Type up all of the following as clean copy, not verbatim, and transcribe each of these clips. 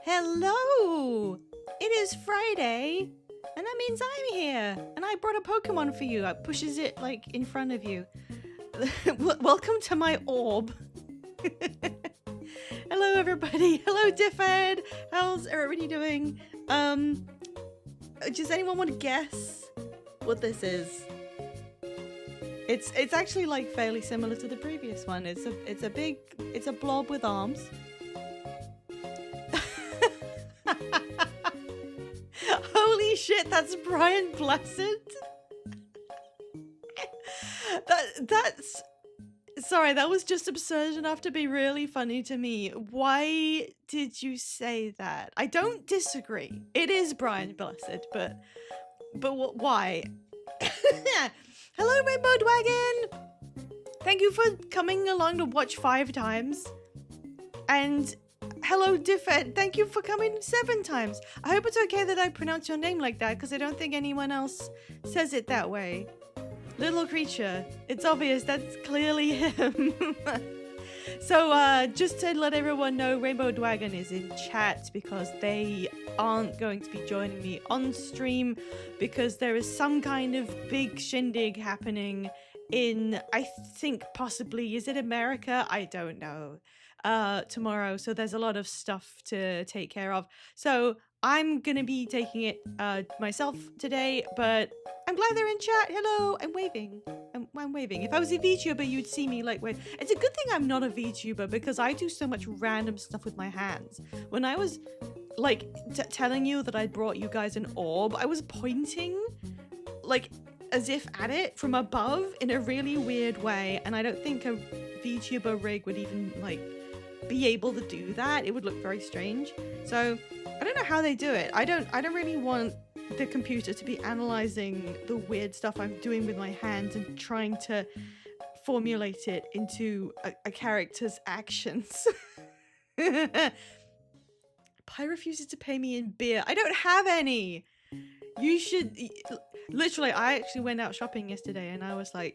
Hello! It is Friday, and that means I'm here, and I brought a Pokemon for you. It pushes it like in front of you. Welcome to my orb. Hello, everybody. Hello, Diffed. How's everybody doing? Does anyone want to guess what this is? It's actually like fairly similar to the previous one. It's a blob with arms. Holy shit, that's Brian Blessed. That's sorry, that was just absurd enough to be really funny to me. Why did you say that? I don't disagree. It is Brian Blessed, but why? Hello, Rainbow Dragon! Thank you for coming along to watch 5 times. And hello, Diffed. Thank you for coming 7 times. I hope it's okay that I pronounce your name like that, because I don't think anyone else says it that way. Little creature. It's obvious that's clearly him. So, just to let everyone know, Rainbow Dragon is in chat because they aren't going to be joining me on stream because there is some kind of big shindig happening in, I think possibly, is it America? I don't know. Tomorrow, so there's a lot of stuff to take care of. So I'm gonna be taking it myself today, but I'm glad they're in chat. Hello, I'm waving. I'm waving. If I was a VTuber, you'd see me like wave. It's a good thing I'm not a VTuber because I do so much random stuff with my hands. When I was like telling you that I brought you guys an orb, I was pointing like as if at it from above in a really weird way, and I don't think a VTuber rig would even like be able to do that. It would look very strange. So I don't know how they do it. I don't really want the computer to be analyzing the weird stuff I'm doing with my hands and trying to formulate it into a character's actions. Pi refuses to pay me in beer. I don't have any. You should literally, I actually went out shopping yesterday and I was like,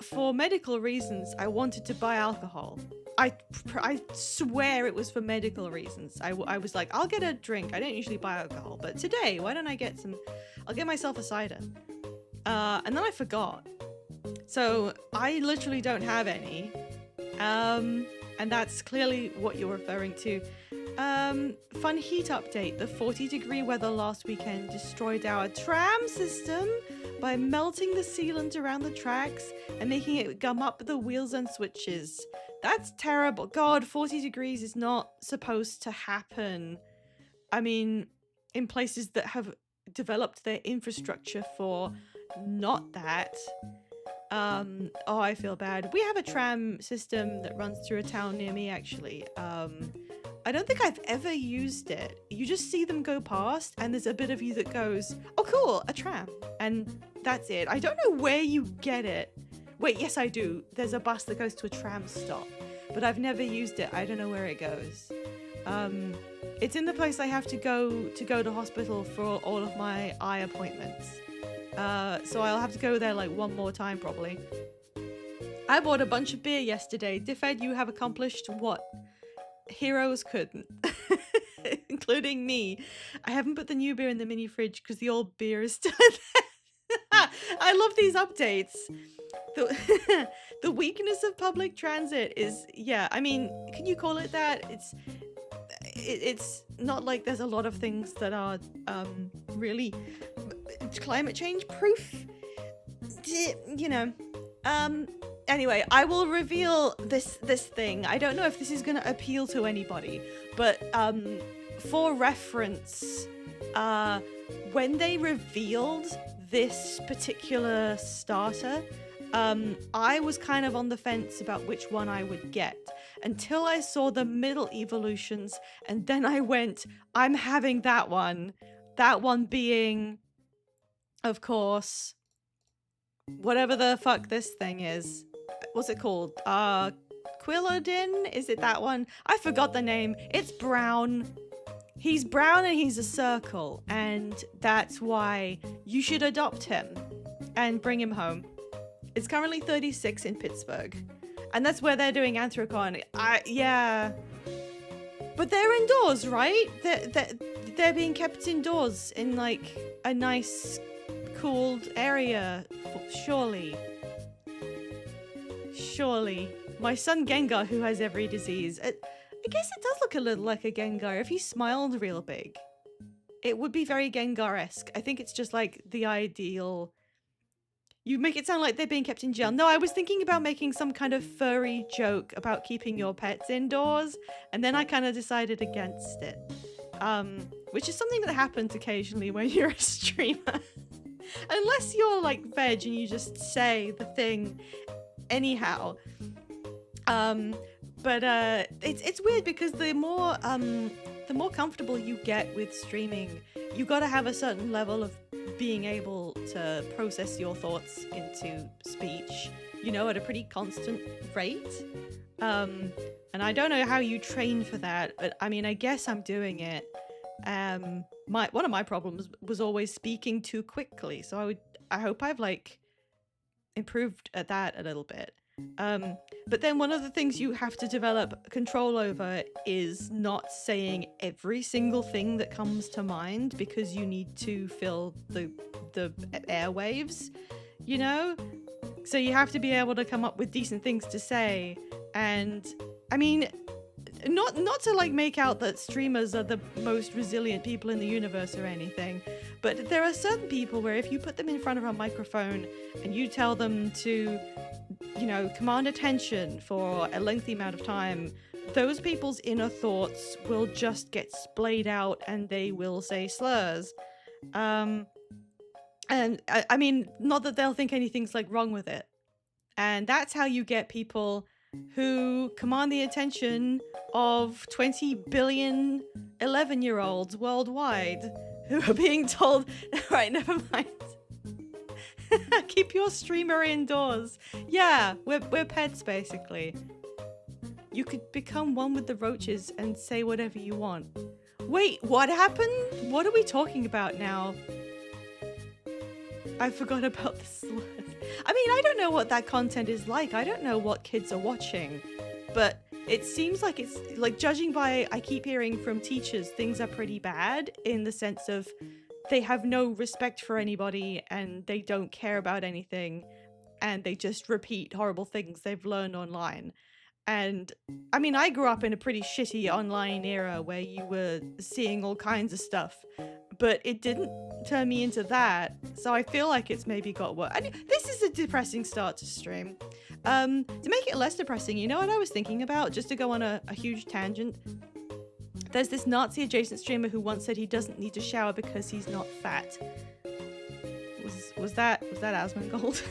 for medical reasons, I wanted to buy alcohol. I swear it was for medical reasons. I was like, I'll get a drink. I don't usually buy alcohol, but today, why don't I get some? I'll get myself a cider. And then I forgot. So I literally don't have any. And that's clearly what you're referring to. Fun heat update. The 40-degree weather last weekend destroyed our tram system by melting the sealant around the tracks and making it gum up the wheels and switches. That's terrible. God, 40 degrees is not supposed to happen. I mean, in places that have developed their infrastructure for not that. Oh, I feel bad. We have a tram system that runs through a town near me, actually. I don't think I've ever used it. You just see them go past and there's a bit of you that goes, oh cool, a tram. And that's it. I don't know where you get it. Wait, yes I do. There's a bus that goes to a tram stop, but I've never used it. I don't know where it goes. It's in the place I have to go to hospital for all of my eye appointments. So I'll have to go there like one more time probably. I bought a bunch of beer yesterday. Diffed, you have accomplished what heroes couldn't, including me. I haven't put the new beer in the mini fridge because the old beer is still there. I love these updates. The weakness of public transit is, yeah, I mean, can you call it that? It's not like there's a lot of things that are really climate change proof, you know. Anyway, I will reveal this thing. I don't know if this is going to appeal to anybody, but for reference, when they revealed this particular starter, I was kind of on the fence about which one I would get until I saw the middle evolutions, and then I went, I'm having that one. That one being, of course, whatever the fuck this thing is. What's it called? Quilladin? Is it that one? I forgot the name. It's brown. He's brown and he's a circle, and that's why you should adopt him and bring him home. It's currently 36 in Pittsburgh, and that's where they're doing Anthrocon. Yeah. But they're indoors, right? They're being kept indoors in like a nice, cooled area, surely. Surely. My son Gengar, who has every disease. I guess it does look a little like a Gengar if he smiled real big. It would be very Gengar-esque. I think it's just like the ideal. You make it sound like they're being kept in jail. No, I was thinking about making some kind of furry joke about keeping your pets indoors, and then I kind of decided against it. Which is something that happens occasionally when you're a streamer. Unless you're like veg and you just say the thing anyhow. But it's weird because the more comfortable you get with streaming, you gotta have a certain level of being able to process your thoughts into speech, at a pretty constant rate. And I don't know how you train for that, but I mean, I guess I'm doing it. One of my problems was always speaking too quickly, so I hope I've like improved at that a little bit. But then one of the things you have to develop control over is not saying every single thing that comes to mind, because you need to fill the airwaves, So you have to be able to come up with decent things to say. And I mean, not to like make out that streamers are the most resilient people in the universe or anything, but there are certain people where if you put them in front of a microphone and you tell them to, command attention for a lengthy amount of time, those people's inner thoughts will just get splayed out and they will say slurs. And I mean, not that they'll think anything's like wrong with it. And that's how you get people who command the attention of 20 billion 11-year-olds worldwide who are being told, right, never mind. Keep your streamer indoors. Yeah, we're pets basically. You could become one with the roaches and say whatever you want. Wait, what happened? What are we talking about now? I forgot about the slurs. I mean, I don't know what that content is like. I don't know what kids are watching, but it seems like it's like, judging by, I keep hearing from teachers, things are pretty bad in the sense of they have no respect for anybody and they don't care about anything and they just repeat horrible things they've learned online. And I mean, I grew up in a pretty shitty online era where you were seeing all kinds of stuff, but it didn't turn me into that. So I feel like it's maybe got worse. This is a depressing start to stream. To make it less depressing, you know what I was thinking about? Just to go on a huge tangent. There's this Nazi adjacent streamer who once said he doesn't need to shower because he's not fat. Was that Asmongold?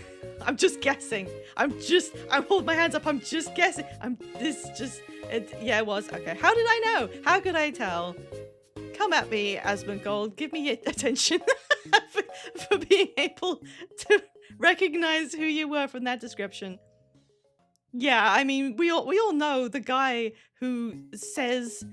I'm just guessing. I'm holding my hands up. I'm just guessing. Yeah, it was. Okay. How did I know? How could I tell? Come at me, Asmongold. Give me attention for being able to recognize who you were from that description. Yeah, I mean, we all know the guy who says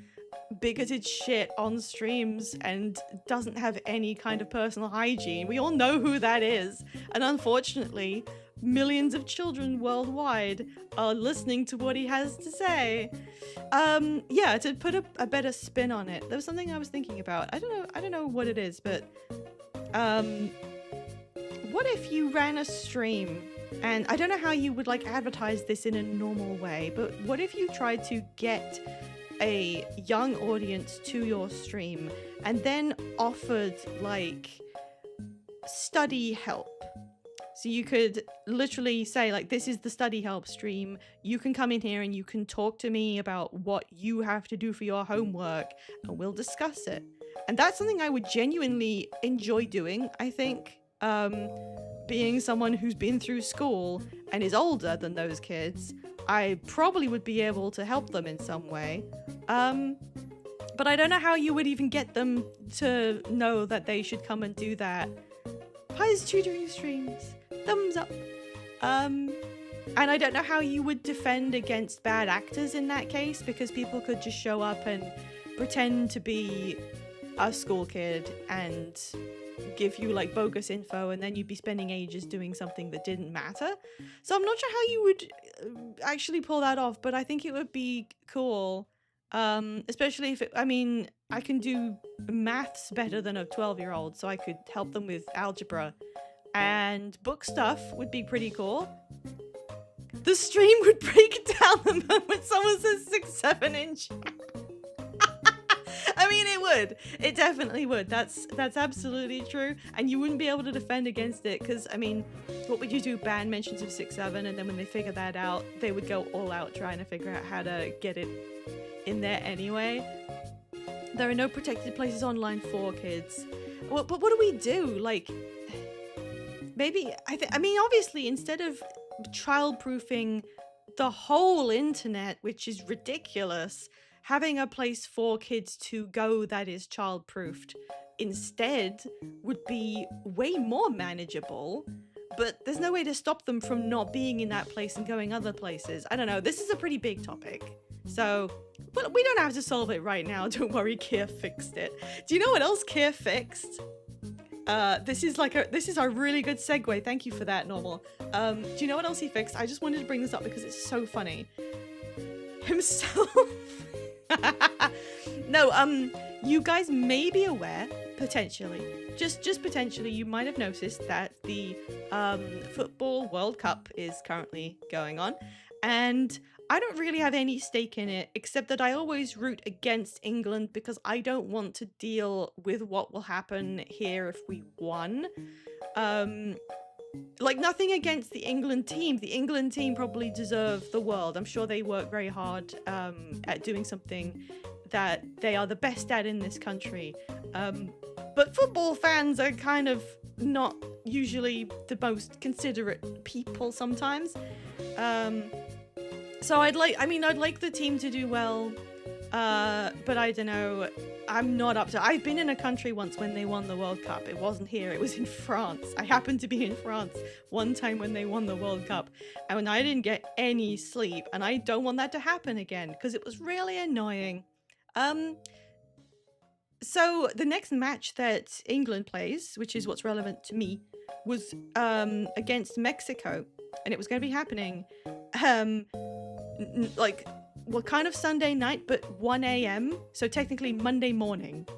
bigoted shit on streams and doesn't have any kind of personal hygiene. We all know who that is. And unfortunately, millions of children worldwide are listening to what he has to say. Yeah, to put a better spin on it, there was something I was thinking about. I don't know what it is, but what if you ran a stream? And I don't know how you would like advertise this in a normal way, but what if you tried to get a young audience to your stream and then offered like study help? So you could literally say like, this is the study help stream. You can come in here and you can talk to me about what you have to do for your homework and we'll discuss it. And that's something I would genuinely enjoy doing, I think. Being someone who's been through school and is older than those kids, I probably would be able to help them in some way. But I don't know how you would even get them to know that they should come and do that. Pies tutoring streams. Thumbs up. And I don't know how you would defend against bad actors in that case, because people could just show up and pretend to be a school kid and give you like bogus info, and then you'd be spending ages doing something that didn't matter. So I'm not sure how you would actually pull that off, but I think it would be cool. Especially if I mean, I can do maths better than a 12-year-old, so I could help them with algebra. And book stuff would be pretty cool. The stream would break down the moment someone says 6-7 inch. I mean, it would. It definitely would. That's absolutely true. And you wouldn't be able to defend against it because, I mean, what would you do? Ban mentions of 6-7, and then when they figure that out, they would go all out trying to figure out how to get it in there anyway. There are no protected places online for kids. But what do we do? Like, maybe, I mean, obviously, instead of child-proofing the whole internet, which is ridiculous, having a place for kids to go that is child-proofed instead would be way more manageable, but there's no way to stop them from not being in that place and going other places. I don't know, this is a pretty big topic. So, but we don't have to solve it right now, don't worry, Kier fixed it. Do you know what else Kier fixed? This is a really good segue. Thank you for that, Normal. Do you know what else he fixed? I just wanted to bring this up because it's so funny. Himself. No, you guys may be aware, potentially, just potentially, you might have noticed that the Football World Cup is currently going on, and I don't really have any stake in it, except that I always root against England because I don't want to deal with what will happen here if we won. Like, nothing against the England team. The England team probably deserve the world. I'm sure they work very hard at doing something that they are the best at in this country. But football fans are kind of not usually the most considerate people sometimes. So I'd like the team to do well, but I don't know, I'm not up to. I've been in a country once when they won the World Cup. It wasn't here, it was in France. I happened to be in France one time when they won the World Cup, and I didn't get any sleep, and I don't want that to happen again, because it was really annoying. So the next match that England plays, which is what's relevant to me, was against Mexico, and it was going to be happening like, well, kind of Sunday night, but 1 a.m. So technically Monday morning.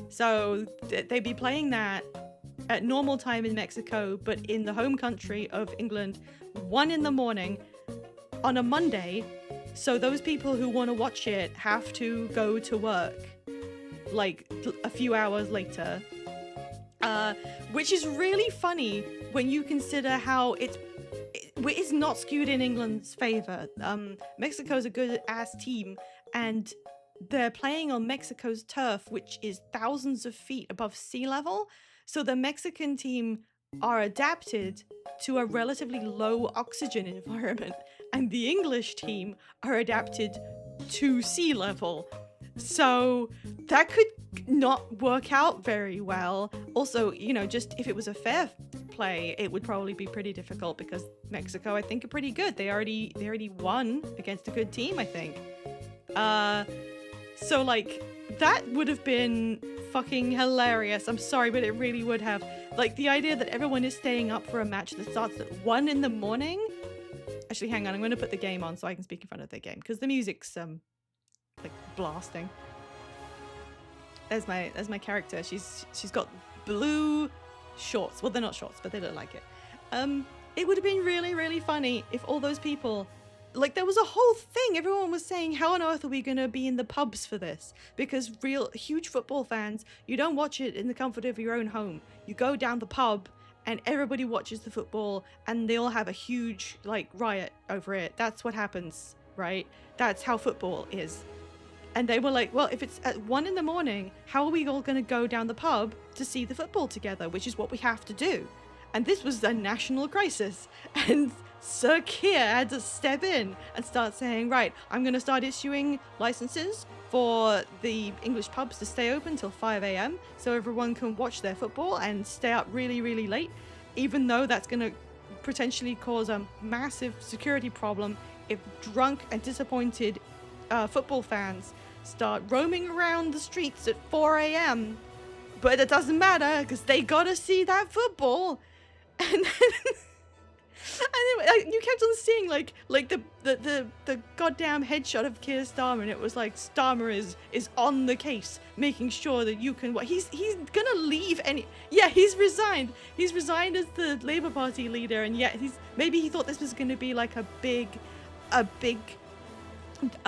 So they'd be playing that at normal time in Mexico, but in the home country of England, 1 in the morning on a Monday. So those people who want to watch it have to go to work like a few hours later, which is really funny when you consider how it is not skewed in England's favor. Mexico's a good ass team, and they're playing on Mexico's turf, which is thousands of feet above sea level. So the Mexican team are adapted to a relatively low oxygen environment, and the English team are adapted to sea level. So that could not work out very well. Also, you know, just if it was a fair play, it would probably be pretty difficult because Mexico, I think, are pretty good. They already won against a good team, I think. So like, that would have been fucking hilarious. I'm sorry, but it really would have. Like, the idea that everyone is staying up for a match that starts at 1 in the morning. Actually, hang on, I'm going to put the game on so I can speak in front of the game because the music's like blasting. There's my character. She's got blue shorts. Well, they're not shorts, but they look like it. It would have been really, really funny if all those people, like, there was a whole thing. Everyone was saying, how on earth are we going to be in the pubs for this? Because real huge football fans, you don't watch it in the comfort of your own home. You go down the pub and everybody watches the football and they all have a huge, like, riot over it. That's what happens, right? That's how football is. And they were like, well, if it's at 1 in the morning, how are we all going to go down the pub to see the football together, which is what we have to do? And this was a national crisis. And Sir Keir had to step in and start saying, right, I'm going to start issuing licenses for the English pubs to stay open till 5 a.m. so everyone can watch their football and stay up really, really late, even though that's going to potentially cause a massive security problem if drunk and disappointed football fans start roaming around the streets at 4 a.m. But it doesn't matter because they gotta see that football. And then, you kept on seeing like the goddamn headshot of Keir Starmer, and it was like Starmer is on the case, making sure that you can. What he's gonna leave any. Yeah, he's resigned. He's resigned as the Labour Party leader, and yet maybe he thought this was gonna be like a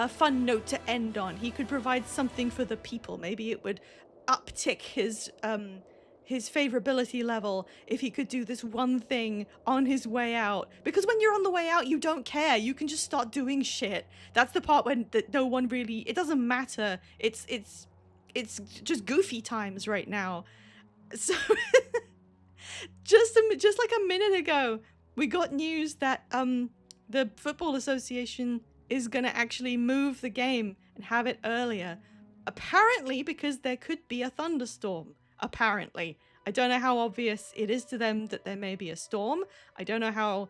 fun note to end on. He could provide something for the people. Maybe it would uptick his favorability level if he could do this one thing on his way out. Because when you're on the way out, you don't care. You can just start doing shit. That's the part when no one really. It doesn't matter. It's just goofy times right now. So just like a minute ago, we got news that the Football Association is going to actually move the game and have it earlier. Apparently because there could be a thunderstorm. Apparently. I don't know how obvious it is to them that there may be a storm. I don't know how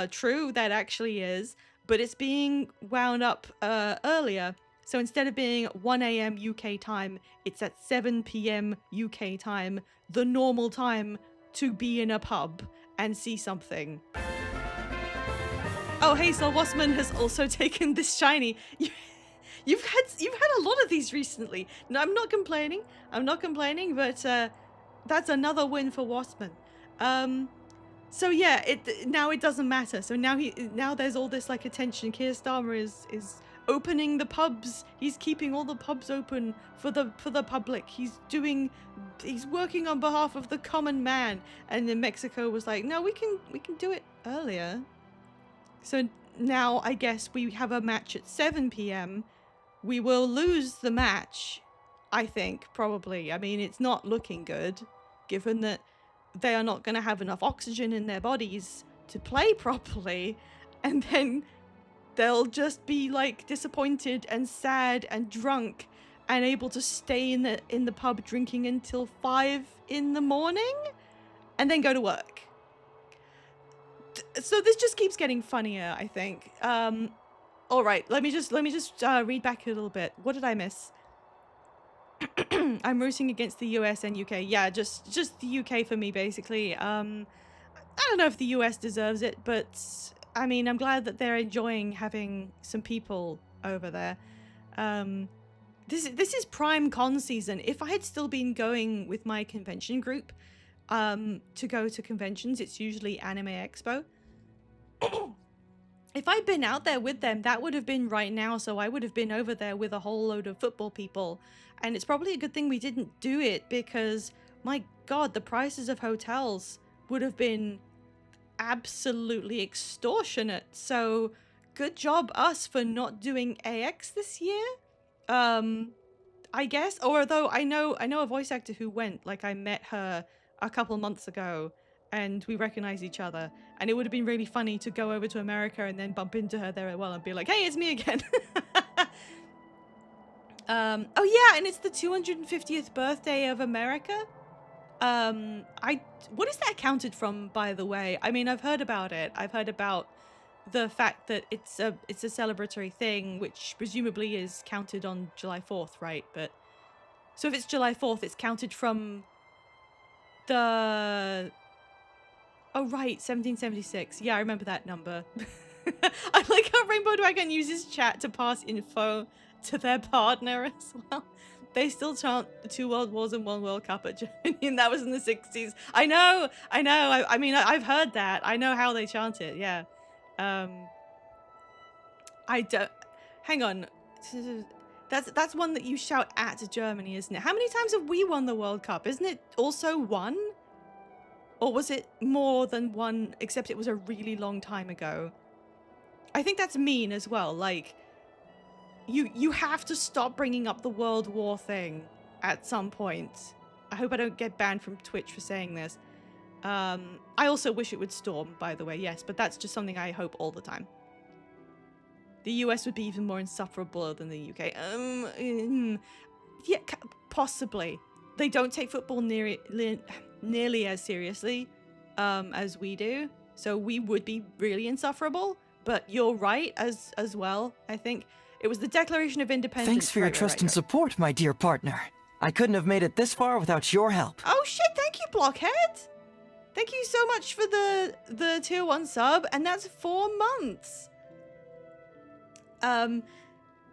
true that actually is, but it's being wound up earlier. So instead of being 1 a.m. UK time, it's at 7 p.m. UK time, the normal time to be in a pub and see something. Oh, Hazel Wassman has also taken this shiny. You've had a lot of these recently. No, I'm not complaining, but that's another win for Wassman. So yeah, now it doesn't matter. So now there's all this like attention. Keir Starmer is opening the pubs. He's keeping all the pubs open for the public. He's working on behalf of the common man. And then Mexico was like, no, we can do it earlier. So now I guess we have a match at 7 p.m. We will lose the match, I think, probably. I mean, it's not looking good, given that they are not going to have enough oxygen in their bodies to play properly. And then they'll just be like disappointed and sad and drunk and able to stay in the pub drinking until 5 in the morning and then go to work. So this just keeps getting funnier, I think. All right, let me just read back a little bit. What did I miss? I'm rooting against the US and UK. Yeah, just the UK for me, basically. I don't know if the US deserves it, but I mean, I'm glad that they're enjoying having some people over there. This is prime con season. If I had still been going with my convention group to go to conventions, it's usually Anime Expo. If I'd been out there with them, that would have been right now, so I would have been over there with a whole load of football people. And it's probably a good thing we didn't do it, because, my god, the prices of hotels would have been absolutely extortionate. So, good job us for not doing AX this year, I guess. Or although I know a voice actor who went, like I met her a couple months ago, and we recognize each other, and it would have been really funny to go over to America and then bump into her there as well and be like, hey, it's me again. Oh yeah, and it's the 250th birthday of America. What is that counted from, by the way? I mean, I've heard about it. I've heard about the fact that it's a celebratory thing, which presumably is counted on July 4th, right? But so if it's July 4th, it's counted from the... Oh, right, 1776. Yeah, I remember that number. I like how Rainbow Dragon uses chat to pass info to their partner as well. They still chant the 2 World Wars and 1 World Cup at Germany, and that was in the 60s. I know. I mean, I've heard that. I know how they chant it, yeah. I don't... Hang on. That's one that you shout at Germany, isn't it? How many times have we won the World Cup? Isn't it also 1? Or was it more than 1, except it was a really long time ago? I think that's mean as well. Like, you have to stop bringing up the World War thing at some point. I hope I don't get banned from Twitch for saying this. I also wish it would storm, by the way, yes, but that's just something I hope all the time. The US would be even more insufferable than the UK. Yeah, possibly. They don't take football nearly as seriously as we do, so we would be really insufferable. But you're right as well. I think it was the Declaration of Independence. Thanks for your trust and support, my dear partner. I couldn't have made it this far without your help. Oh shit! Thank you, Blockhead. Thank you so much for the tier 1 sub, and that's 4 months.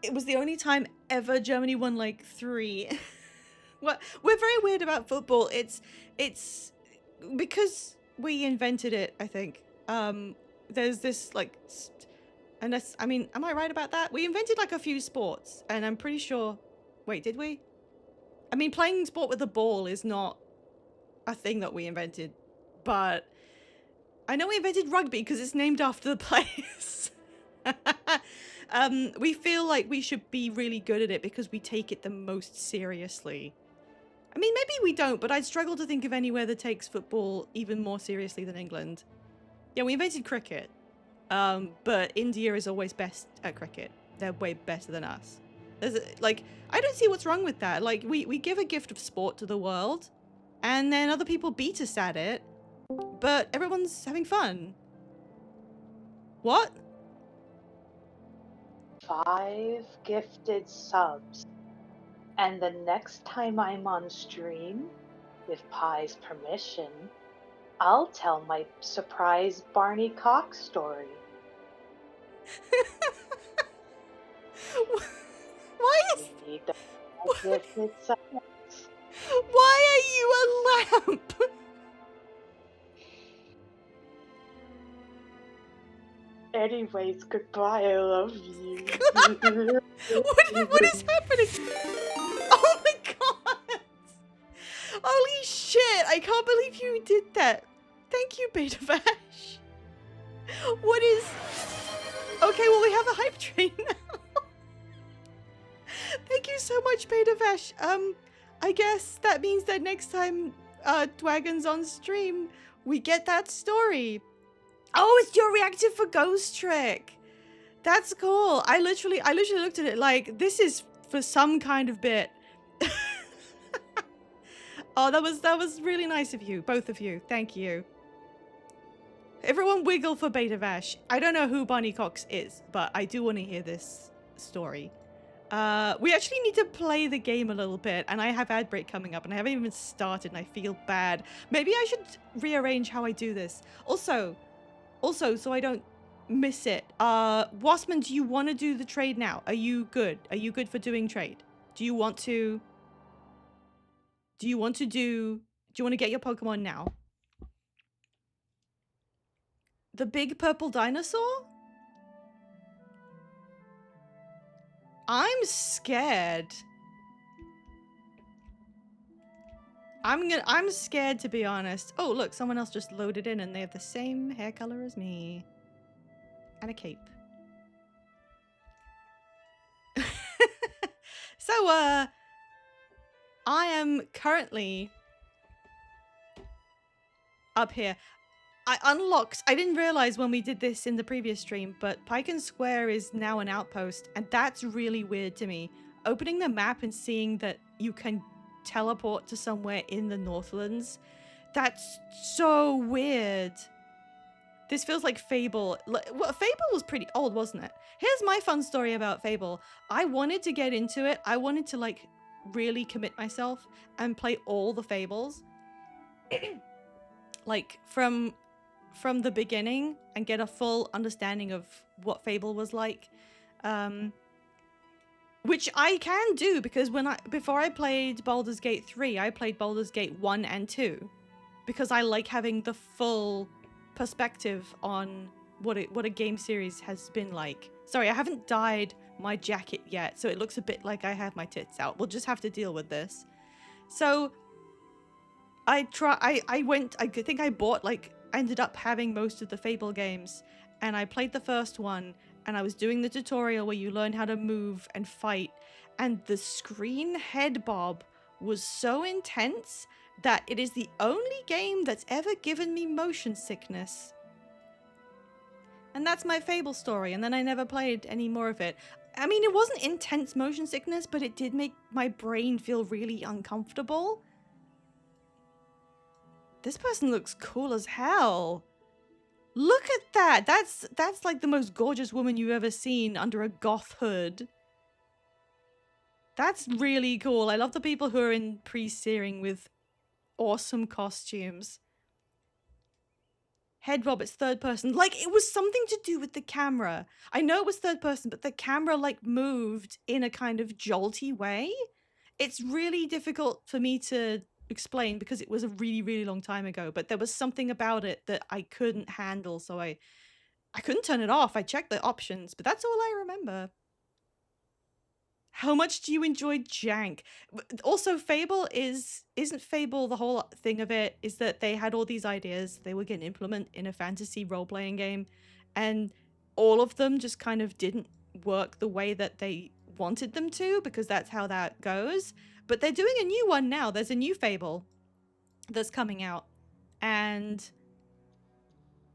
It was the only time ever Germany won like 3. What we're very weird about football. It's because we invented it, I think. There's this like unless I mean, am I right about that? We invented like a few sports, and I'm pretty sure. Wait, did we? I mean, playing sport with a ball is not a thing that we invented, but I know we invented rugby because it's named after the place. We feel like we should be really good at it because we take it the most seriously. I mean, maybe we don't, but I'd struggle to think of anywhere that takes football even more seriously than England. Yeah, we invented cricket, but India is always best at cricket. They're way better than us. Like, I don't see what's wrong with that. Like, we give a gift of sport to the world, and then other people beat us at it, but everyone's having fun. What? 5 gifted subs. And the next time I'm on stream, with Pie's permission, I'll tell my surprise Barney Cox story. Why is... We need the 5 gifted subs. Why are you a lamp? Anyways, goodbye, I love you. What is happening? Oh my god! Holy shit, I can't believe you did that. Thank you, Beta Vash. What is... Okay, well we have a hype train now. Thank you so much, Beta Vash. I guess that means that next time Dwagon's on stream, we get that story. Oh, it's your reactive for Ghost Trick. That's cool. I literally looked at it like, this is for some kind of bit. Oh, that was really nice of you, both of you. Thank you. Everyone wiggle for Beta Vash. I don't know who Barney Cox is, but I do want to hear this story. We actually need to play the game a little bit, and I have ad break coming up, and I haven't even started, and I feel bad. Maybe I should rearrange how I do this. Also, so I don't miss it. Wasman, do you want to do the trade now? Are you good? Are you good for doing trade? Do you want to get your Pokemon now? The big purple dinosaur? I'm scared. I'm scared, to be honest. Oh, look, someone else just loaded in and they have the same hair color as me. And a cape. So, I am currently up here. I didn't realize when we did this in the previous stream, but Pike Square is now an outpost, and that's really weird to me. Opening the map and seeing that you can teleport to somewhere in the Northlands, that's so weird. This feels like Fable. Well, Fable was pretty old, wasn't it? Here's my fun story about Fable. I wanted to get into it. I wanted to like really commit myself and play all the Fables. Like from the beginning and get a full understanding of what Fable was like. Which I can do because before I played Baldur's Gate 3, I played Baldur's Gate 1 and 2 because I like having the full perspective on what a game series has been like. Sorry, I haven't dyed my jacket yet, so it looks a bit like I have my tits out. We'll just have to deal with this. So I think I bought ended up having most of the Fable games, and I played the first one, and I was doing the tutorial where you learn how to move and fight, and the screen head bob was so intense that it is the only game that's ever given me motion sickness. And that's my Fable story, and then I never played any more of it. I mean, it wasn't intense motion sickness, but it did make my brain feel really uncomfortable. This person looks cool as hell. Look at that. That's like the most gorgeous woman you've ever seen under a goth hood. That's really cool. I love the people who are in pre-searing with awesome costumes. Head Rob, it's third person. Like, it was something to do with the camera. I know it was third person, but the camera, like, moved in a kind of jolty way. It's really difficult for me to explain because it was a really, really long time ago, but there was something about it that I couldn't handle, so I couldn't turn it off. I checked the options, but that's all I remember. How much do you enjoy jank? Also, Fable isn't Fable, the whole thing of it is that they had all these ideas they were going to implement in a fantasy role-playing game, and all of them just kind of didn't work the way that they wanted them to, because that's how that goes. But they're doing a new one now. There's a new Fable that's coming out, and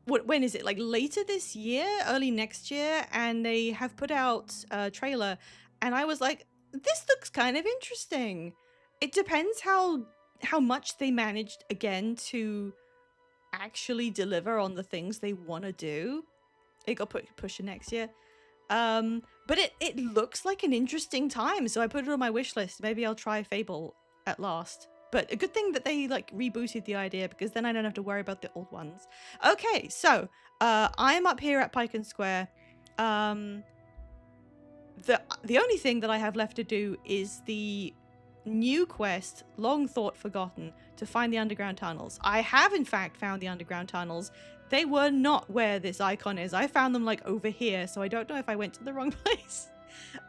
when is it? Like later this year, early next year, and they have put out a trailer, and I was like, this looks kind of interesting. It depends how much they managed again to actually deliver on the things they want to do. It got pushed to next year. But it looks like an interesting time, so I put it on my wish list. Maybe I'll try Fable at last. But a good thing that they like rebooted the idea, because then I don't have to worry about the old ones. Okay, so I'm up here at Pike and Square. The only thing that I have left to do is the new quest, long thought forgotten, to find the underground tunnels. I have in fact found the underground tunnels. They were not where this icon is. I found them like over here, so I don't know if I went to the wrong place.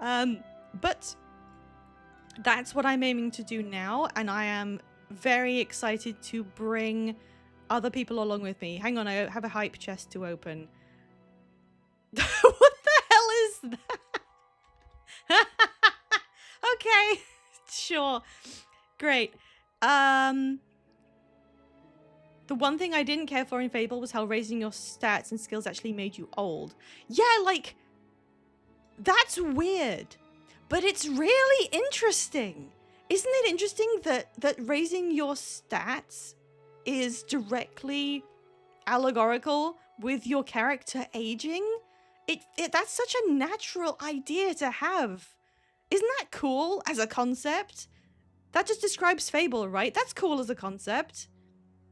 But that's what I'm aiming to do now, and I am very excited to bring other people along with me. Hang on, I have a hype chest to open. What the hell is that? Okay, sure. Great. The one thing I didn't care for in Fable was how raising your stats and skills actually made you old. Yeah, like, that's weird. But it's really interesting. Isn't it interesting that raising your stats is directly allegorical with your character aging? That's such a natural idea to have. Isn't that cool as a concept? That just describes Fable, right? That's cool as a concept.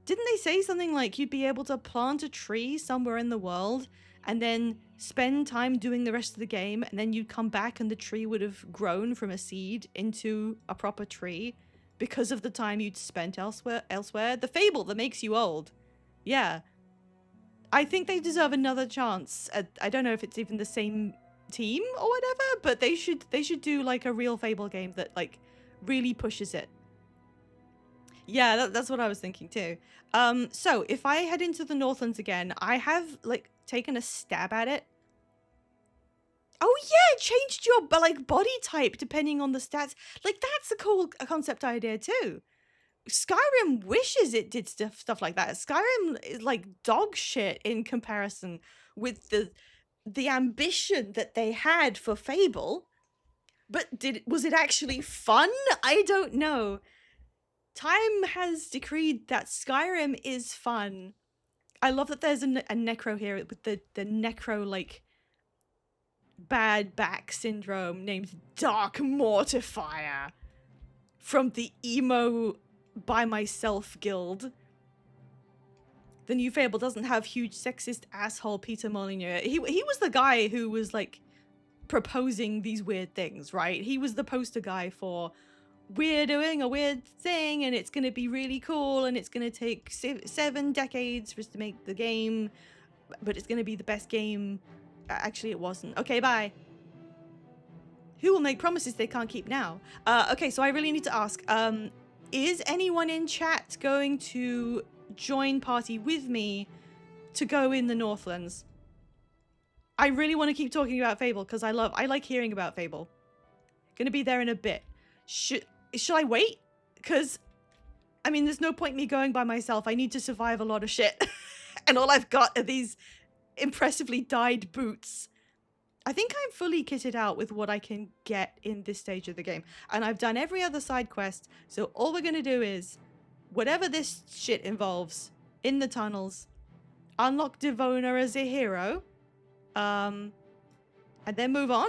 Didn't they say something like you'd be able to plant a tree somewhere in the world and then spend time doing the rest of the game, and then you'd come back and the tree would have grown from a seed into a proper tree because of the time you'd spent elsewhere? The Fable that makes you old. Yeah. I think they deserve another chance. I don't know if it's even the same team or whatever, but they should do like a real Fable game that like really pushes it. Yeah, that's what I was thinking too. So if I head into the Northlands again, I have like taken a stab at it. Oh yeah, it changed your like body type depending on the stats. Like that's a cool concept idea too. Skyrim wishes it did stuff like that. Skyrim is like dog shit in comparison with the ambition that they had for Fable. But was it actually fun? I don't know. Time has decreed that Skyrim is fun. I love that there's a necro here with the necro like bad back syndrome named Dark Mortifier from the emo by myself guild. The new Fable doesn't have huge sexist asshole Peter Molyneux. He was the guy who was like proposing these weird things, right? He was the poster guy for we're doing a weird thing and it's going to be really cool and it's going to take 7 decades for us to make the game, but it's going to be the best game. Actually, it wasn't. Okay, bye. Who will make promises they can't keep now? Okay, so I really need to ask, is anyone in chat going to join party with me to go in the Northlands? I really want to keep talking about Fable because I like hearing about Fable. Gonna be there in a bit. Should I wait? Because, I mean, there's no point me going by myself. I need to survive a lot of shit. And all I've got are these impressively dyed boots. I think I'm fully kitted out with what I can get in this stage of the game. And I've done every other side quest. So all we're going to do is, whatever this shit involves, in the tunnels, unlock Devona as a hero, and then move on.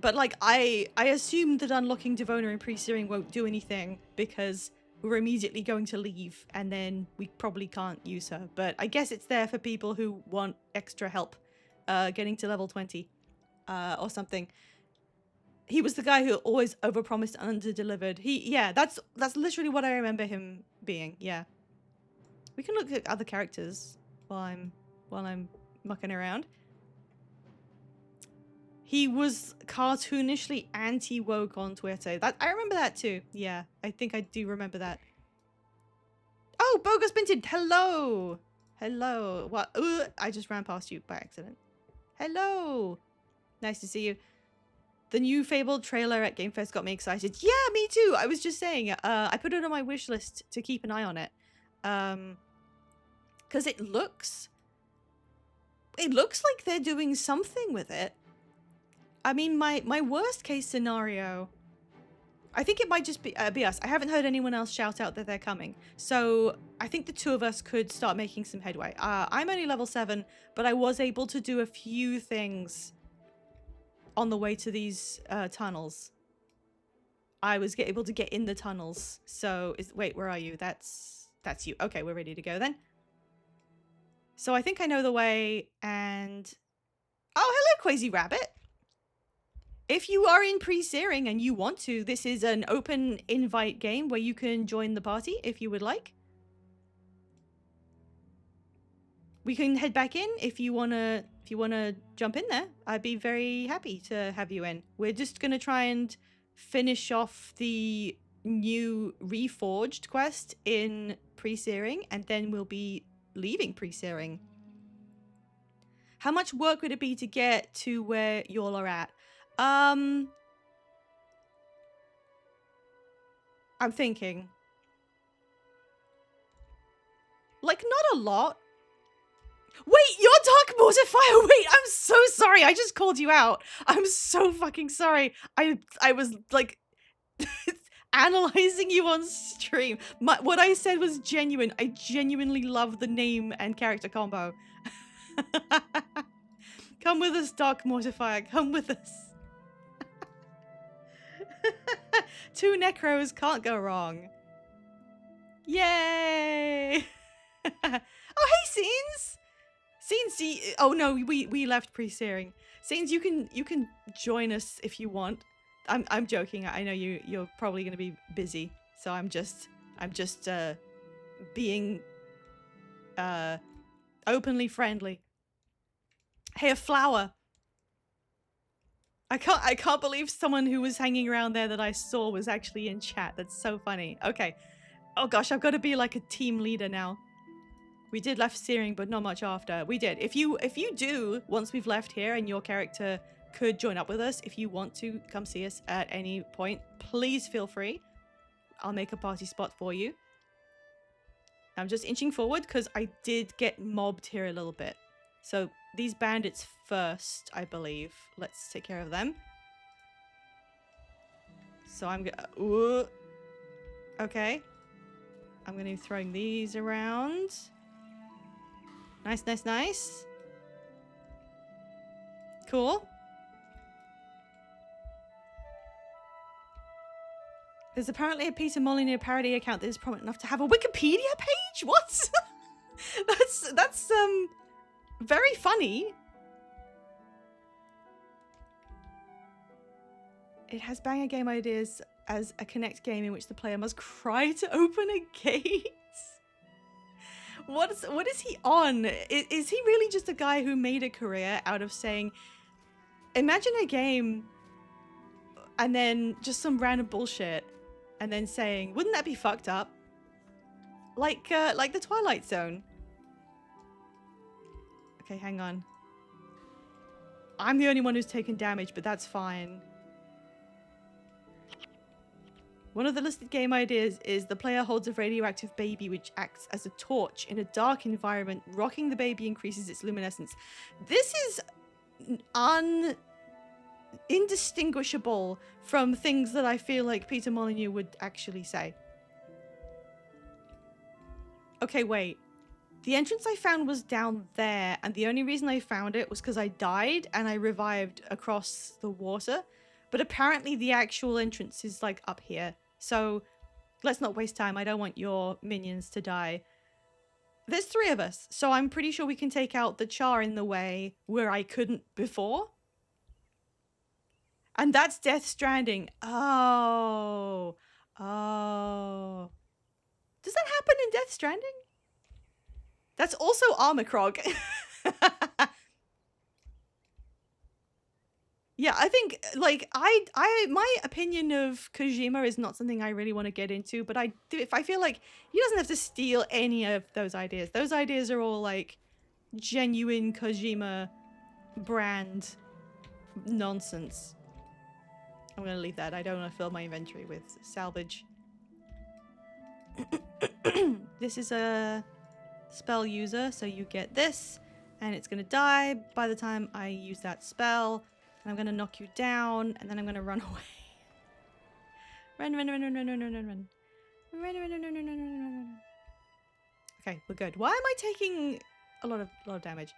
But like, I assume that unlocking Devona in pre-searing won't do anything because we're immediately going to leave, and then we probably can't use her. But I guess it's there for people who want extra help getting to level 20 or something. He was the guy who always overpromised and underdelivered. Yeah, that's literally what I remember him being. Yeah. We can look at other characters while I'm mucking around. He was cartoonishly anti-woke on Twitter. I remember that too. Yeah, I think I do remember that. Oh, Bogus Minted. Hello. Hello. What? I just ran past you by accident. Hello. Nice to see you. The new Fabled trailer at Game Fest got me excited. Yeah, me too. I was just saying, I put it on my wish list to keep an eye on it. Because it looks like they're doing something with it. I mean, my worst case scenario, I think it might just be us. I haven't heard anyone else shout out that they're coming. So I think the two of us could start making some headway. I'm only level 7, but I was able to do a few things on the way to these tunnels. I was able to get in the tunnels. So wait, where are you? That's you. Okay, we're ready to go then. So I think I know the way, and oh, hello, Crazy Rabbit. If you are in pre-searing and you want to, this is an open invite game where you can join the party if you would like. We can head back in if you wanna jump in there. I'd be very happy to have you in. We're just gonna try and finish off the new Reforged quest in pre-searing, and then we'll be leaving pre-searing. How much work would it be to get to where y'all are at? I'm thinking. Like, not a lot. Wait, you're Dark Mortifier! Wait, I'm so sorry. I just called you out. I'm so fucking sorry. I was, like, analyzing you on stream. What I said was genuine. I genuinely love the name and character combo. Come with us, Dark Mortifier. Come with us. 2 Necros can't go wrong. Yay! Oh, hey, Scenes! Scenes, oh no, we left pre-searing. Scenes, you can join us if you want. I'm joking. I know you're probably gonna be busy, so I'm just being openly friendly. Hey, a flower. I can't believe someone who was hanging around there that I saw was actually in chat. That's so funny. Okay. Oh gosh, I've got to be like a team leader now. We did left steering, but not much after. We did. If you do, once we've left here and your character could join up with us, if you want to come see us at any point, please feel free. I'll make a party spot for you. I'm just inching forward because I did get mobbed here a little bit. So these bandits first, I believe. Let's take care of them. So I'm gonna... Okay. I'm gonna be throwing these around. Nice, nice, nice. Cool. There's apparently a Peter Molyneux parody account that is prominent enough to have a Wikipedia page? What? That's very funny. It has banger game ideas as a Connect game in which the player must cry to open a gate. What is he on? Is he really just a guy who made a career out of saying, imagine a game and then just some random bullshit and then saying, wouldn't that be fucked up? Like the Twilight Zone. Okay, hang on. I'm the only one who's taken damage, but that's fine. One of the listed game ideas is the player holds a radioactive baby which acts as a torch in a dark environment. Rocking the baby increases its luminescence. This is indistinguishable from things that I feel like Peter Molyneux would actually say. Okay, wait. The entrance I found was down there, and the only reason I found it was because I died and I revived across the water. But apparently the actual entrance is like up here. So Let's not waste time. I don't want your minions to die. There's 3 of us, so I'm pretty sure we can take out the char in the way where I couldn't before. And that's Death Stranding. Oh. Oh. Does that happen in Death Stranding? That's also Armacrog. Yeah, I think, like, my opinion of Kojima is not something I really want to get into, but I feel like he doesn't have to steal any of those ideas. Those ideas are all, like, genuine Kojima brand nonsense. I'm gonna leave that. I don't want to fill my inventory with salvage. This is a spell user, so you get this, and it's gonna die by the time I use that spell. And I'm gonna knock you down, and then I'm gonna run away. Run, run, run, run, run, run, run, run, run. Run, run, run, run, run, run, run, run. Okay, we're good. Why am I taking a lot of damage?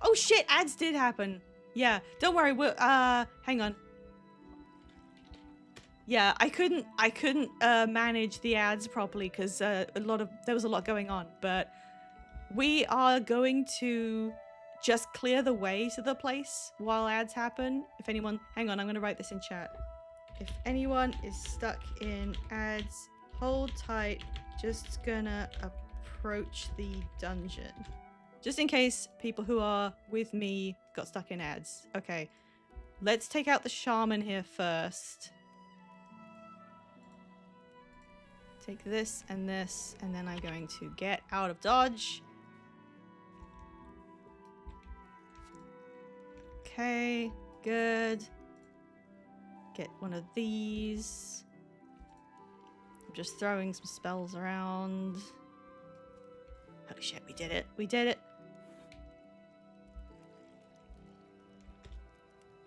Oh shit, ads did happen. Yeah, don't worry, we'll hang on. Yeah, I couldn't manage the ads properly because there was a lot going on, but we are going to just clear the way to the place while ads happen. If anyone, hang on, I'm gonna write this in chat. If anyone is stuck in ads, hold tight, just gonna approach the dungeon. Just in case people who are with me got stuck in ads. Okay, let's take out the shaman here first. Take this, and then I'm going to get out of dodge. Okay, good. Get one of these. I'm just throwing some spells around. Holy shit, we did it. We did it.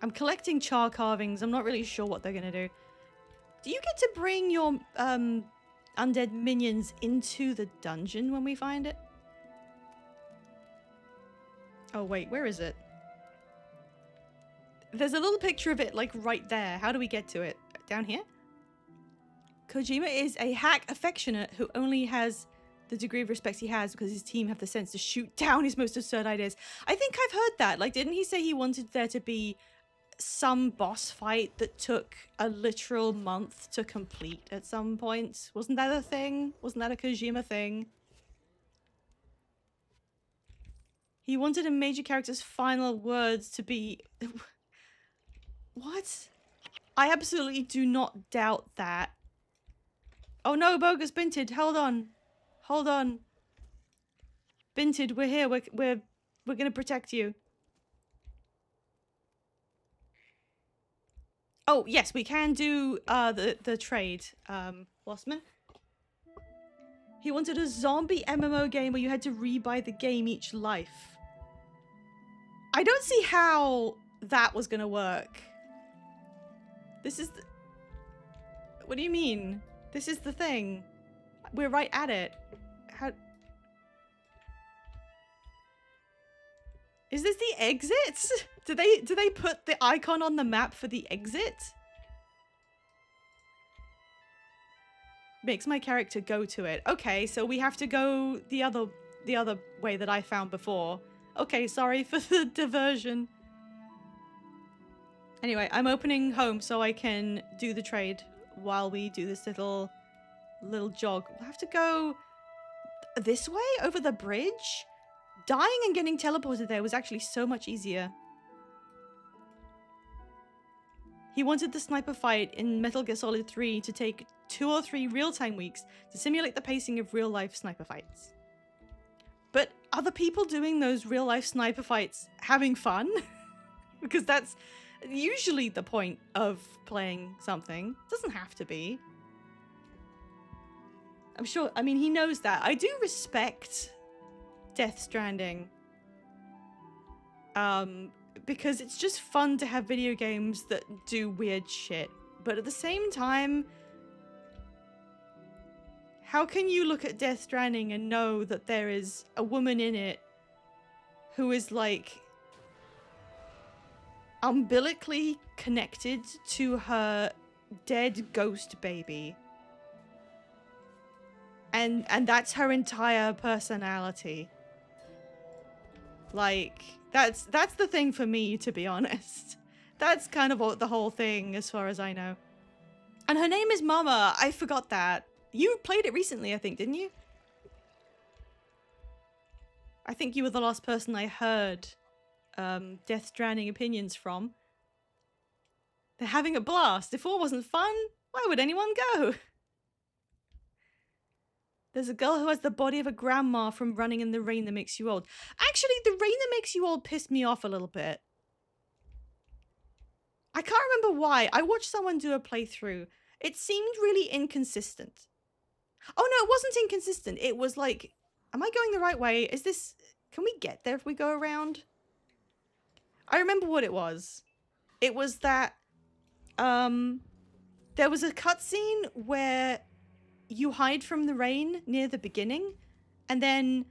I'm collecting char carvings. I'm not really sure what they're gonna do. Do you get to bring your undead minions into the dungeon when we find it? Oh wait, where is it? There's a little picture of it, like, right there. How do we get to it? Down here? Kojima is a hack affectionate who only has the degree of respect he has because his team have the sense to shoot down his most absurd ideas. I think I've heard that. Like, didn't he say he wanted there to be some boss fight that took a literal month to complete at some point? Wasn't that a thing? Wasn't that a Kojima thing? He wanted a major character's final words to be... What? I absolutely do not doubt that. Oh no, Bogus Binted, hold on. Hold on. Binted, we're here. We're gonna protect you. Oh, yes, we can do the trade, Lossman. He wanted a zombie MMO game where you had to rebuy the game each life. I don't see how that was gonna work. This is the... What do you mean? This is the thing. We're right at it. How... Is this the exit? Do they put the icon on the map for the exit? Makes my character go to it. Okay, so we have to go the other way that I found before. Okay, sorry for the diversion. Anyway, I'm opening home so I can do the trade while we do this little jog. We'll have to go this way over the bridge. Dying and getting teleported there was actually so much easier. He wanted the sniper fight in Metal Gear Solid 3 to take 2 or 3 real-time weeks to simulate the pacing of real-life sniper fights. But are the people doing those real-life sniper fights having fun? Because that's usually the point of playing something. It doesn't have to be. I'm sure, I mean, he knows that. I do respect Death Stranding. Because it's just fun to have video games that do weird shit. But at the same time, how can you look at Death Stranding and know that there is a woman in it who is, like, umbilically connected to her dead ghost baby? And that's her entire personality. Like, that's the thing for me, to be honest. That's kind of what the whole thing, as far as I know. And her name is Mama. I forgot that. You played it recently, I think, didn't you? I think you were the last person I heard Death Stranding opinions from. They're having a blast. If all wasn't fun, why would anyone go? There's a girl who has the body of a grandma from running in the rain that makes you old. Actually, the rain that makes you old pissed me off a little bit. I can't remember why. I watched someone do a playthrough. It seemed really inconsistent. Oh no, it wasn't inconsistent. It was like, am I going the right way? Is this... Can we get there if we go around? I remember what it was. It was that... there was a cutscene where you hide from the rain near the beginning, and then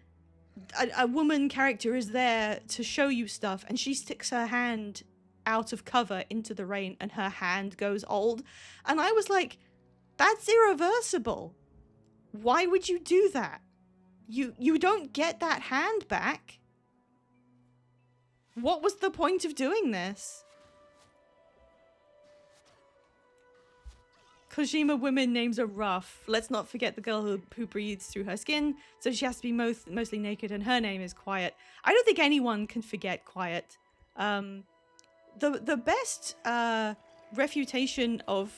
a woman character is there to show you stuff, and she sticks her hand out of cover into the rain, and her hand goes old. And I was like, that's irreversible. Why would you do that? You don't get that hand back. What was the point of doing this? Kojima women names are rough. Let's not forget the girl who breathes through her skin, so she has to be mostly naked, and her name is Quiet. I don't think anyone can forget Quiet. The best refutation of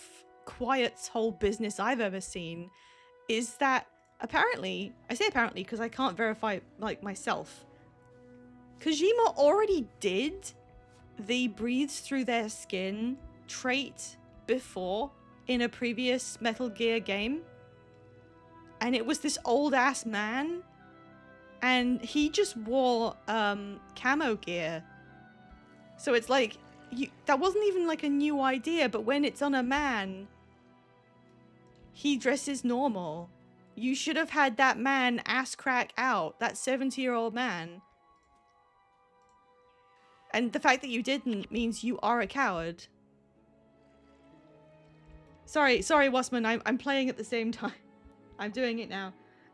Quiet's whole business I've ever seen is that apparently, I say apparently because I can't verify like myself, Kojima already did the breathes through their skin trait before in a previous Metal Gear game, and it was this old ass man, and he just wore camo gear, so it's like that wasn't even like a new idea, but when it's on a man, he dresses normal. You should have had that man ass crack out, that 70-year-old man. And the fact that you didn't means you are a coward. Sorry, Wasman, I'm playing at the same time. I'm doing it now.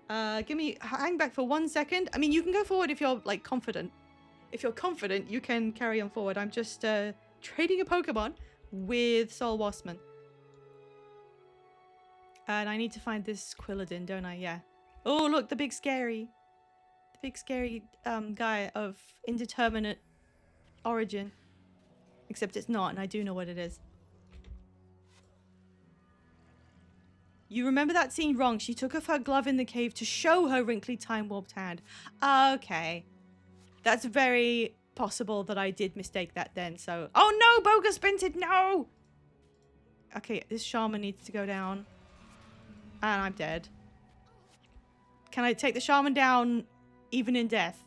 Hang back for 1 second. I mean, you can go forward if you're, like, confident. If you're confident, you can carry on forward. I'm just, trading a Pokemon with Sol Wasman. And I need to find this Quilladin, don't I? Yeah. Oh, look, the big scary guy of indeterminate origin. Except it's not, and I do know what it is. You remember that scene wrong. She took off her glove in the cave to show her wrinkly time-warped hand. Okay. That's very possible that I did mistake that then, so... Oh no, Bogus Spinted, no! Okay, this shaman needs to go down. And I'm dead. Can I take the shaman down even in death?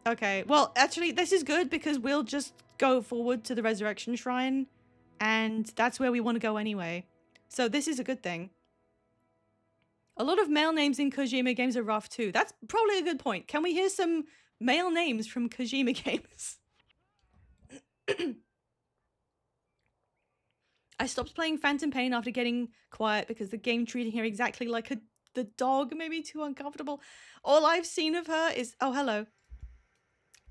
Okay, well, actually, this is good because we'll just go forward to the Resurrection Shrine, and that's where we want to go anyway. So this is a good thing. A lot of male names in Kojima games are rough too. That's probably a good point. Can we hear some male names from Kojima games? I stopped playing Phantom Pain after getting Quiet because the game treating her exactly like the dog made me too uncomfortable. All I've seen of her is... Oh, hello.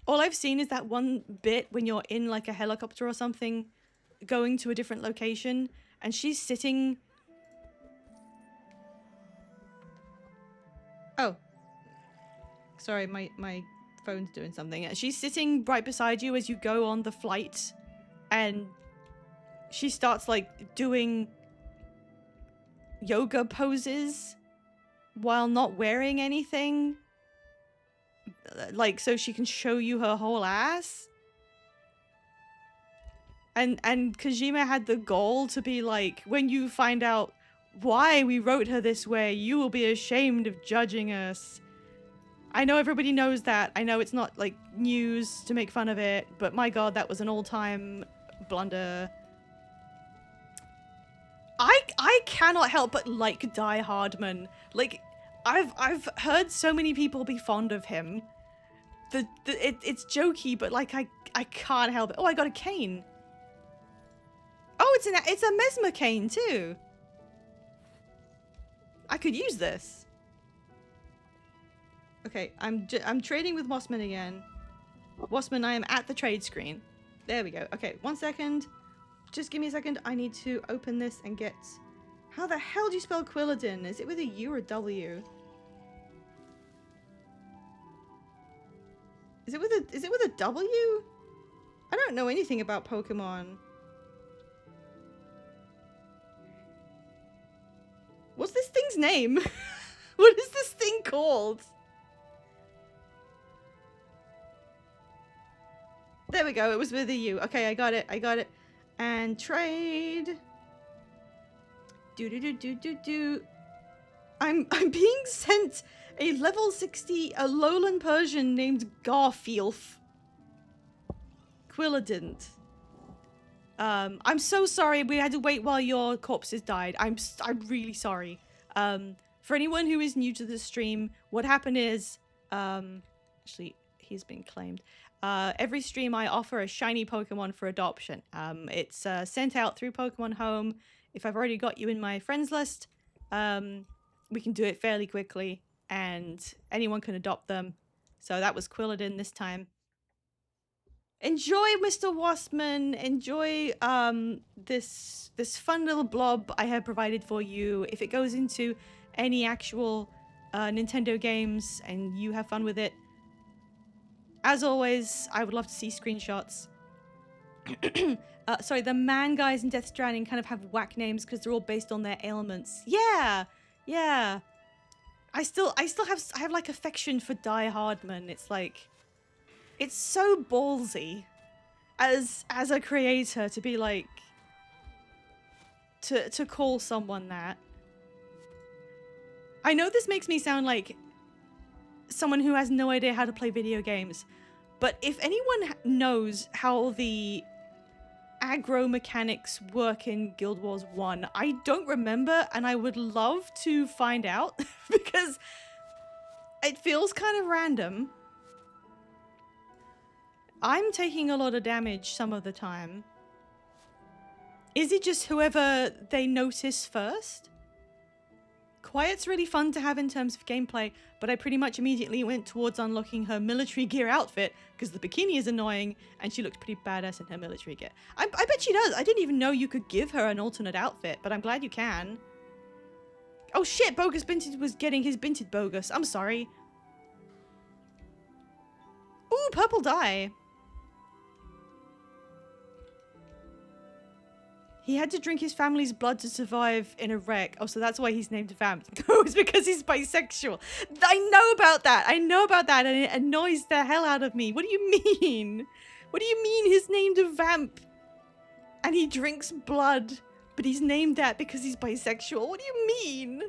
All I've seen is that one bit when you're in like a helicopter or something going to a different location and she's sitting... Oh. Sorry, my phone's doing something. She's sitting right beside you as you go on the flight, and she starts like doing yoga poses while not wearing anything, like so she can show you her whole ass. And Kojima had the goal to be like, when you find out why we wrote her this way, you will be ashamed of judging us. I know everybody knows that. I know it's not like news to make fun of it, but my god, that was an all-time blunder. I cannot help but like Die Hardman. Like, I've heard so many people be fond of him. It's jokey, but like I can't help it. Oh, I got a cane. Oh it's a mesmer cane too. I could use this. Okay, I'm trading with Mossman again. Mossman, I am at the trade screen. There we go. Okay, 1 second. Just give me a second. I need to open this and get... How the hell do you spell Quilladin? Is it with a U or a W? Is it with a W? I don't know anything about Pokemon. What's this thing's name? What is this thing called? There we go. It was with a U. Okay, I got it. I got it. And trade. I'm being sent a level 60 a lowland Persian named Garfielf. Quilladint. I'm so sorry we had to wait while your corpses died. I'm really sorry. For anyone who is new to the stream, what happened is, actually, he's been claimed. Every stream I offer a shiny Pokemon for adoption. It's sent out through Pokemon Home. If I've already got you in my friends list, we can do it fairly quickly, and anyone can adopt them. So that was Quilladin this time. Enjoy, Mr. Waspman. Enjoy this fun little blob I have provided for you. If it goes into any actual Nintendo games and you have fun with it, as always, I would love to see screenshots. Sorry, the man guys in Death Stranding kind of have whack names because they're all based on their ailments. Yeah, yeah. I still have like affection for Die Hardman. It's like, it's so ballsy as a creator to be like, to call someone that. I know this makes me sound like someone who has no idea how to play video games, but if anyone knows how the aggro mechanics work in Guild Wars 1, I don't remember, and I would love to find out because it feels kind of random. I'm taking a lot of damage some of the time. Is it just whoever they notice first? Quiet's really fun to have in terms of gameplay, but I pretty much immediately went towards unlocking her military gear outfit because the bikini is annoying and she looked pretty badass in her military gear. I bet she does. I didn't even know you could give her an alternate outfit, but I'm glad you can. Oh shit, Bogus Binted was getting his Binted Bogus. I'm sorry. Ooh, purple dye. He had to drink his family's blood to survive in a wreck. Oh, so that's why he's named Vamp. No, it's because he's bisexual. I know about that. I know about that, and it annoys the hell out of me. What do you mean? What do you mean he's named a Vamp? And he drinks blood, but he's named that because he's bisexual? What do you mean?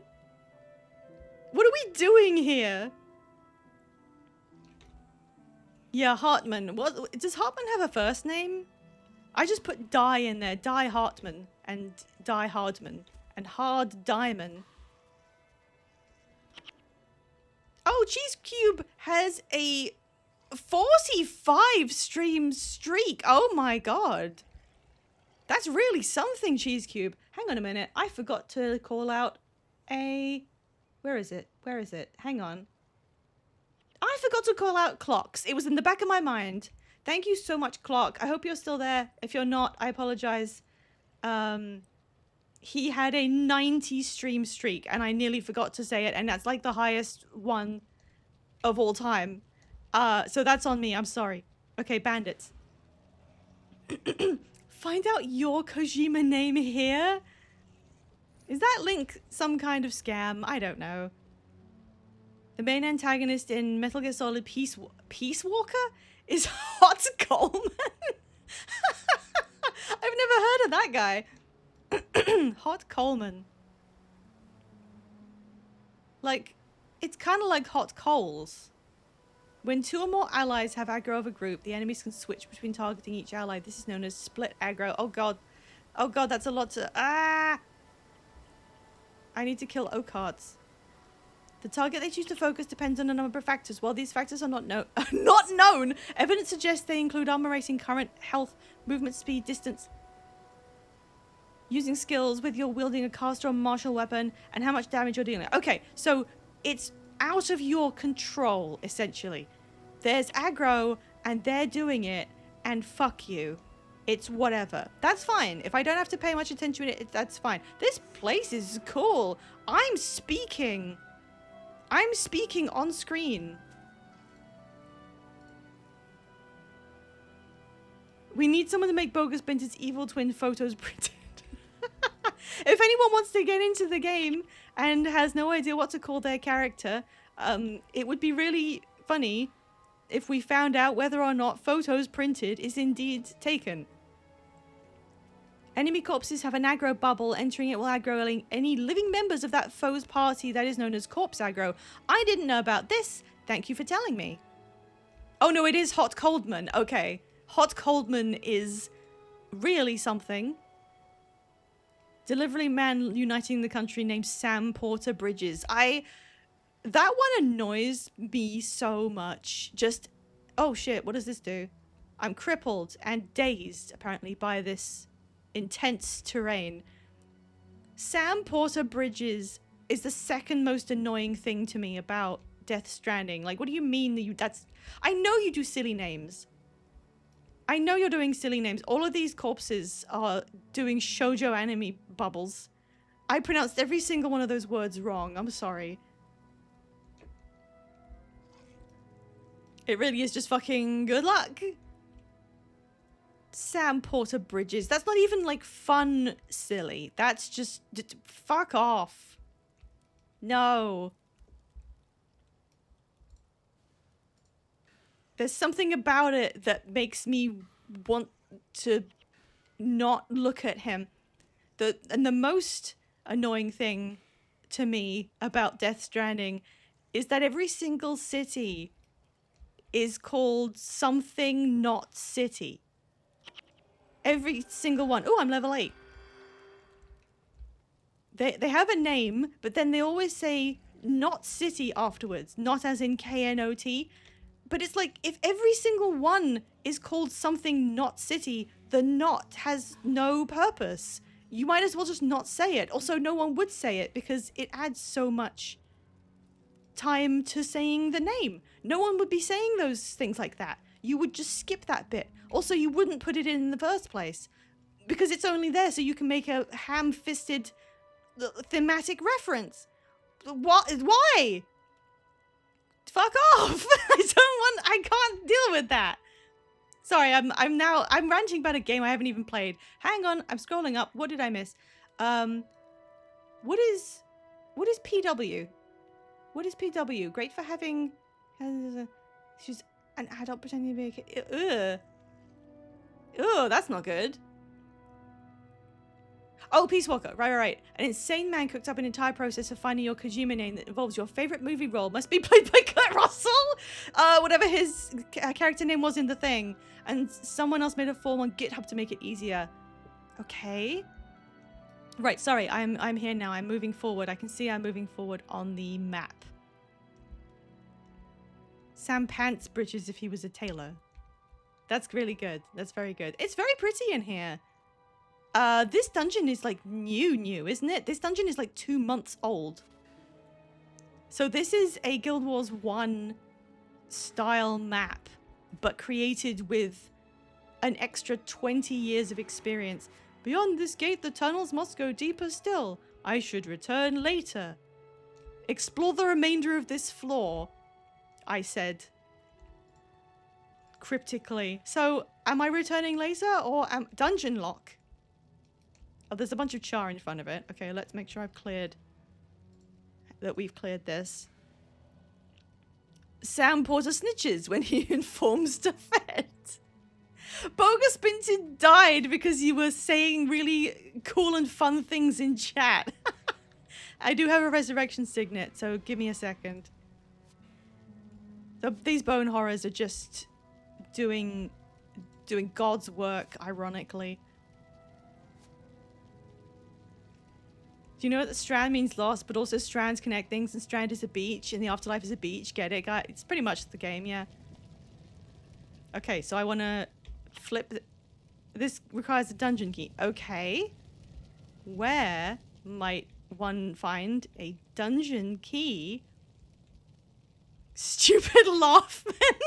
What are we doing here? Yeah, Hartman. What, does Hartman have a first name? I just put Die in there. Die Hartman and Die Hardman and Hard Diamond. Oh, Cheese Cube has a 45 stream streak. Oh my god. That's really something, Cheese Cube. Hang on a minute. I forgot to call out a... Where is it? Where is it? Hang on. I forgot to call out Clocks. It was in the back of my mind. Thank you so much, Clock. I hope you're still there. If you're not, I apologize. He had a 90 stream streak, and I nearly forgot to say it, and that's like the highest one of all time. So that's on me. I'm sorry. Okay, bandits. Find out your Kojima name here? Is that link some kind of scam? I don't know. The main antagonist in Metal Gear Solid Peace Walker is Hot Coleman. I've never heard of that guy. Hot Coleman. Like, it's kind of like hot coals. When two or more allies have aggro of a group, the enemies can switch between targeting each ally. This is known as split aggro. Oh god. Oh god, that's a lot to... Ah! I need to kill Ocards. The target they choose to focus depends on a number of factors. While these factors are not known, evidence suggests they include armor rating, current, health, movement speed, distance. using skills with your wielding a caster or martial weapon, and how much damage you're dealing. Okay, so it's out of your control, essentially. There's aggro, and they're doing it, and fuck you. It's whatever. That's fine. If I don't have to pay much attention to it, that's fine. This place is cool. I'm speaking on screen. We need someone to make Bogus Binter's evil twin photos printed. If anyone wants to get into the game and has no idea what to call their character, it would be really funny if we found out whether or not photos printed is indeed taken. Enemy corpses have an aggro bubble. Entering it will aggro any living members of that foe's party that is known as corpse aggro. I didn't know about this. Thank you for telling me. Oh no, it is Hot Coldman. Okay. Hot Coldman is really something. Delivery man uniting the country named Sam Porter Bridges. That one annoys me so much. Just, oh shit, what does this do? I'm crippled and dazed, apparently, by this intense terrain. Sam Porter Bridges is the second most annoying thing to me about Death Stranding. Like, what do you mean that I know you do silly names. I know you're doing silly names. All of these corpses are doing shoujo anime bubbles. I pronounced every single one of those words wrong. I'm sorry. It really is just fucking good luck. Sam Porter Bridges. That's not even like fun silly. That's just fuck off. No. There's something about it that makes me want to not look at him. And the most annoying thing to me about Death Stranding is that every single city is called something not city. Every single one. Oh, I'm level 8. They have a name, but then they always say not city afterwards. Not as in KNOT. But it's like, if every single one is called something not city, the not has no purpose. You might as well just not say it. Also, no one would say it because it adds so much time to saying the name. No one would be saying those things like that. You would just skip that bit. Also, you wouldn't put it in the first place because it's only there so you can make a ham-fisted thematic reference. What? Why? Fuck off! I can't deal with that. Sorry, I'm ranting about a game I haven't even played. Hang on, I'm scrolling up. What did I miss? What is PW? What is PW? Great for having. She's an adult pretending to be a kid. Ugh, that's not good. Oh, Peace Walker. Right. An insane man cooked up an entire process of finding your Kojima name that involves your favorite movie role. Must be played by Kurt Russell? Whatever his character name was in The Thing. And someone else made a form on GitHub to make it easier. Okay. Right, sorry. I'm here now. I'm moving forward. I can see I'm moving forward on the map. Sam Pants Bridges if he was a tailor. That's really good. That's very good. It's very pretty in here. This dungeon is like new, isn't it? This dungeon is like 2 months old. So this is a Guild Wars 1 style map, but created with an extra 20 years of experience. Beyond this gate, the tunnels must go deeper still. I should return later. Explore the remainder of this floor, I said. Cryptically. So, am I returning later or dungeon lock? Oh, there's a bunch of char in front of it. Okay, let's make sure we've cleared this. Sam Porter snitches when he informs Defet. Bogus Binton died because you were saying really cool and fun things in chat. I do have a resurrection signet, so give me a second. These bone horrors are just doing God's work, ironically. Do you know that Strand means lost, but also strands connect things, and Strand is a beach, and the afterlife is a beach? Get it, guys? It's pretty much the game, yeah. Okay, so I want to flip. This requires a dungeon key. Okay. where might one find a dungeon key? Stupid laugh, man.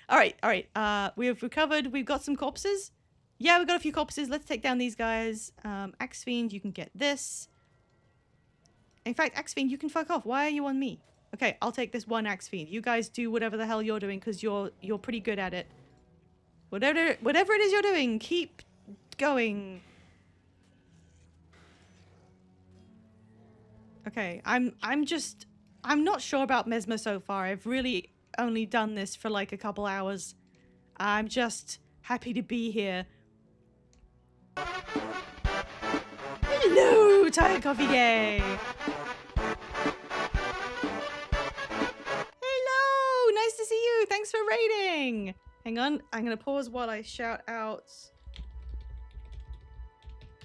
All right. We have recovered. We've got some corpses. Yeah, we've got a few corpses. Let's take down these guys. Axe Fiend, you can get this. In fact, Axe Fiend, you can fuck off. Why are you on me? Okay, I'll take this one Axe Fiend. You guys do whatever the hell you're doing, because you're pretty good at it. Whatever it is you're doing, keep going. Okay, I'm not sure about Mesmer so far. I've really only done this for like a couple hours. I'm just happy to be here. Hello, Tired Coffee Gay. Hello, nice to see you. Thanks for raiding. Hang on, I'm gonna pause while I shout out.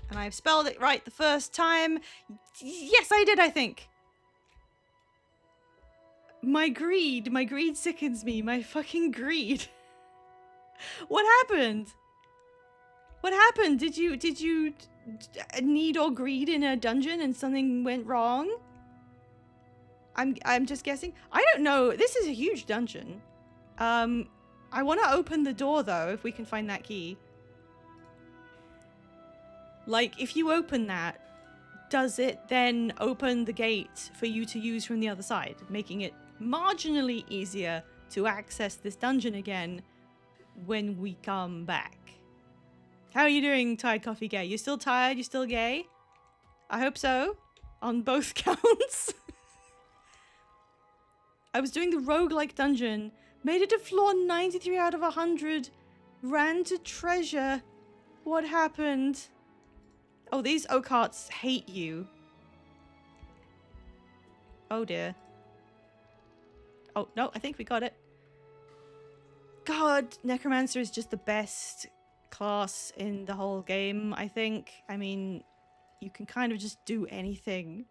And I've spelled it right the first time. Yes, I did, I think. My greed sickens me. My fucking greed. What happened? What happened? Did you need or greed in a dungeon and something went wrong? I'm just guessing. I don't know. This is a huge dungeon. I want to open the door though, if we can find that key. Like, if you open that, does it then open the gate for you to use from the other side, making it marginally easier to access this dungeon again when we come back? How are you doing, Tired Coffee Gay? You still tired? You still gay? I hope so. On both counts. I was doing the roguelike dungeon. Made it to floor 93 out of 100. Ran to treasure. What happened? Oh, these Okarts hate you. Oh dear. Oh, no, I think we got it. God, Necromancer is just the best class in the whole game, I think. I mean, you can kind of just do anything.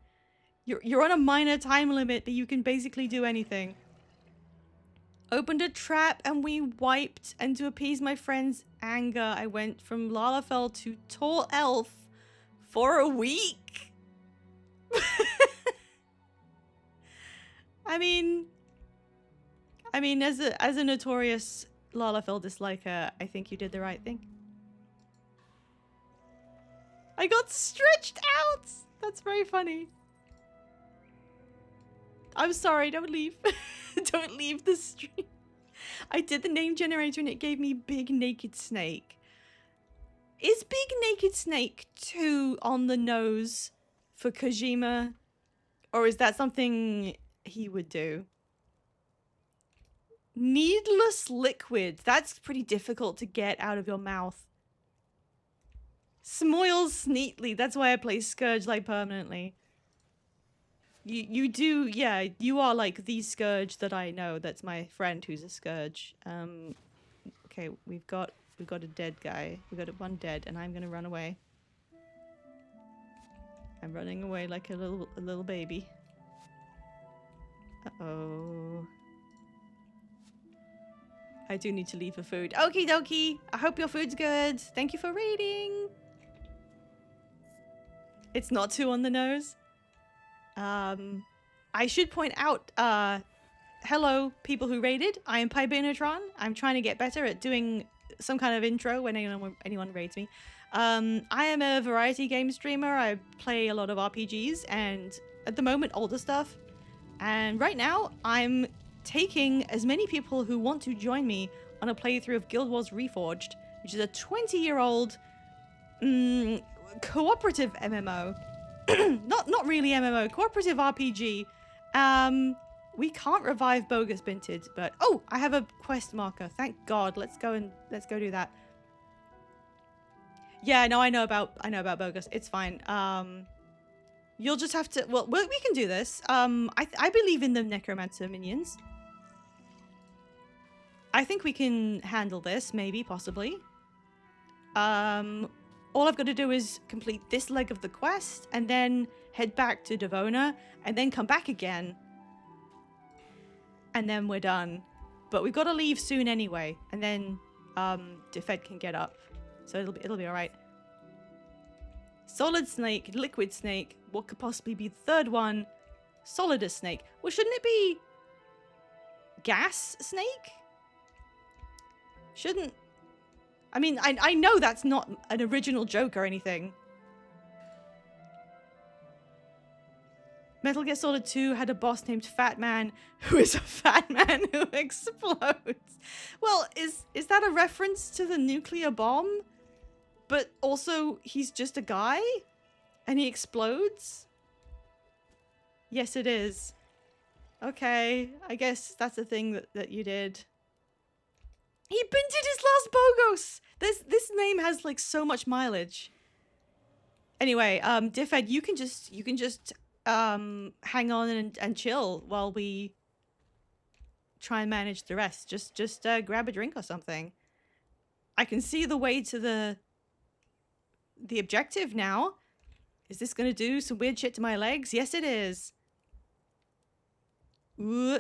You're on a minor time limit, but you can basically do anything. Opened a trap and we wiped, and to appease my friend's anger, I went from Lalafell to Tall Elf for a week. I mean, as a notorious Lalafell disliker, I think you did the right thing. I got stretched out. That's very funny. I'm sorry, don't leave. Don't leave the stream. I did the name generator and it gave me Big Naked Snake. Is Big Naked Snake too on the nose for Kojima? Or is that something he would do? Needless liquid. That's pretty difficult to get out of your mouth. Smoils neatly. That's why I play Scourge like permanently. You do, yeah, you are like the Scourge that I know. That's my friend who's a Scourge. Okay, we've got a dead guy. We got one dead, and I'm gonna run away. I'm running away like a little baby. Uh-oh. I do need to leave for food. Okie dokie. I hope your food's good. Thank you for reading. It's not too on the nose. I should point out, hello, people who raided. I am Pybinotron. I'm trying to get better at doing some kind of intro when anyone raids me. I am a variety game streamer. I play a lot of RPGs and at the moment older stuff. And right now I'm taking as many people who want to join me on a playthrough of Guild Wars Reforged, which is a 20-year-old cooperative MMO. Not really MMO, cooperative RPG. We can't revive Bogus Binted, but oh, I have a quest marker. Thank God. Let's go do that. Yeah, no, I know about Bogus. It's fine. You'll just have to. Well, we can do this. I believe in the Necromancer minions. I think we can handle this, maybe, possibly. All I've got to do is complete this leg of the quest and then head back to Devona and then come back again. And then we're done. But we've got to leave soon anyway. And then Defed can get up. so it'll be all right. Solid snake, liquid snake. What could possibly be the third one? Solidus snake. Well, shouldn't it be gas snake? Shouldn't... I mean, I know that's not an original joke or anything. Metal Gear Solid 2 had a boss named Fat Man, who is a fat man who explodes. Well, is that a reference to the nuclear bomb? But also, he's just a guy? And he explodes? Yes, it is. Okay, I guess that's a thing that you did. He binted his last Bogos! This name has, like, so much mileage. Anyway, Diffed, you can just hang on and chill while we try and manage the rest. Just grab a drink or something. I can see the way to the objective now. Is this gonna do some weird shit to my legs? Yes, it is. Ooh.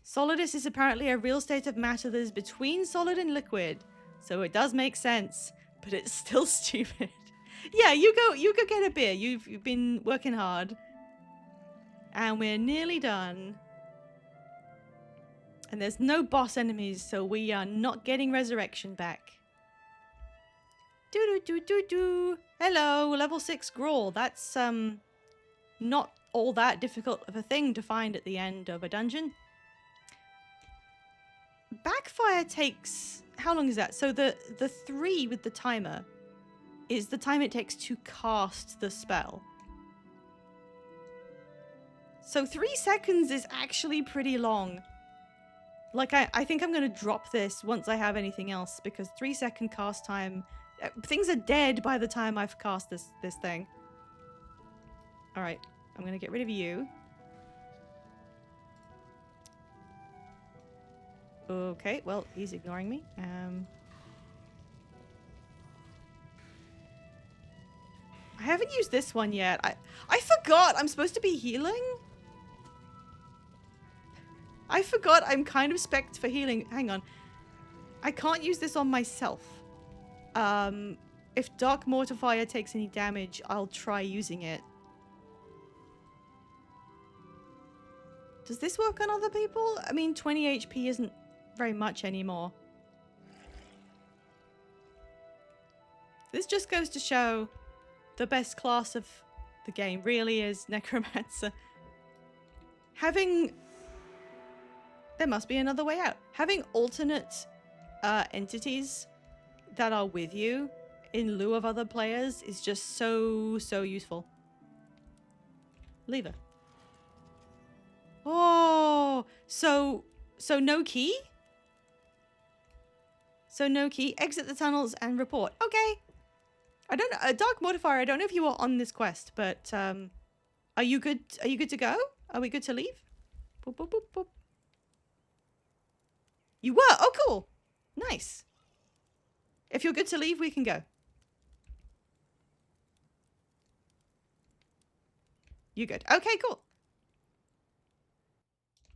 Solidus is apparently a real state of matter that is between solid and liquid, so it does make sense, but it's still stupid. Yeah, you go get a beer. You've been working hard. And we're nearly done. And there's no boss enemies, so we are not getting resurrection back. Do. Hello, level 6 Grawl. That's not all that difficult of a thing to find at the end of a dungeon. Backfire takes... How long is that? So the 3 with the timer is the time it takes to cast the spell. So 3 seconds is actually pretty long. Like, I think I'm going to drop this once I have anything else, because 3-second cast time... Things are dead by the time I've cast this thing. Alright, I'm going to get rid of you. Okay, well, he's ignoring me. I haven't used this one yet. I forgot I'm supposed to be healing. I forgot I'm kind of spec'd for healing. Hang on. I can't use this on myself. If Dark Mortifier takes any damage, I'll try using it. Does this work on other people? I mean, 20 HP isn't very much anymore. This just goes to show the best class of the game really is Necromancer. Having... There must be another way out. Having alternate entities that are with you in lieu of other players is just so useful. Lever. Oh, so no key? So no key. Exit the tunnels and report. Okay. I don't know. Dark Mortifier, I don't know if you were on this quest, but are you good? Are you good to go? Are we good to leave? Boop, boop, boop, boop. You were? Oh, cool. Nice. If you're good to leave, we can go. You good? Okay, cool.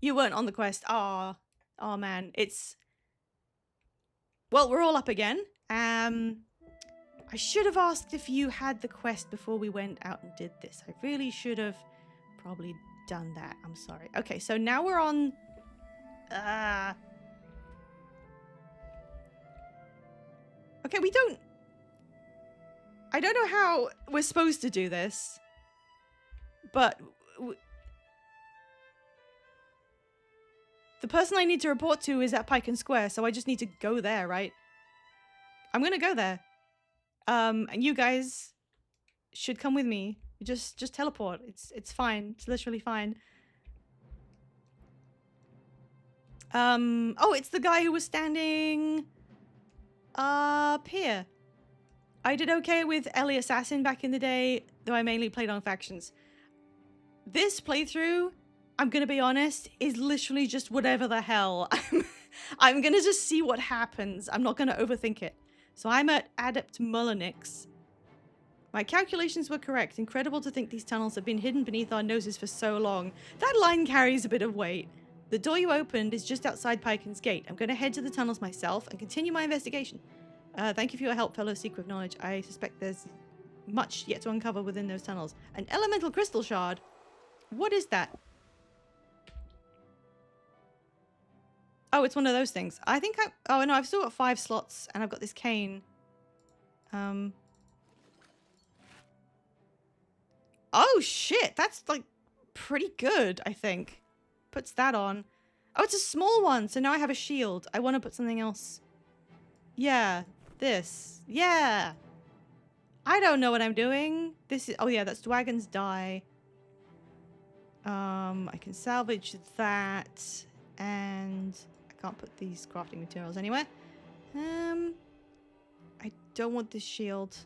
You weren't on the quest. Aw. Oh, man. It's... Well, we're all up again. I should have asked if you had the quest before we went out and did this. I really should have probably done that. I'm sorry. Okay, so now we're on... Okay, we don't... I don't know how we're supposed to do this. But... The person I need to report to is at Pike and Square, so I just need to go there, right? I'm gonna go there. And you guys should come with me. Just teleport. It's fine. It's literally fine. Oh, it's the guy who was standing up here. I did okay with Ellie Assassin back in the day, though I mainly played on factions. This playthrough, I'm gonna be honest, is literally just whatever the hell. I'm gonna just see what happens. I'm not gonna overthink it. So I'm at Adept Mullinix. My calculations were correct. Incredible to think these tunnels have been hidden beneath our noses for so long. That line carries a bit of weight. The door you opened is just outside Pyken's gate. I'm going to head to the tunnels myself and continue my investigation. Thank you for your help, fellow seeker of knowledge. I suspect there's much yet to uncover within those tunnels. An elemental crystal shard? What is that? Oh, it's one of those things. I think oh no, I've still got 5 slots and I've got this cane. Oh shit, that's like pretty good, I think. Puts that on. Oh, it's a small one, so now I have a shield. I want to put something else. Yeah, this. Yeah. I don't know what I'm doing. This is, oh yeah, that's Dwagon's Die. I can salvage that, and I can't put these crafting materials anywhere. I don't want this shield.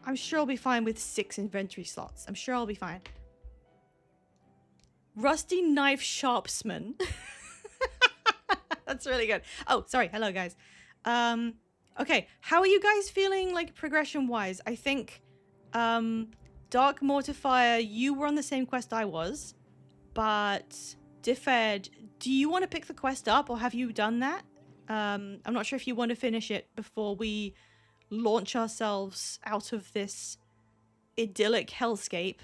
I'm sure I'll be fine with 6 inventory slots. I'm sure I'll be fine. Rusty Knife Sharpsman. That's really good. Oh, sorry. Hello, guys. Okay. How are you guys feeling, like, progression-wise? I think, Dark Mortifier, you were on the same quest I was. But, Diffed, do you want to pick the quest up, or have you done that? I'm not sure if you want to finish it before we launch ourselves out of this idyllic hellscape.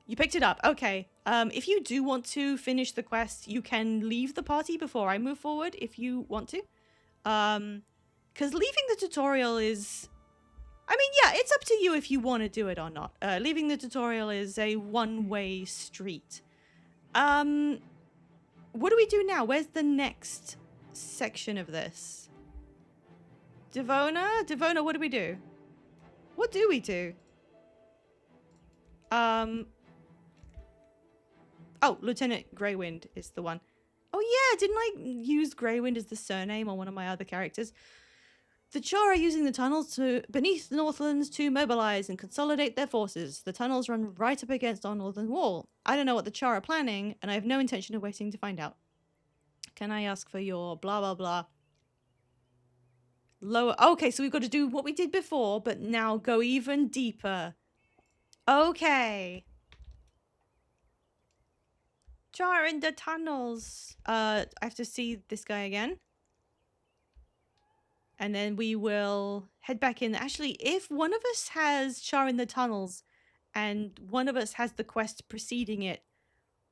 You picked it up. Okay. If you do want to finish the quest, you can leave the party before I move forward if you want to. Because leaving the tutorial is... I mean, yeah, it's up to you if you want to do it or not. Leaving the tutorial is a one-way street. What do we do now? Where's the next section of this? Devona? Devona, what do we do? What do we do? Oh, Lieutenant Greywind is the one. Oh yeah, didn't I use Greywind as the surname on one of my other characters? The Char are using the tunnels beneath the Northlands to mobilize and consolidate their forces. The tunnels run right up against our northern wall. I don't know what the Char are planning, and I have no intention of waiting to find out. Can I ask for your blah blah blah? Lower. Okay, so we've got to do what we did before, but now go even deeper. Okay. Char in the tunnels. I have to see this guy again. And then we will head back in. Actually, if one of us has Char in the tunnels and one of us has the quest preceding it,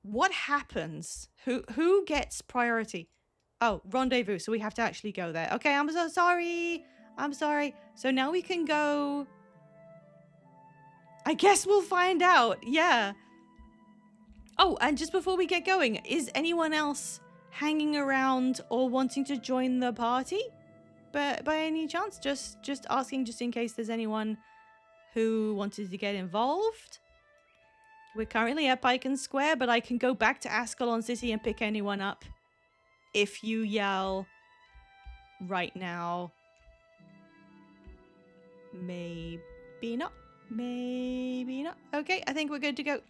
what happens? Who gets priority? Oh, rendezvous. So we have to actually go there. Okay, I'm so sorry. I'm sorry. So now we can go. I guess we'll find out. Yeah. Oh, and just before we get going, is anyone else hanging around or wanting to join the party? But by any chance, just asking, just in case there's anyone who wanted to get involved. We're currently at Pyken Square, but I can go back to Ascalon City and pick anyone up if you yell right now. Maybe not. Maybe not. Okay, I think we're good to go.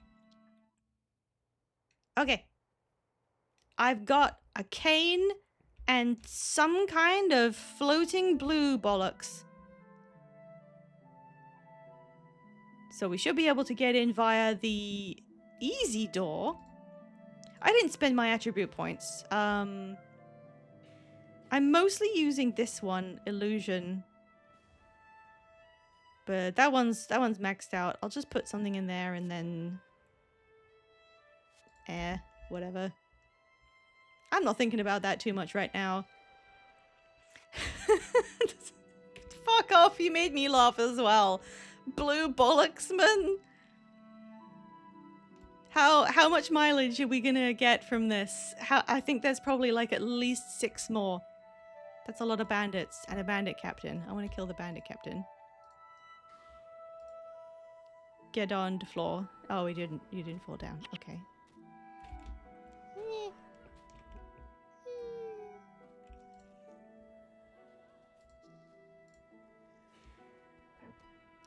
Okay. I've got a cane and some kind of floating blue bollocks. So we should be able to get in via the easy door. I didn't spend my attribute points. I'm mostly using this one, Illusion. But that one's maxed out. I'll just put something in there and then... whatever. I'm not thinking about that too much right now. Fuck off, you made me laugh as well. Blue bollocksman. How much mileage are we gonna get from this? I think there's probably like at least 6 more. That's a lot of bandits and a bandit captain. I want to kill the bandit captain. Get on the floor. Oh, you didn't fall down. Okay.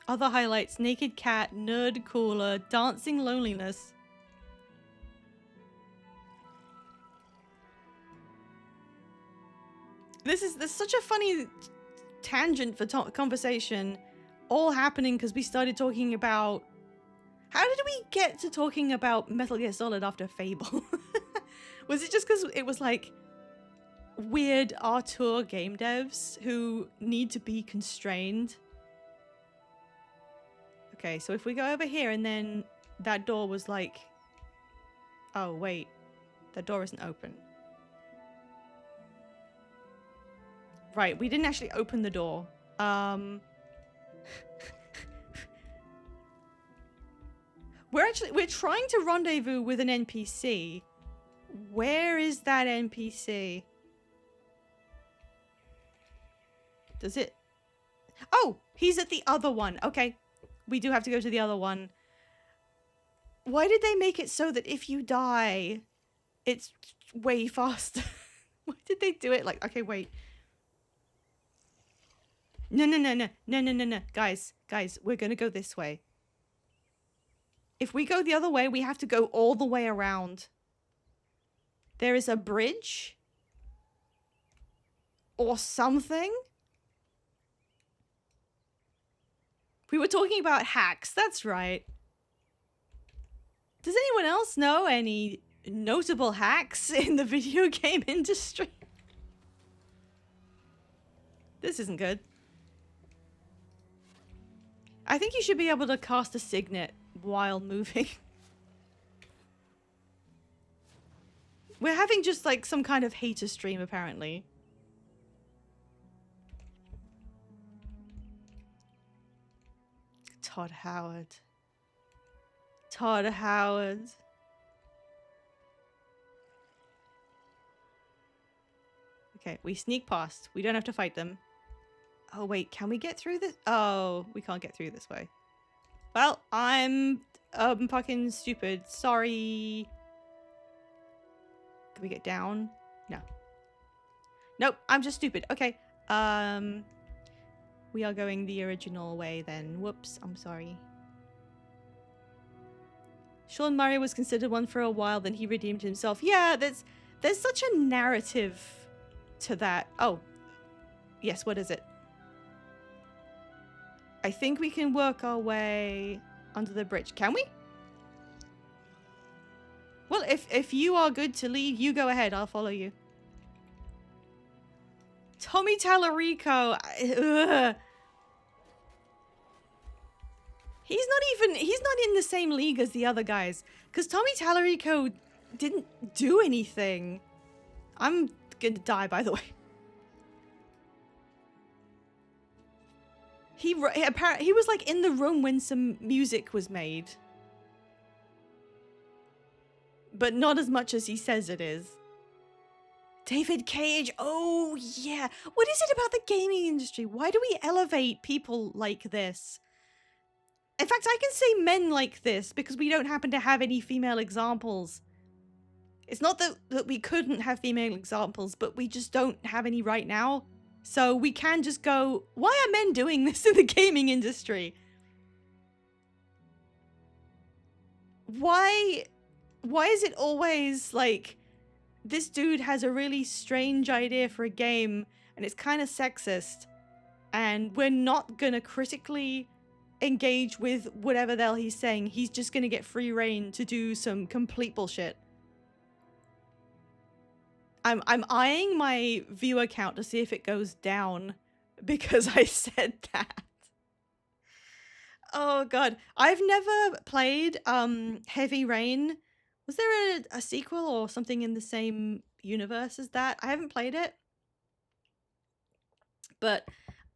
Other highlights: naked cat, nerd cooler, dancing loneliness. There's such a funny tangent for conversation, all happening because we started talking about... How did we get to talking about Metal Gear Solid after Fable? Was it just because it was like weird Artur game devs who need to be constrained. Okay, so if we go over here and then that door was like... Oh, wait. That door isn't open. Right, we didn't actually open the door. We're trying to rendezvous with an NPC. Where is that NPC? Does it... Oh, he's at the other one. Okay, we do have to go to the other one. Why did they make it so that if you die, it's way faster? Why did they do it like... Okay, wait. No. Guys, we're gonna go this way. If we go the other way, we have to go all the way around. There is a bridge? Or something? We were talking about hacks, that's right. Does anyone else know any notable hacks in the video game industry? This isn't good. I think you should be able to cast a signet while moving. We're having just like some kind of hater stream apparently. Todd Howard. Todd Howard. Okay, we sneak past. We don't have to fight them. Oh wait, can we get through this? Oh, we can't get through this way. Well, I'm fucking stupid. Sorry. Can we get down? No. Nope, I'm just stupid. Okay. We are going the original way then. Whoops, I'm sorry. Sean Murray was considered one for a while, then he redeemed himself. Yeah, there's such a narrative to that. Oh. Yes, what is it? I think we can work our way under the bridge. Can we? Well, if you are good to lead, you go ahead. I'll follow you. Tommy Tallarico. Ugh. He's not in the same league as the other guys. Because Tommy Tallarico didn't do anything. I'm gonna die, by the way. He was like in the room when some music was made. But not as much as he says it is. David Cage. Oh, yeah. What is it about the gaming industry? Why do we elevate people like this? In fact, I can say men like this because we don't happen to have any female examples. It's not that we couldn't have female examples, but we just don't have any right now. So we can just go, why are men doing this in the gaming industry? Why is it always like, this dude has a really strange idea for a game and it's kind of sexist and we're not gonna critically engage with whatever the hell he's saying. He's just gonna get free reign to do some complete bullshit. I'm eyeing my viewer count to see if it goes down because I said that. Oh god, I've never played Heavy Rain. Was there a sequel or something in the same universe as that? I haven't played it. But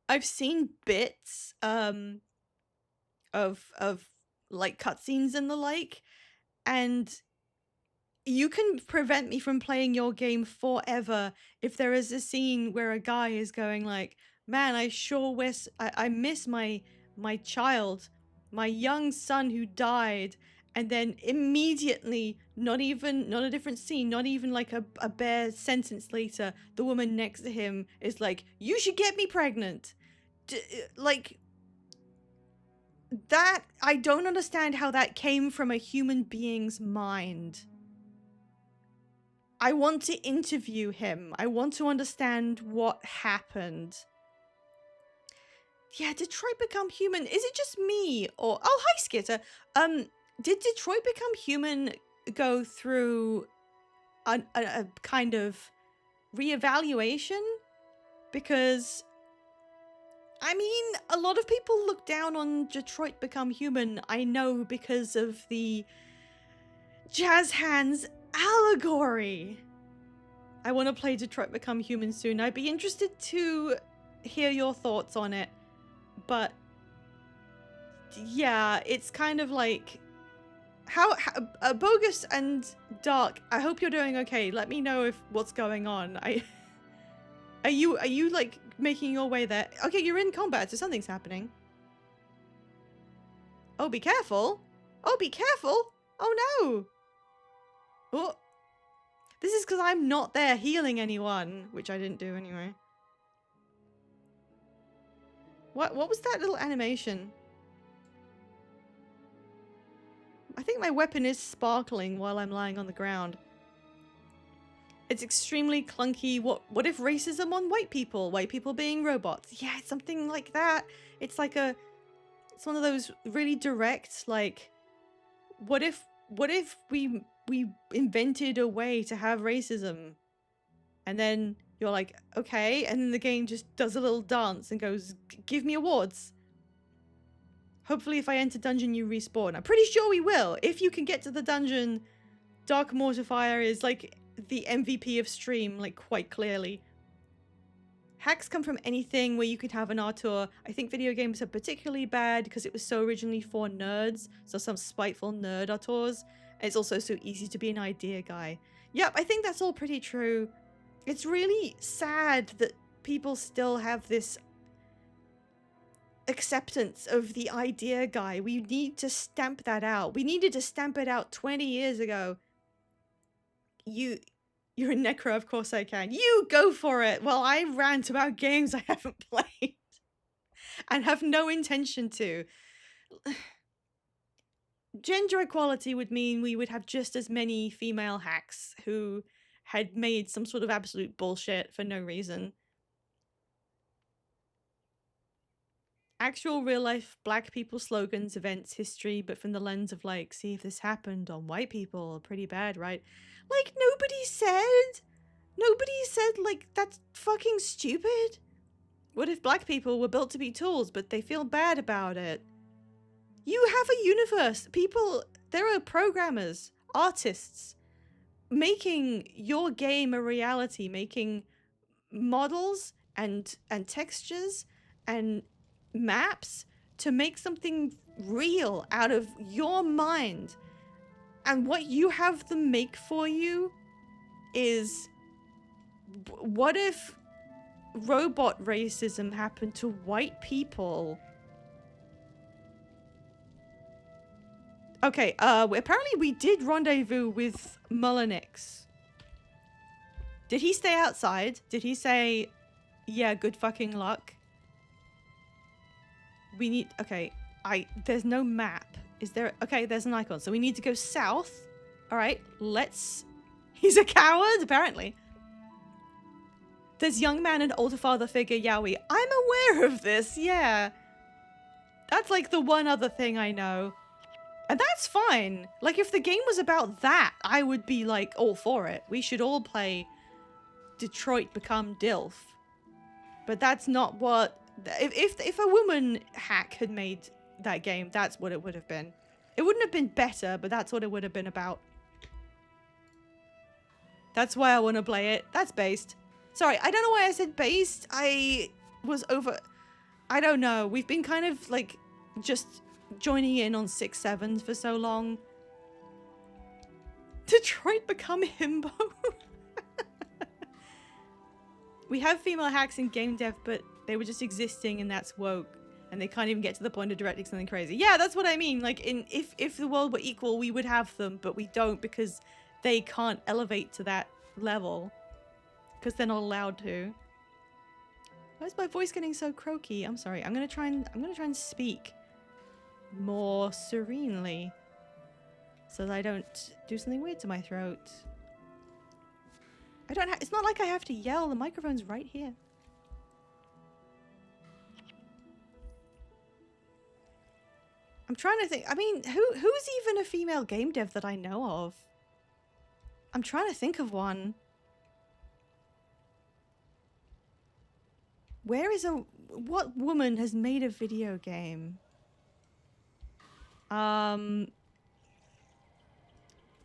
I've seen bits of like cutscenes and the like, and you can prevent me from playing your game forever if there is a scene where a guy is going like, man, I sure wish I miss my child, my young son who died. And then immediately, not a different scene, not even like a bare sentence later, the woman next to him is like, you should get me pregnant. Like, that, I don't understand how that came from a human being's mind. I want to interview him. I want to understand what happened. Yeah, Detroit Become Human. Is it just me? Or, oh, hi, Skitter. Did Detroit Become Human go through a kind of reevaluation, because I mean, a lot of people look down on Detroit Become Human, I know, because of the Jazz Hands allegory. I want to play Detroit Become Human soon. I'd be interested to hear your thoughts on it, but yeah, it's kind of like how Bogus and Dark, I hope you're doing okay. Let me know if what's going on. Are you like making your way there? Okay, you're in combat, so something's happening. Oh, be careful. Oh, be careful. Oh no. Oh. This is because I'm not there healing anyone, which I didn't do anyway. What was that little animation? I think my weapon is sparkling while I'm lying on the ground. It's extremely clunky. What if racism on white people? White people being robots? Yeah, it's something like that. It's like it's one of those really direct, like, what if we invented a way to have racism? And then you're like, okay, and then the game just does a little dance and goes, give me awards. Hopefully if I enter dungeon, you respawn. I'm pretty sure we will. If you can get to the dungeon, Dark Mortifier is like the MVP of stream, like quite clearly. Hacks come from anything where you could have an auteur. I think video games are particularly bad because it was so originally for nerds, so some spiteful nerd auteurs. And it's also so easy to be an idea guy. Yep, I think that's all pretty true. It's really sad that people still have this acceptance of the idea guy. We need to stamp that out. We needed to stamp it out 20 years ago. You're a necro, of course I can. You go for it while I rant about games I haven't played and have no intention to. Gender equality would mean we would have just as many female hacks who had made some sort of absolute bullshit for no reason. Actual real-life black people slogans, events, history, but from the lens of like, see if this happened on white people, pretty bad, right? Like, nobody said, like, that's fucking stupid. What if black people were built to be tools, but they feel bad about it? You have a universe. People, there are programmers, artists, making your game a reality, making models and textures and maps to make something real out of your mind. And what you have them make for you is, what if robot racism happened to white people? Okay, apparently we did rendezvous with Mullinix. Did he stay outside? Did he say, yeah, good fucking luck? We need, okay, there's no map. Is there, okay, there's an icon. So we need to go south. All right, he's a coward, apparently. There's young man and older father figure, Yowie. I'm aware of this, yeah. That's like the one other thing I know. And that's fine. Like, if the game was about that, I would be like all for it. We should all play Detroit Become DILF. But that's not what... If a woman hack had made that game, that's what it would have been. It wouldn't have been better, but that's what it would have been about. That's why I want to play it. That's based. Sorry, I don't know why I said based. I don't know. We've been kind of like just joining in on 6-7s for so long. Detroit Become Himbo. We have female hacks in game dev, but they were just existing and that's woke. And they can't even get to the point of directing something crazy. Yeah, that's what I mean. Like, if the world were equal, we would have them, but we don't because they can't elevate to that level. Because they're not allowed to. Why is my voice getting so croaky? I'm sorry. I'm gonna try and speak more serenely. So that I don't do something weird to my throat. It's not like I have to yell. The microphone's right here. I'm trying to think. I mean, who's even a female game dev that I know of? I'm trying to think of one. Where is a... What woman has made a video game?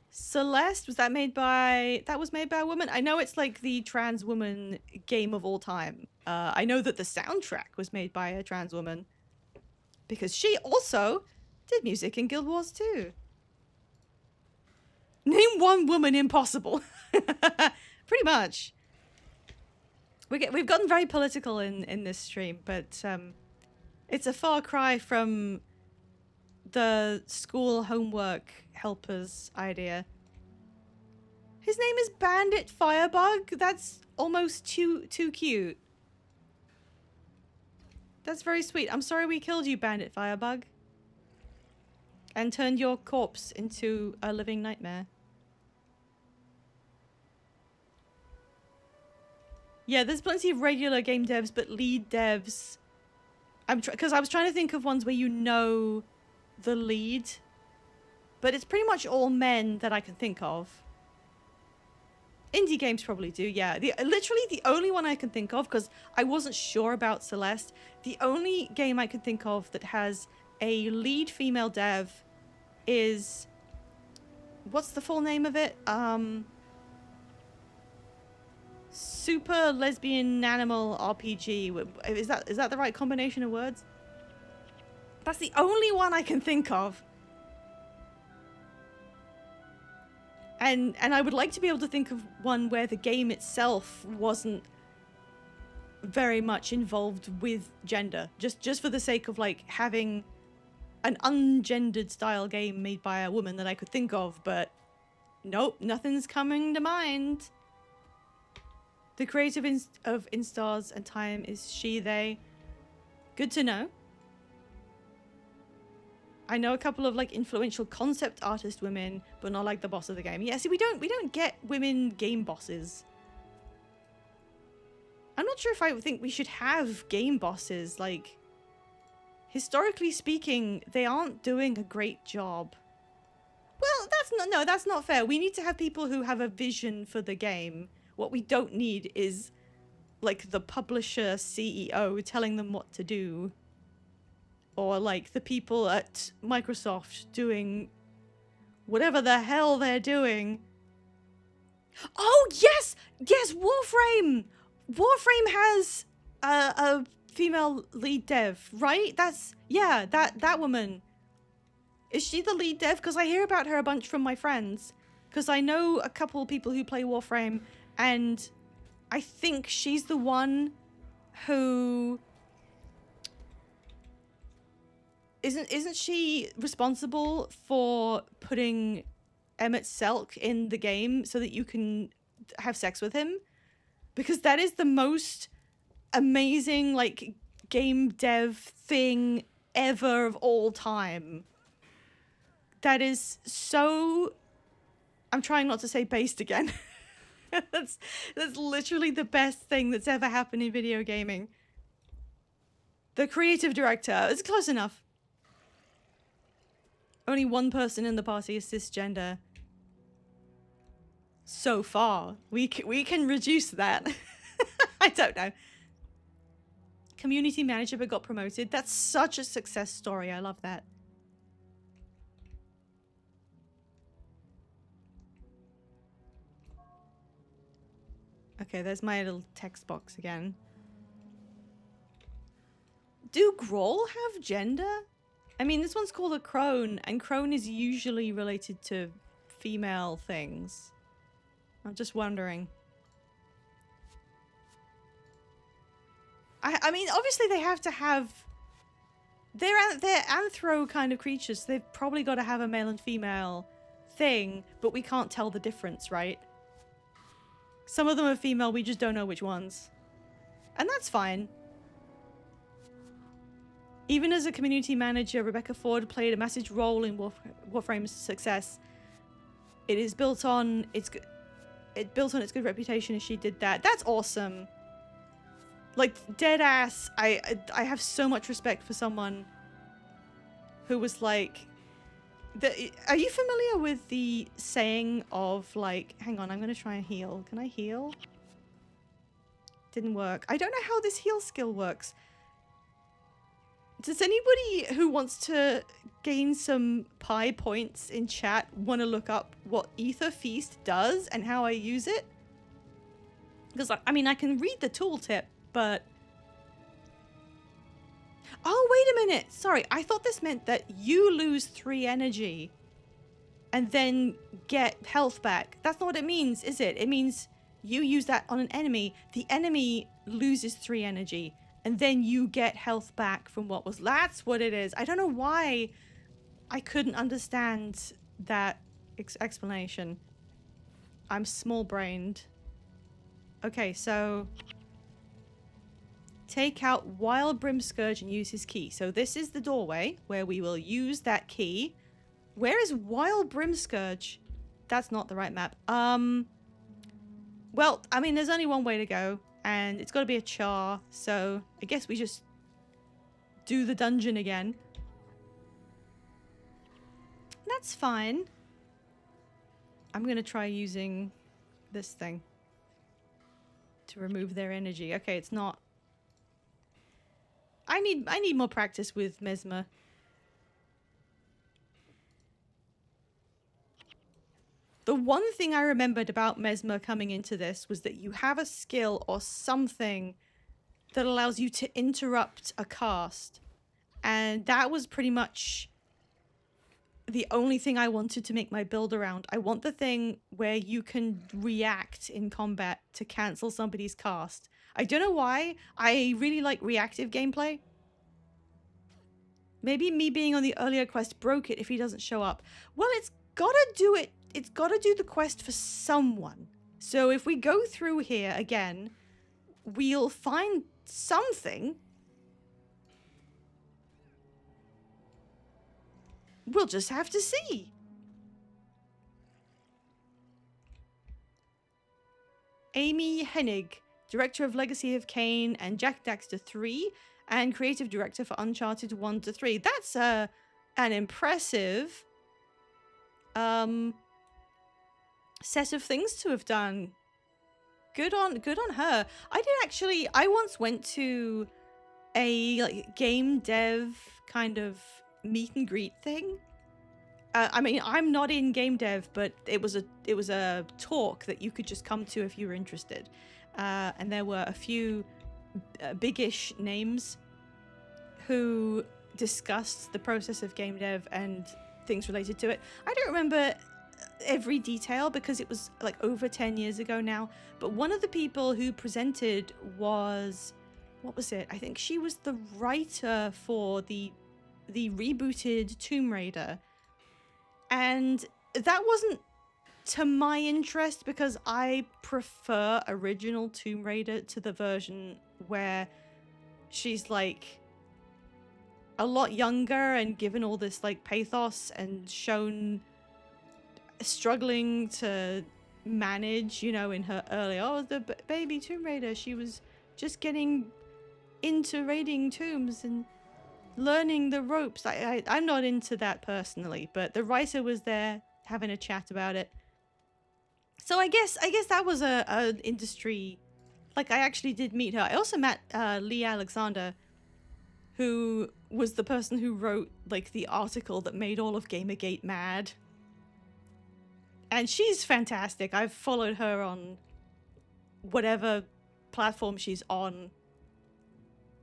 Celeste, was that made by... That was made by a woman? I know it's like the trans woman game of all time. I know that the soundtrack was made by a trans woman. Because she also did music in Guild Wars 2. Name one woman impossible. Pretty much. We've gotten very political in this stream, but it's a far cry from the school homework helpers idea. His name is Bandit Firebug? That's almost too cute. That's very sweet. I'm sorry we killed you, Bandit Firebug. And turned your corpse into a living nightmare. Yeah, there's plenty of regular game devs, but lead devs... Because I was trying to think of ones where you know the lead. But it's pretty much all men that I can think of. Indie games probably do, yeah. Literally the only one I can think of, because I wasn't sure about Celeste, the only game I can think of that has a lead female dev is... What's the full name of it? Super Lesbian Animal RPG. Is that the right combination of words? That's the only one I can think of. And I would like to be able to think of one where the game itself wasn't very much involved with gender. Just for the sake of like having an ungendered style game made by a woman that I could think of, but nope, nothing's coming to mind. The creator of Instars and Time is she, they. Good to know. I know a couple of like influential concept artist women, but not like the boss of the game. Yeah, see, we don't get women game bosses. I'm not sure if I think we should have game bosses. Like, historically speaking, they aren't doing a great job. Well, that's not fair. We need to have people who have a vision for the game. What we don't need is, like, the publisher CEO telling them what to do. Or, like, the people at Microsoft doing whatever the hell they're doing. Oh, yes! Yes, Warframe! Warframe has a female lead dev, right? Yeah, that woman. Is she the lead dev? Because I hear about her a bunch from my friends. Because I know a couple people who play Warframe, and I think she's the one who... Isn't she responsible for putting Emmett Selk in the game so that you can have sex with him? Because that is the most amazing, like, game dev thing ever of all time. That is so... I'm trying not to say based again. That's literally the best thing that's ever happened in video gaming. The creative director. It's close enough. Only one person in the party is cisgender. So far. We can reduce that. I don't know. Community manager but got promoted. That's such a success story. I love that. Okay, there's my little text box again. Do Grawl have gender? I mean, this one's called a crone, and crone is usually related to female things. I'm just wondering. I mean, obviously they have to have... They're anthro kind of creatures, so they've probably got to have a male and female thing, but we can't tell the difference, right? Some of them are female, we just don't know which ones. And that's fine. Even as a community manager, Rebecca Ford played a massive role in Warframe's success. It is built on its good reputation as she did that. That's awesome. Like, dead ass, I have so much respect for someone who was like... Are you familiar with the saying of, like... Hang on, I'm going to try and heal. Can I heal? Didn't work. I don't know how this heal skill works. Does anybody who wants to gain some pie points in chat want to look up what Ether Feast does and how I use it? Because, I mean, I can read the tooltip, but... Oh, wait a minute. Sorry, I thought this meant that you lose 3 energy and then get health back. That's not what it means, is it? It means you use that on an enemy. The enemy loses 3 energy, and then you get health back from what was... That's what it is. I don't know why I couldn't understand that explanation. I'm small-brained. Okay, so... Take out Wild Brim Scourge and use his key. So this is the doorway where we will use that key. Where is Wild Brim Scourge? That's not the right map. Well, I mean, there's only one way to go, and it's got to be a char, so I guess we just do the dungeon again. That's fine. I'm going to try using this thing to remove their energy. Okay, it's not... I need more practice with Mesmer. The one thing I remembered about Mesmer coming into this was that you have a skill or something that allows you to interrupt a cast. And that was pretty much the only thing I wanted to make my build around. I want the thing where you can react in combat to cancel somebody's cast. I don't know why. I really like reactive gameplay. Maybe me being on the earlier quest broke it if he doesn't show up. Well, it's gotta do it. It's gotta do the quest for someone. So if we go through here again, we'll find something. We'll just have to see. Amy Hennig, director of Legacy of Kain and Jack Daxter 3, and creative director for Uncharted 1 to 3. That's an impressive set of things to have done. Good on her. I once went to a like game dev kind of meet and greet thing. I mean, I'm not in game dev, but it was a talk that you could just come to if you were interested. And there were a few biggish names who discussed the process of game dev and things related to it. I don't remember every detail because it was like over 10 years ago now, but one of the people who presented was, what was it? I think she was the writer for the rebooted Tomb Raider. And that wasn't to my interest because I prefer original Tomb Raider to the version where she's like a lot younger and given all this like pathos and shown struggling to manage, you know, in her early, the baby Tomb Raider, she was just getting into raiding tombs and learning the ropes. I'm not into that personally, but the writer was there having a chat about it. So I guess that was a industry, like I actually did meet her. I also met Lee Alexander, who was the person who wrote like the article that made all of Gamergate mad. And she's fantastic. I've followed her on whatever platform she's on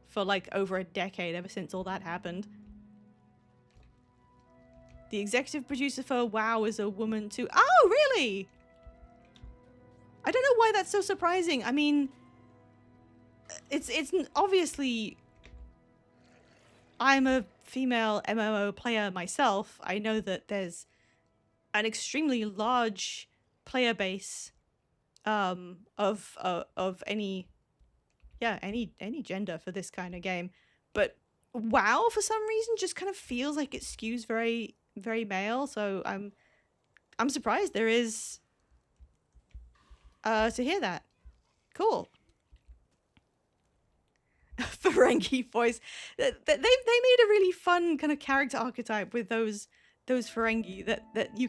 for like over a decade, ever since all that happened. The executive producer for WoW is a woman too. Oh, really? I don't know why that's so surprising. I mean, it's obviously, I'm a female MMO player myself. I know that there's an extremely large player base of any gender for this kind of game, but WoW for some reason just kind of feels like it skews very, very male. So I'm surprised there is to hear that. Cool. Ferengi voice. They made a really fun kind of character archetype with those Ferengi that you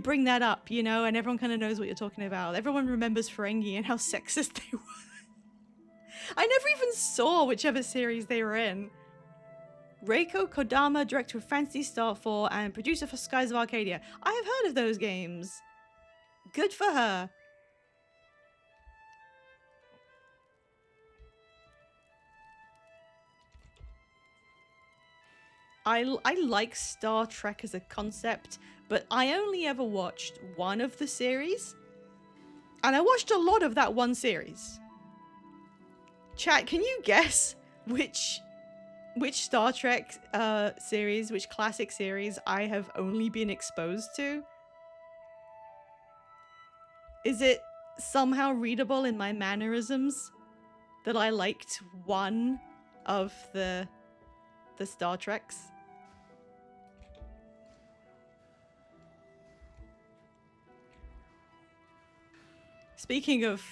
bring that up, you know, and everyone kind of knows what you're talking about. Everyone remembers Ferengi and how sexist they were. I never even saw whichever series they were in. Reiko Kodama, director of Phantasy Star 4 and producer for Skies of Arcadia. I have heard of those games. Good for her. I like Star Trek as a concept, but I only ever watched one of the series. And I watched a lot of that one series. Chat, can you guess which Star Trek series, which classic series I have only been exposed to? Is it somehow readable in my mannerisms that I liked one of the Star Treks? Speaking of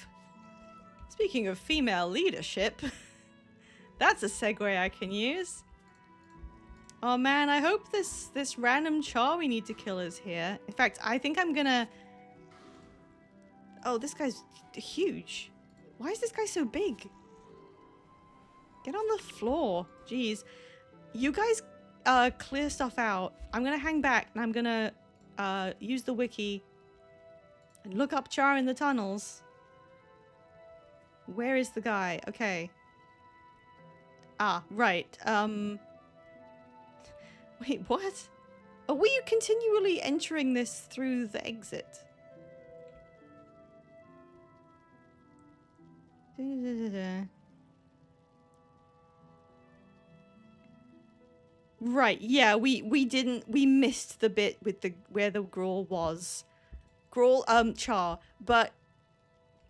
female leadership, that's a segue I can use. Oh man, I hope this random char we need to kill is here. In fact, I think I'm gonna... Oh, this guy's huge. Why is this guy so big? Get on the floor. Jeez. You guys clear stuff out. I'm gonna hang back and I'm gonna use the wiki and look up Char in the tunnels. Where is the guy? Okay. Ah, right. Wait, what? Were you continually entering this through the exit? Right, yeah, we missed the bit with where the Grawl was. Char, but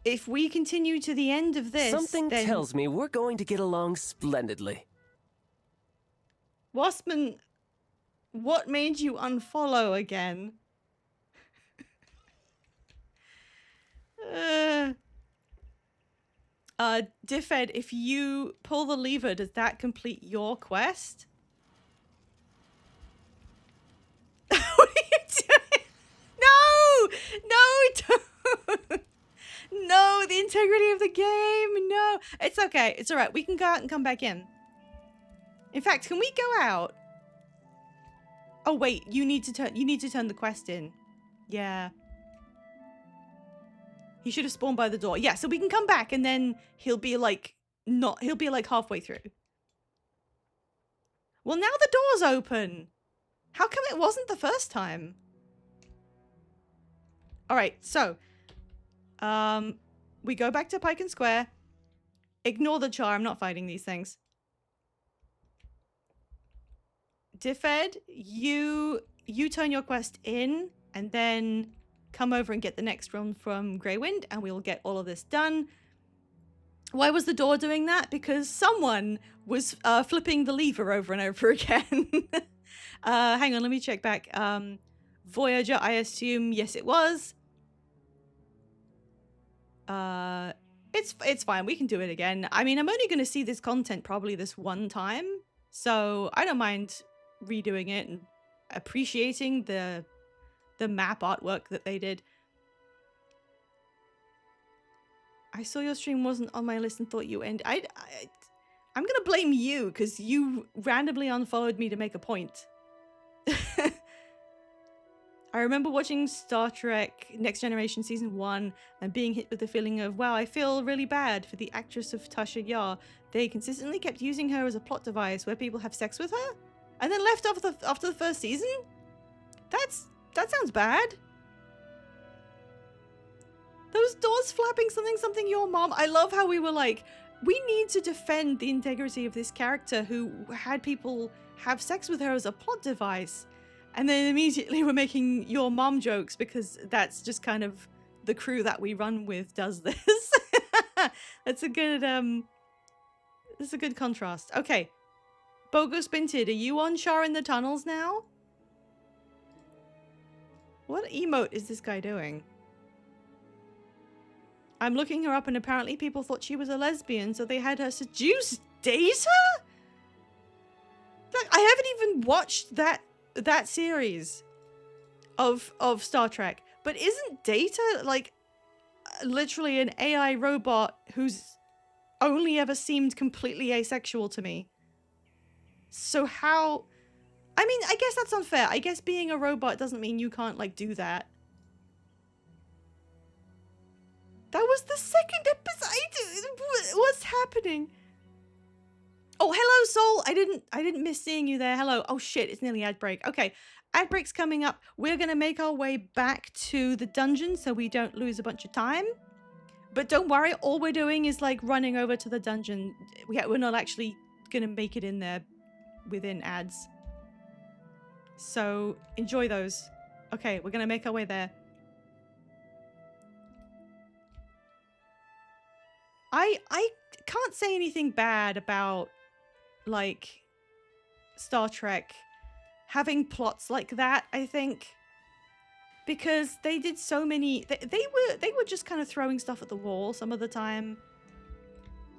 if we continue to the end of this, Something then... tells me we're going to get along splendidly. Waspman, what made you unfollow again? Diffed, if you pull the lever, does that complete your quest? What are you doing? No, don't. No, the integrity of the game. No, it's okay. It's all right. We can go out and come back in. In fact, can we go out? Oh wait, you need to turn the quest in. Yeah. He should have spawned by the door. Yeah, so we can come back and then he'll be like halfway through. Well, now the door's open. How come it wasn't the first time? All right, so we go back to Pike and Square. Ignore the char. I'm not fighting these things. Diffed, you turn your quest in and then come over and get the next one from Greywind and we'll get all of this done. Why was the door doing that? Because someone was flipping the lever over and over again. Hang on, let me check back. Voyager, I assume, yes it was. It's fine, we can do it again. I mean, I'm only going to see this content probably this one time, so I don't mind redoing it and appreciating the map artwork that they did. I saw your stream wasn't on my list and thought you ended. I'm gonna blame you because you randomly unfollowed me to make a point. I remember watching Star Trek Next Generation Season 1 and being hit with the feeling of, wow, I feel really bad for the actress of Tasha Yar. They consistently kept using her as a plot device where people have sex with her and then left after the first season? That sounds bad. Those doors flapping something your mom. I love how we were like, we need to defend the integrity of this character who had people have sex with her as a plot device. And then immediately we're making your mom jokes because that's just kind of the crew that we run with does this. That's a good contrast. Okay. Bogo Spinted, are you on Char in the tunnels now? What emote is this guy doing? I'm looking her up and apparently people thought she was a lesbian, so they had her seduce Data? Like, I haven't even watched that series of Star Trek, but isn't Data like literally an AI robot who's only ever seemed completely asexual to me. So how... I mean, I guess that's unfair. I guess being a robot doesn't mean you can't, like, do that. That was the second episode. What's happening? Oh, hello, Soul. I didn't miss seeing you there. Hello. Oh shit, it's nearly ad break. Okay, ad break's coming up. We're gonna make our way back to the dungeon so we don't lose a bunch of time. But don't worry, all we're doing is like running over to the dungeon. We're not actually gonna make it in there within ads. So enjoy those. Okay, we're gonna make our way there. I can't say anything bad about, like, Star Trek having plots like that, I think. Because they did so many... They were just kind of throwing stuff at the wall some of the time.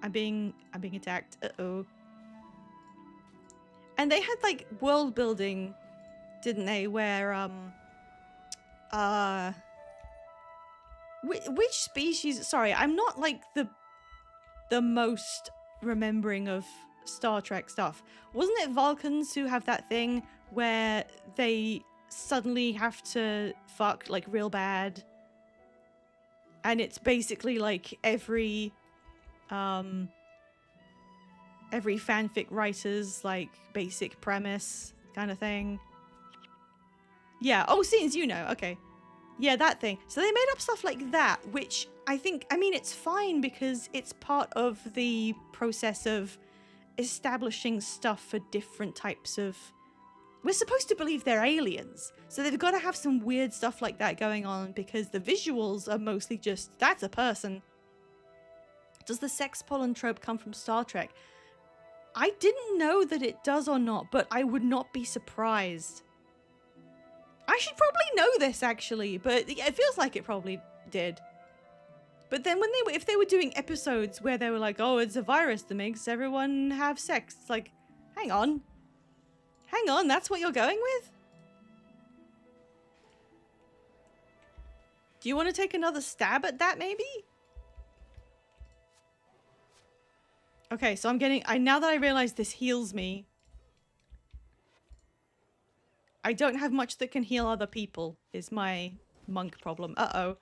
I'm being attacked. Uh-oh. And they had, like, world building, didn't they? Where, which species... Sorry, I'm not, like, the most remembering of Star Trek stuff. Wasn't it Vulcans who have that thing where they suddenly have to fuck, like, real bad? And it's basically, like, every fanfic writer's, like, basic premise kind of thing. Yeah, oh, scenes, you know, okay. Yeah, that thing. So they made up stuff like that, which I mean, it's fine because it's part of the process of establishing stuff for different types of... We're supposed to believe they're aliens, so they've got to have some weird stuff like that going on because the visuals are mostly just, that's a person. Does the sex pollen trope come from Star Trek? I didn't know that it does or not, but I would not be surprised. I should probably know this, actually, but it feels like it probably did. But then when if they were doing episodes where they were like, oh, it's a virus that makes everyone have sex, it's like, hang on. Hang on, that's what you're going with? Do you want to take another stab at that, maybe? Okay, so now that I realize this heals me, I don't have much that can heal other people, is my monk problem. Uh-oh.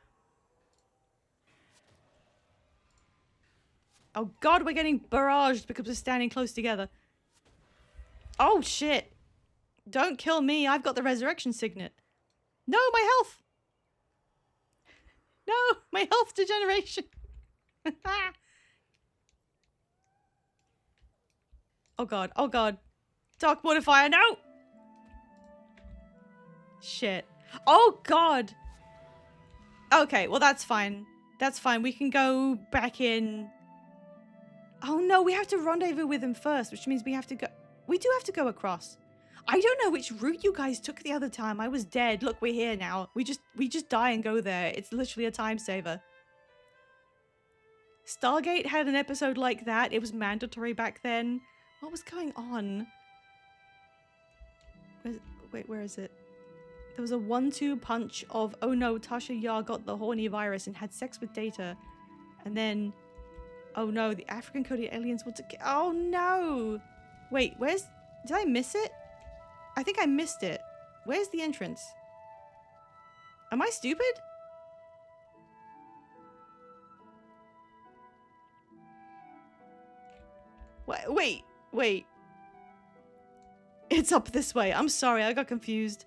Oh god, we're getting barraged because we're standing close together. Oh shit. Don't kill me, I've got the resurrection signet. No, my health! No, my health degeneration! Oh god, oh god. Dark modifier, no! Shit. Oh god! Okay, well that's fine. That's fine, we can go back in. Oh no, we have to rendezvous with him first, which means we have to go... We do have to go across. I don't know which route you guys took the other time. I was dead. Look, we're here now. We just die and go there. It's literally a time saver. Stargate had an episode like that. It was mandatory back then. What was going on? Wait, where is it? There was a 1-2 punch of, oh no, Tasha Yar got the horny virus and had sex with Data. And then, oh no, the African coded aliens want to oh no! Wait, did I miss it? I think I missed it. Where's the entrance? Am I stupid? Wait. It's up this way. I'm sorry, I got confused.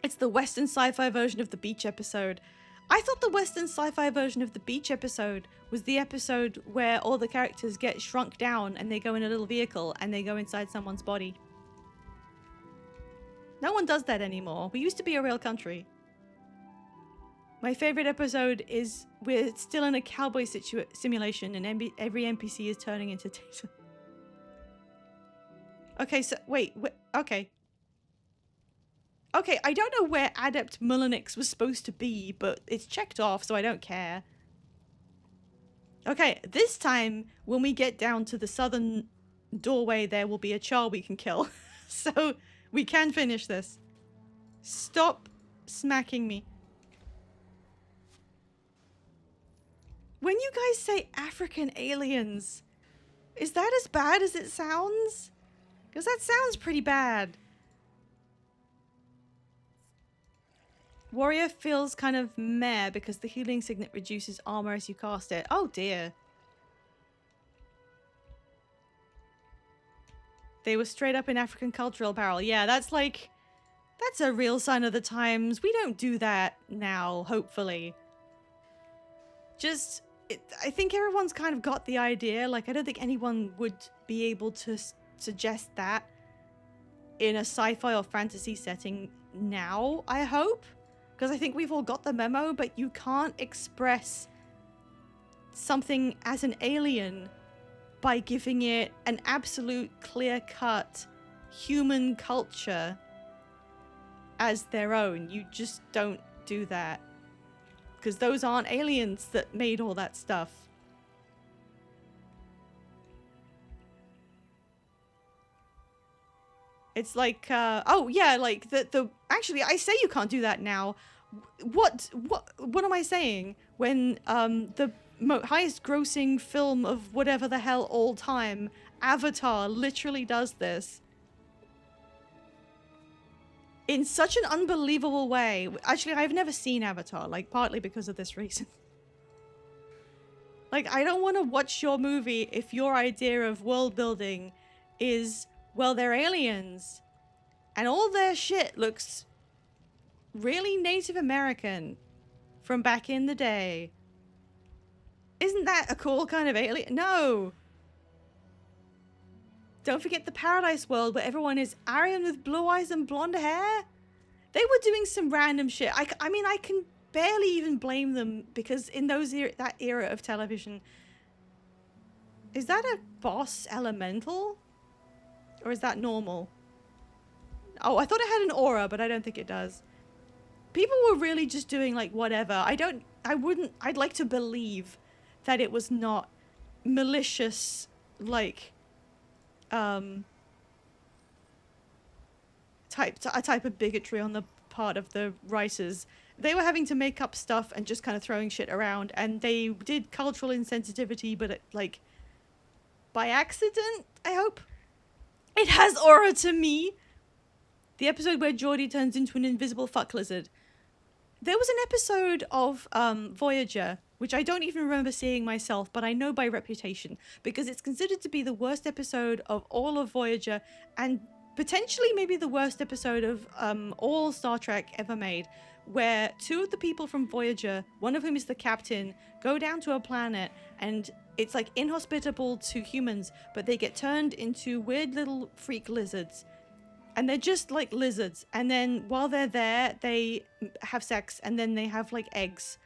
It's the Western sci-fi version of the beach episode. I thought the Western sci-fi version of the beach episode was the episode where all the characters get shrunk down and they go in a little vehicle and they go inside someone's body. No one does that anymore. We used to be a real country. My favorite episode is we're still in a cowboy simulation and every NPC is turning into Data. Okay, so wait, okay. Okay, I don't know where Adept Mullinix was supposed to be, but it's checked off, so I don't care. Okay, this time, when we get down to the southern doorway, there will be a Char we can kill. So, we can finish this. Stop smacking me. when you guys say African aliens, is that as bad as it sounds? Because that sounds pretty bad. Warrior feels kind of meh because the healing signet reduces armor as you cast it. Oh dear. They were straight up in African cultural apparel. Yeah, that's a real sign of the times. We don't do that now, hopefully. I think everyone's kind of got the idea. Like, I don't think anyone would be able to suggest that in a sci-fi or fantasy setting now, I hope. Because I think we've all got the memo, but you can't express something as an alien by giving it an absolute clear-cut human culture as their own. You just don't do that. Because those aren't aliens that made all that stuff. It's like, oh yeah, like actually I say you can't do that now. What am I saying when the highest grossing film of whatever the hell all time, Avatar, literally does this in such an unbelievable way. Actually, I've never seen Avatar, like partly because of this reason. Like, I don't want to watch your movie if your idea of world building is, well, they're aliens and all their shit looks really Native American from back in the day. Isn't that a cool kind of alien? No. Don't forget the Paradise World where everyone is Aryan with blue eyes and blonde hair. They were doing some random shit. I mean, I can barely even blame them because in that era of television, is that a boss elemental? Or is that normal? Oh, I thought it had an aura, but I don't think it does. People were really just doing like whatever. I'd like to believe that it was not malicious, like, a type of bigotry on the part of the writers. They were having to make up stuff and just kind of throwing shit around, and they did cultural insensitivity, but like by accident, I hope. It has aura to me. The episode where Geordie turns into an invisible fuck lizard. There was an episode of Voyager, which I don't even remember seeing myself, but I know by reputation, because it's considered to be the worst episode of all of Voyager, and potentially maybe the worst episode of all Star Trek ever made, where two of the people from Voyager, one of whom is the captain, go down to a planet, and it's like inhospitable to humans, but they get turned into weird little freak lizards. And they're just like lizards. And then while they're there, they have sex, and then they have like eggs.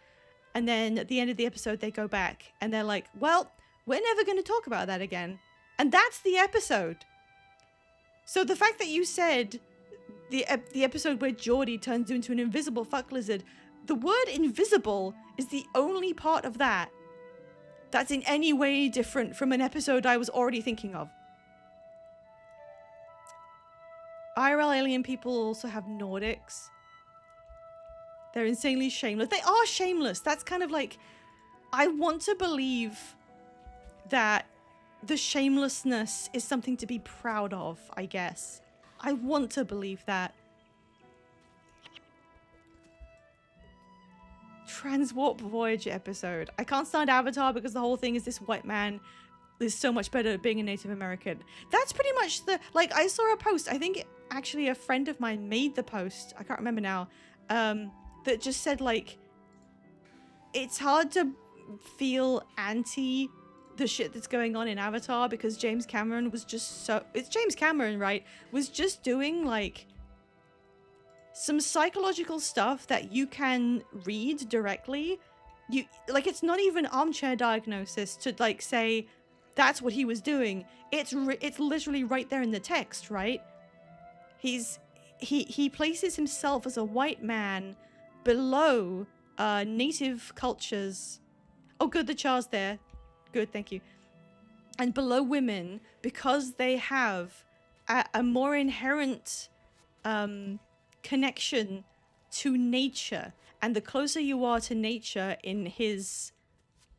And then at the end of the episode, they go back and they're like, well, we're never going to talk about that again. And that's the episode. So the fact that you said the episode where Geordie turns into an invisible fuck lizard, the word invisible is the only part of that that's in any way different from an episode I was already thinking of. IRL alien people also have Nordics. They're insanely shameless. They are shameless. That's kind of like, I want to believe that the shamelessness is something to be proud of, I guess. I want to believe that. Transwarp Voyager episode. I can't stand Avatar because the whole thing is this white man is so much better at being a Native American. That's pretty much like, I saw a post, I think actually a friend of mine made the post, I can't remember now, that just said like, it's hard to feel anti the shit that's going on in Avatar because James Cameron was just it's James Cameron, right? Was just doing like some psychological stuff that you can read directly. Like, it's not even armchair diagnosis to like say that's what he was doing. It's literally right there in the text, right? He places himself as a white man below native cultures. Oh, good, the char's there. Good, thank you. And below women because they have a more inherent connection to nature. And the closer you are to nature in his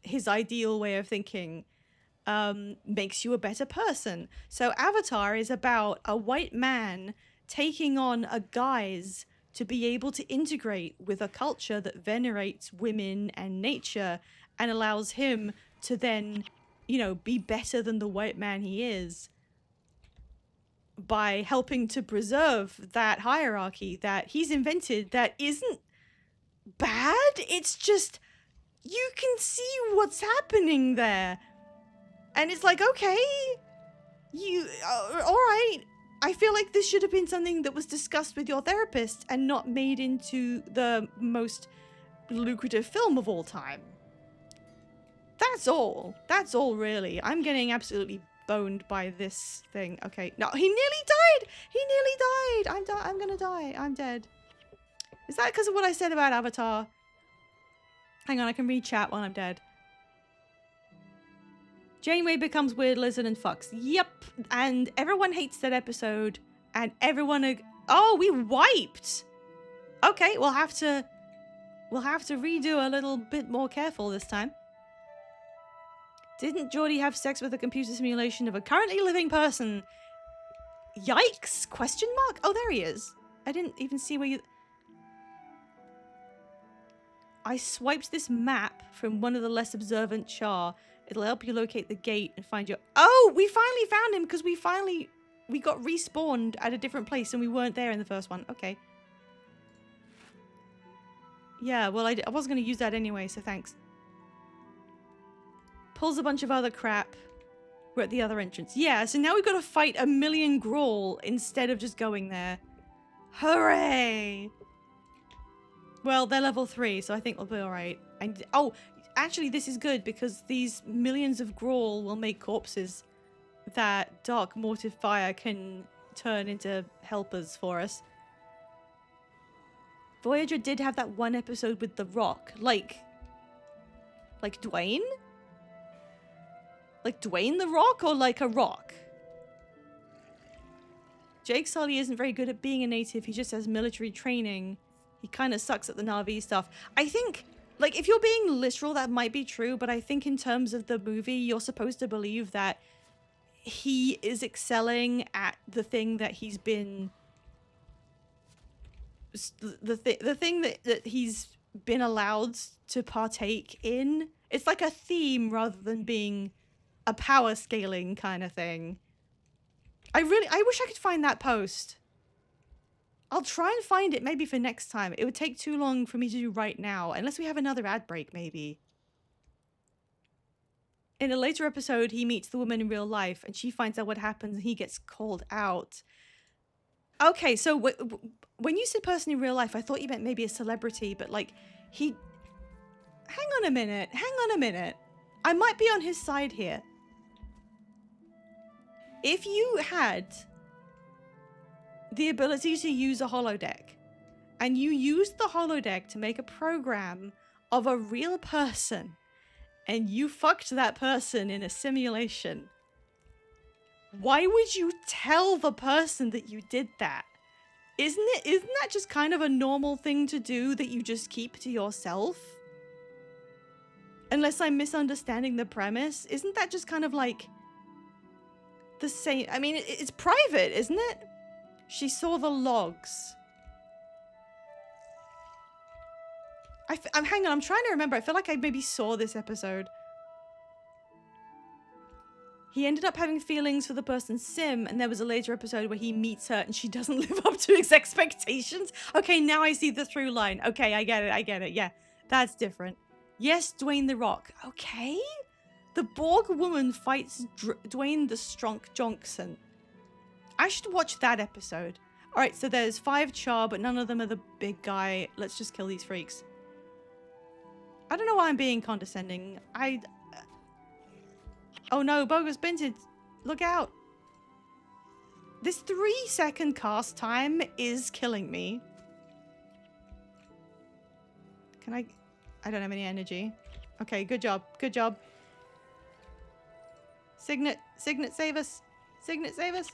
his ideal way of thinking makes you a better person. So Avatar is about a white man taking on a guise to be able to integrate with a culture that venerates women and nature and allows him to then, you know, be better than the white man he is by helping to preserve that hierarchy that he's invented that isn't bad. It's just, you can see what's happening there. And it's like, okay, all right. I feel like this should have been something that was discussed with your therapist and not made into the most lucrative film of all time. That's all. That's all, really. I'm getting absolutely boned by this thing. Okay, no, he nearly died. He nearly died. I'm gonna die. I'm dead. Is that because of what I said about Avatar? Hang on, I can read chat while I'm dead. Janeway becomes weird lizard and fucks. Yep. And everyone hates that episode. And everyone... Oh, we wiped! Okay, we'll have to redo a little bit more careful this time. Didn't Geordie have sex with a computer simulation of a currently living person? Yikes? Question mark? Oh, there he is. I didn't even see where you... I swiped this map from one of the less observant Char. It'll help you locate the gate and find your... Oh, we finally found him because we got respawned at a different place and we weren't there in the first one. Okay. Yeah, well, I was going to use that anyway, so thanks. Pulls a bunch of other crap. We're at the other entrance. Yeah, so now we've got to fight a million Grawl instead of just going there. Hooray! Well, they're level 3, so I think we'll be alright. Oh, actually, this is good because these millions of Grawl will make corpses that Dark Mortifier can turn into helpers for us. Voyager did have that one episode with The Rock. Like Dwayne? Like Dwayne The Rock or like a rock? Jake Sully isn't very good at being a native. He just has military training. He kind of sucks at the Na'vi stuff. I think, like, if you're being literal, that might be true, but I think in terms of the movie, you're supposed to believe that he is excelling at the thing that he's been... The thing that he's been allowed to partake in. It's like a theme rather than being a power scaling kind of thing. I wish I could find that post. I'll try and find it maybe for next time. It would take too long for me to do right now, unless we have another ad break, maybe. In a later episode, he meets the woman in real life, and she finds out what happens, and he gets called out. Okay, so when you said person in real life, I thought you meant maybe a celebrity, but like, he... Hang on a minute. I might be on his side here. If you had the ability to use a holodeck, and you used the holodeck to make a program of a real person, and you fucked that person in a simulation, why would you tell the person that you did that? Isn't that just kind of a normal thing to do that you just keep to yourself? Unless I'm misunderstanding the premise, isn't that just kind of like the same? I mean, it's private, isn't it? She saw the logs. Hang on, I'm trying to remember. I feel like I maybe saw this episode. He ended up having feelings for the person's sim, and there was a later episode where he meets her and she doesn't live up to his expectations. Okay, now I see the through line. Okay, I get it. Yeah, that's different. Yes, Dwayne The Rock. Okay. The Borg woman fights Dwayne the Stronk Johnson. I should watch that episode. Alright, so there's 5 Char, but none of them are the big guy. Let's just kill these freaks. I don't know why I'm being condescending. Oh no, bogus Binted. Look out. This 3-second cast time is killing me. Can I don't have any energy. Okay, good job. Signet, save us. Signet, save us.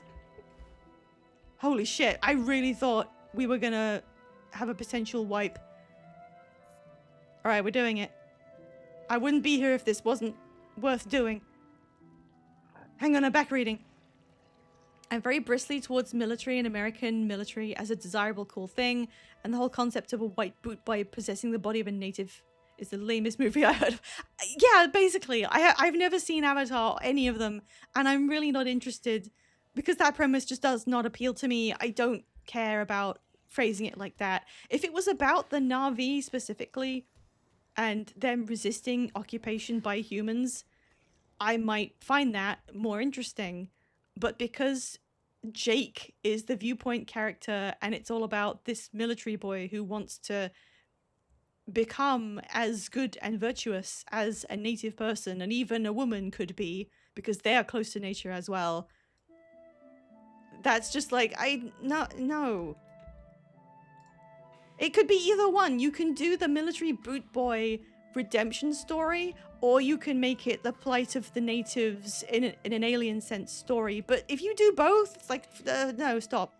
Holy shit, I really thought we were gonna have a potential wipe. Alright, we're doing it. I wouldn't be here if this wasn't worth doing. Hang on, I'm back reading. I'm very bristly towards military and American military as a desirable, cool thing, and the whole concept of a white boot boy possessing the body of a native is the lamest movie I heard of. Yeah, basically. I've never seen Avatar or any of them, and I'm really not interested because that premise just does not appeal to me. I don't care about phrasing it like that. If it was about the Na'vi specifically and them resisting occupation by humans, I might find that more interesting. But because Jake is the viewpoint character and it's all about this military boy who wants to become as good and virtuous as a native person and even a woman could be because they are close to nature as well, that's just like, no. It could be either one. You can do the military boot boy redemption story, or you can make it the plight of the natives in an alien sense story. But if you do both, it's like, no, stop.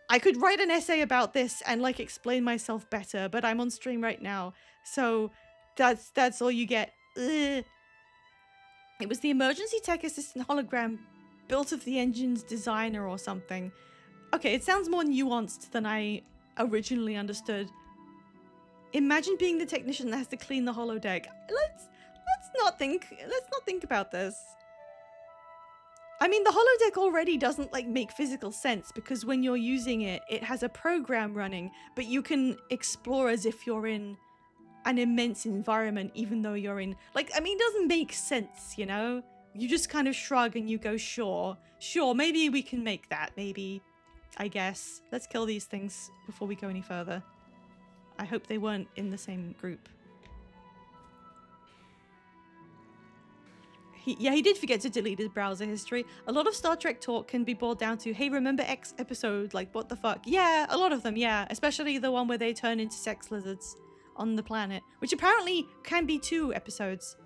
I could write an essay about this and like explain myself better, but I'm on stream right now, so that's all you get. Ugh. It was the emergency tech assistant hologram built of the engine's designer or something. Okay, it sounds more nuanced than I originally understood. Imagine being the technician that has to clean the holodeck. Let's not think about this. I mean, the holodeck already doesn't like make physical sense because when you're using it, it has a program running, but you can explore as if you're in an immense environment, even though you're in, like, I mean, it doesn't make sense, you know? You just kind of shrug and you go, sure, maybe we can make that, maybe, I guess. Let's kill these things before we go any further. I hope they weren't in the same group. He did forget to delete his browser history. A lot of Star Trek talk can be boiled down to, hey, remember X episode? Like, what the fuck? Yeah, a lot of them, yeah. Especially the one where they turn into sex lizards on the planet, which apparently can be 2 episodes.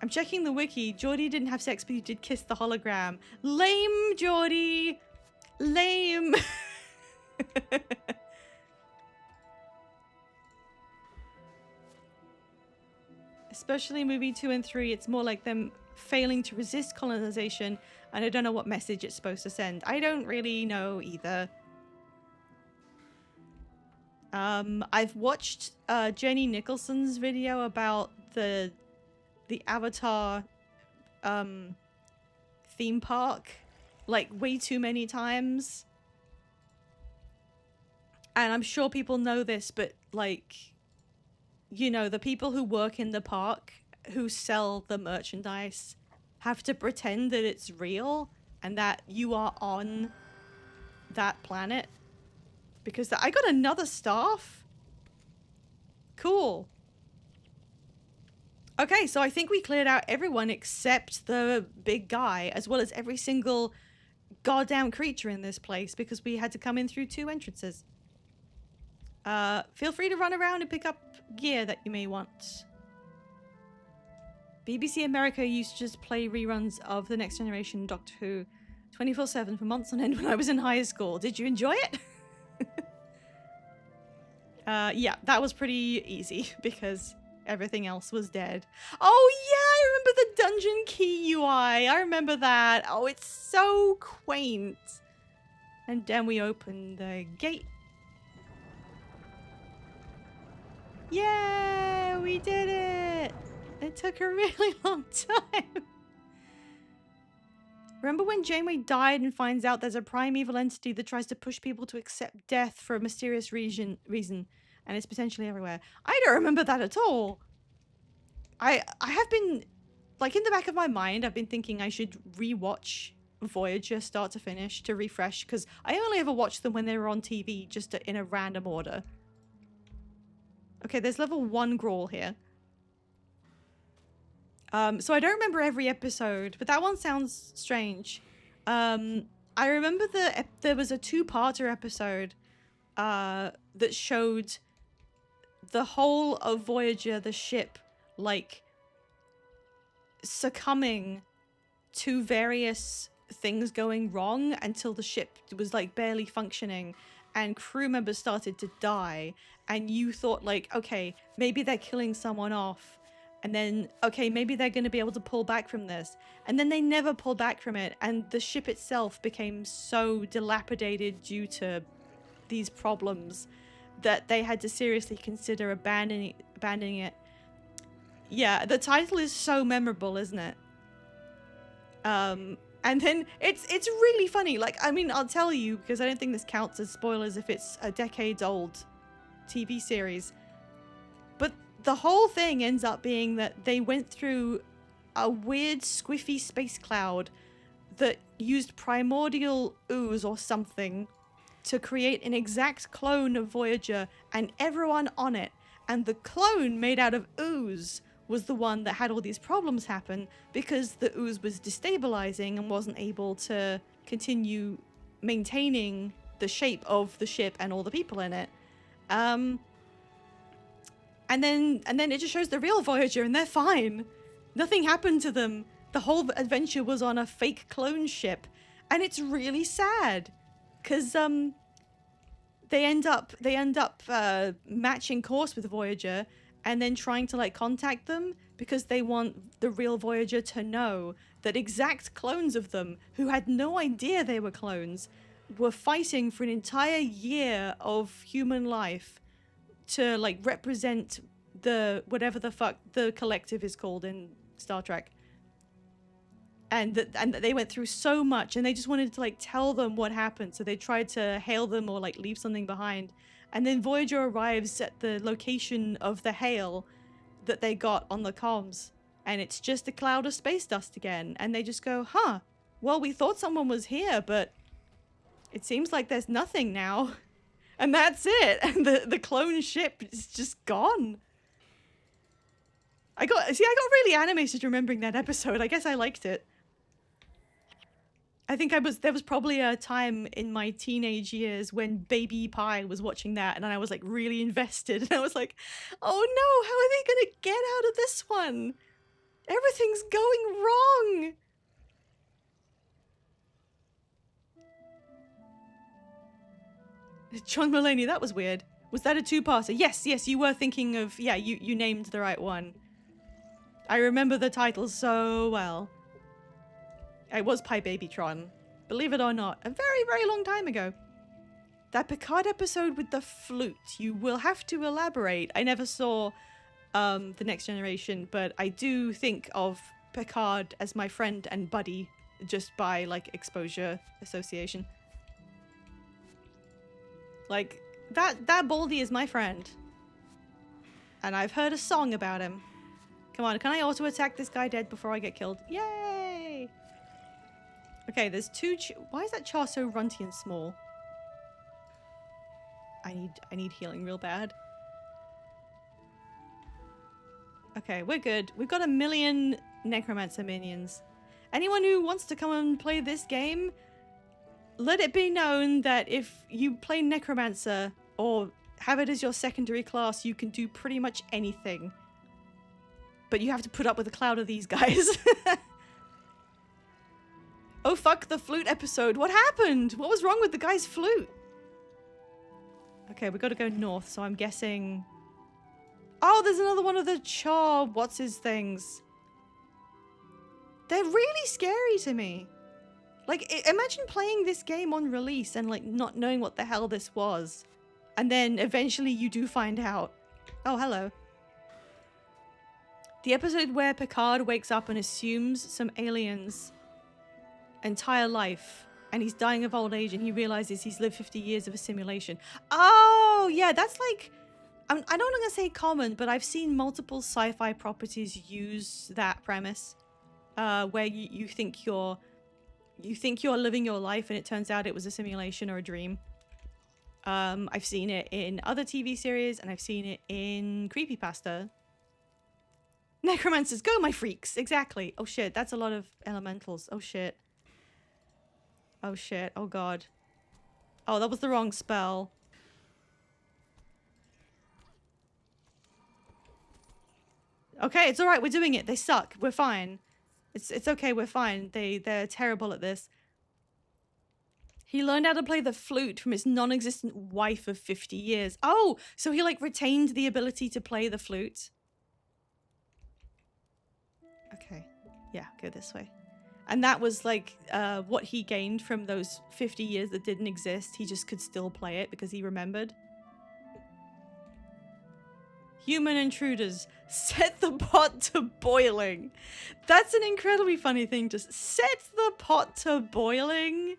I'm checking the wiki. Geordie didn't have sex, but he did kiss the hologram. Lame, Geordie. Lame. Especially movie 2 and 3, it's more like them failing to resist colonization, and I don't know what message it's supposed to send. I don't really know either. I've watched Jenny Nicholson's video about the Avatar theme park like way too many times. And I'm sure people know this, but like, you know, the people who work in the park who sell the merchandise have to pretend that it's real and that you are on that planet. Because I got another staff. Cool. Okay, so I think we cleared out everyone except the big guy, as well as every single goddamn creature in this place, because we had to come in through 2 entrances. Feel free to run around and pick up gear that you may want. BBC America used to just play reruns of The Next Generation Doctor Who 24/7 for months on end when I was in high school. Did you enjoy it? Yeah, that was pretty easy because everything else was dead. Oh yeah, I remember the Dungeon Key UI. I remember that. Oh, it's so quaint. And then we open the gate. Yeah, we did it! It took a really long time. Remember when Janeway died and finds out there's a primeval entity that tries to push people to accept death for a mysterious reason, and it's potentially everywhere? I don't remember that at all. I have been, like, in the back of my mind, I've been thinking I should rewatch Voyager start to finish to refresh, because I only ever watched them when they were on TV, just in a random order. Okay, there's level 1 Grawl here. So I don't remember every episode, but that one sounds strange. I remember there was a 2-parter episode that showed the whole of Voyager, the ship, like, succumbing to various things going wrong until the ship was, like, barely functioning. and crew members started to die, and you thought like, okay, maybe they're killing someone off, and then okay, maybe they're going to be able to pull back from this, and then they never pulled back from it, and the ship itself became so dilapidated due to these problems that they had to seriously consider abandoning it. Yeah, the title is so memorable, isn't it? And then it's really funny. Like, I mean, I'll tell you, because I don't think this counts as spoilers if it's a decades old TV series. But the whole thing ends up being that they went through a weird squiffy space cloud that used primordial ooze or something to create an exact clone of Voyager and everyone on it. And the clone made out of ooze was the one that had all these problems happen because the ooze was destabilizing and wasn't able to continue maintaining the shape of the ship and all the people in it. And then it just shows the real Voyager and they're fine. Nothing happened to them. The whole adventure was on a fake clone ship, and it's really sad because they end up matching course with Voyager and then trying to like contact them because they want the real Voyager to know that exact clones of them who had no idea they were clones were fighting for an entire year of human life to like represent the whatever the fuck the collective is called in Star Trek. And that they went through so much, and they just wanted to like tell them what happened, so they tried to hail them or like leave something behind. And then Voyager arrives at the location of the hail that they got on the comms, and it's just a cloud of space dust again. And they just go, huh, well, we thought someone was here, but it seems like there's nothing now. And that's it. And the clone ship is just gone. I got really animated remembering that episode. I guess I liked it. I think there was probably a time in my teenage years when Baby Pie was watching that, and I was like really invested, and I was like, oh no, how are they gonna get out of this one? Everything's going wrong. John Mulaney, that was weird. Was that a two-parter? Yes, you were thinking of, yeah, you named the right one. I remember the title so well. It was Pie Babytron, believe it or not, a very, very long time ago. That Picard episode with the flute, you will have to elaborate. I never saw The Next Generation, but I do think of Picard as my friend and buddy just by like exposure association. Like, that Baldy is my friend. And I've heard a song about him. Come on, can I auto attack this guy dead before I get killed? Yay! Okay, there's two why is that char so runty and small? I need healing real bad. Okay, we're good. We've got 1 million Necromancer minions. Anyone who wants to come and play this game, let it be known that if you play Necromancer or have it as your secondary class, you can do pretty much anything. But you have to put up with a cloud of these guys. Oh fuck, the flute episode. What happened? What was wrong with the guy's flute? Okay, we gotta go north, so I'm guessing... Oh, there's another one of the Char what's-his-things. They're really scary to me. Like, imagine playing this game on release and, like, not knowing what the hell this was. And then eventually you do find out. Oh, hello. The episode where Picard wakes up and assumes some alien's entire life, and he's dying of old age, and he realizes he's lived 50 years of a simulation. Oh, yeah, that's like... I don't want to say common, but I've seen multiple sci-fi properties use that premise, where you think you're living your life, and it turns out it was a simulation or a dream. I've seen it in other TV series, and I've seen it in creepypasta. Necromancers, go my freaks! Exactly. Oh shit, that's a lot of elementals. Oh shit. Oh shit. Oh god. Oh, that was the wrong spell. Okay, it's alright, we're doing it. They suck. We're fine. It's okay, we're fine. They're terrible at this. He learned how to play the flute from his non-existent wife of 50 years. Oh, so he like retained the ability to play the flute. Okay. Yeah, go this way. And that was like what he gained from those 50 years that didn't exist. He just could still play it because he remembered. Human intruders, set the pot to boiling. That's an incredibly funny thing. Just set the pot to boiling.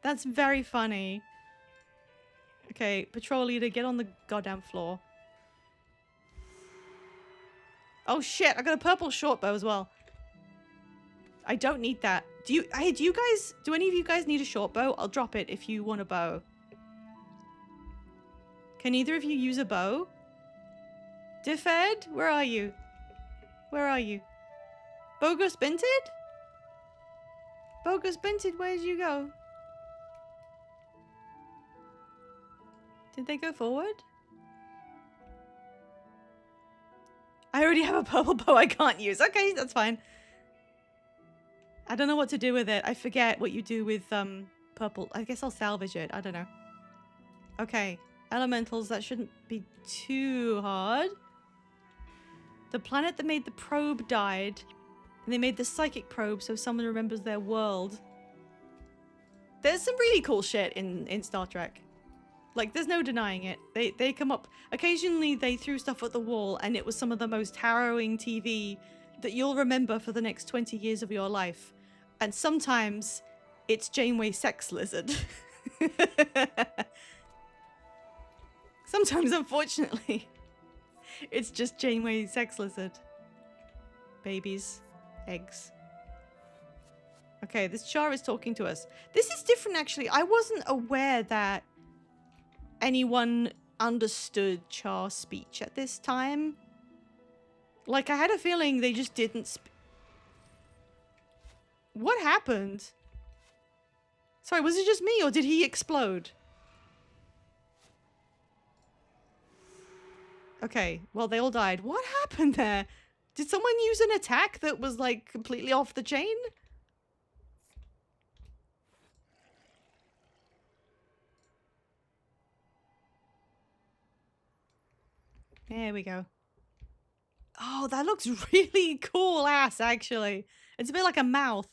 That's very funny. Okay, patrol leader, get on the goddamn floor. Oh shit, I got a purple short bow as well. I don't need that. Do any of you guys need a short bow? I'll drop it if you want a bow. Can either of you use a bow? Diffed, where are you? Where are you? Bogus Binted? Bogus Binted, where'd you go? Did they go forward? I already have a purple bow I can't use. Okay, that's fine. I don't know what to do with it. I forget what you do with purple. I guess I'll salvage it. I don't know. Okay. Elementals, that shouldn't be too hard. The planet that made the probe died. And they made the psychic probe so someone remembers their world. There's some really cool shit in Star Trek. Like, there's no denying it. They come up... Occasionally, they threw stuff at the wall, and it was some of the most harrowing TV that you'll remember for the next 20 years of your life. And sometimes, it's Janeway Sex Lizard. Sometimes, unfortunately, it's just Janeway Sex Lizard. Babies. Eggs. Okay, this Char is talking to us. This is different, actually. I wasn't aware that anyone understood Char's speech at this time. Like, I had a feeling they just didn't What happened? Sorry, was it just me or did he explode? Okay, well, they all died. What happened there? Did someone use an attack that was, like, completely off the chain? There we go. Oh, that looks really cool ass, actually. It's a bit like a mouth.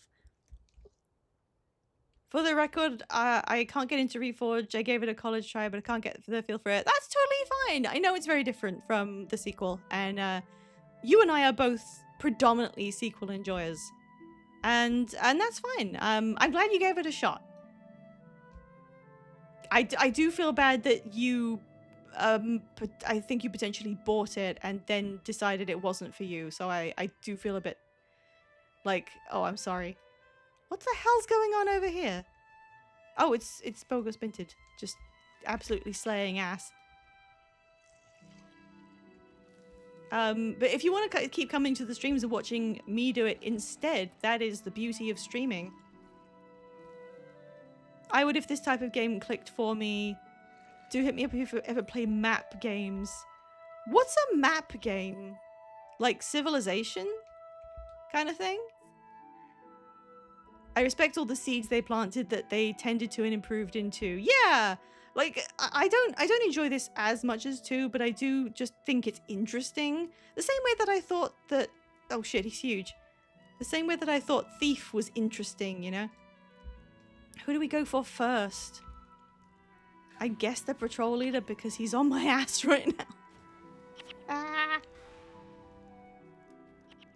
For the record, I can't get into Reforged. I gave it a college try, but I can't get the feel for it. That's totally fine. I know it's very different from the sequel. And you and I are both predominantly sequel enjoyers. And that's fine. I'm glad you gave it a shot. I do feel bad that you... I think you potentially bought it and then decided it wasn't for you. So I do feel a bit like, oh, I'm sorry. What the hell's going on over here? Oh, it's Bogus Binted. Just absolutely slaying ass. But if you want to keep coming to the streams and watching me do it instead, that is the beauty of streaming. I would if this type of game clicked for me. Do hit me up if you ever play map games. What's a map game? Like Civilization? Kind of thing? I respect all the seeds they planted that they tended to and improved into. Yeah! Like, I don't enjoy this as much as 2, but I do just think it's interesting. The same way that I thought that... Oh shit, he's huge. The same way that I thought Thief was interesting, you know? Who do we go for first? I guess the patrol leader because he's on my ass right now. Ah.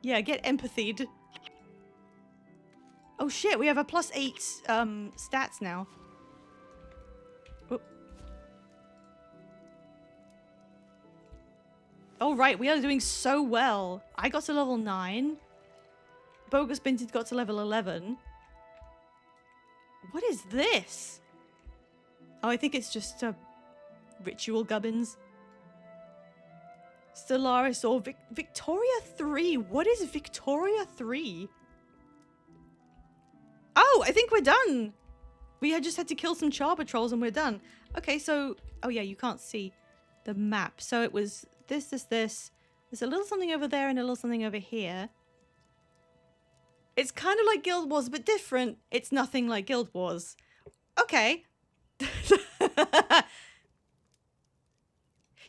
Yeah, get empathied. Oh shit, we have a +8 stats now. Oh. Oh right, we are doing so well. I got to level 9. Bogus Binted got to level 11. What is this? Oh, I think it's just ritual gubbins. Stellaris or Victoria 3. What is Victoria 3? Oh, I think we're done. We just had to kill some Char Patrols and we're done. Okay, so... Oh yeah, you can't see the map. So it was this. There's a little something over there and a little something over here. It's kind of like Guild Wars, but different. It's nothing like Guild Wars. Okay.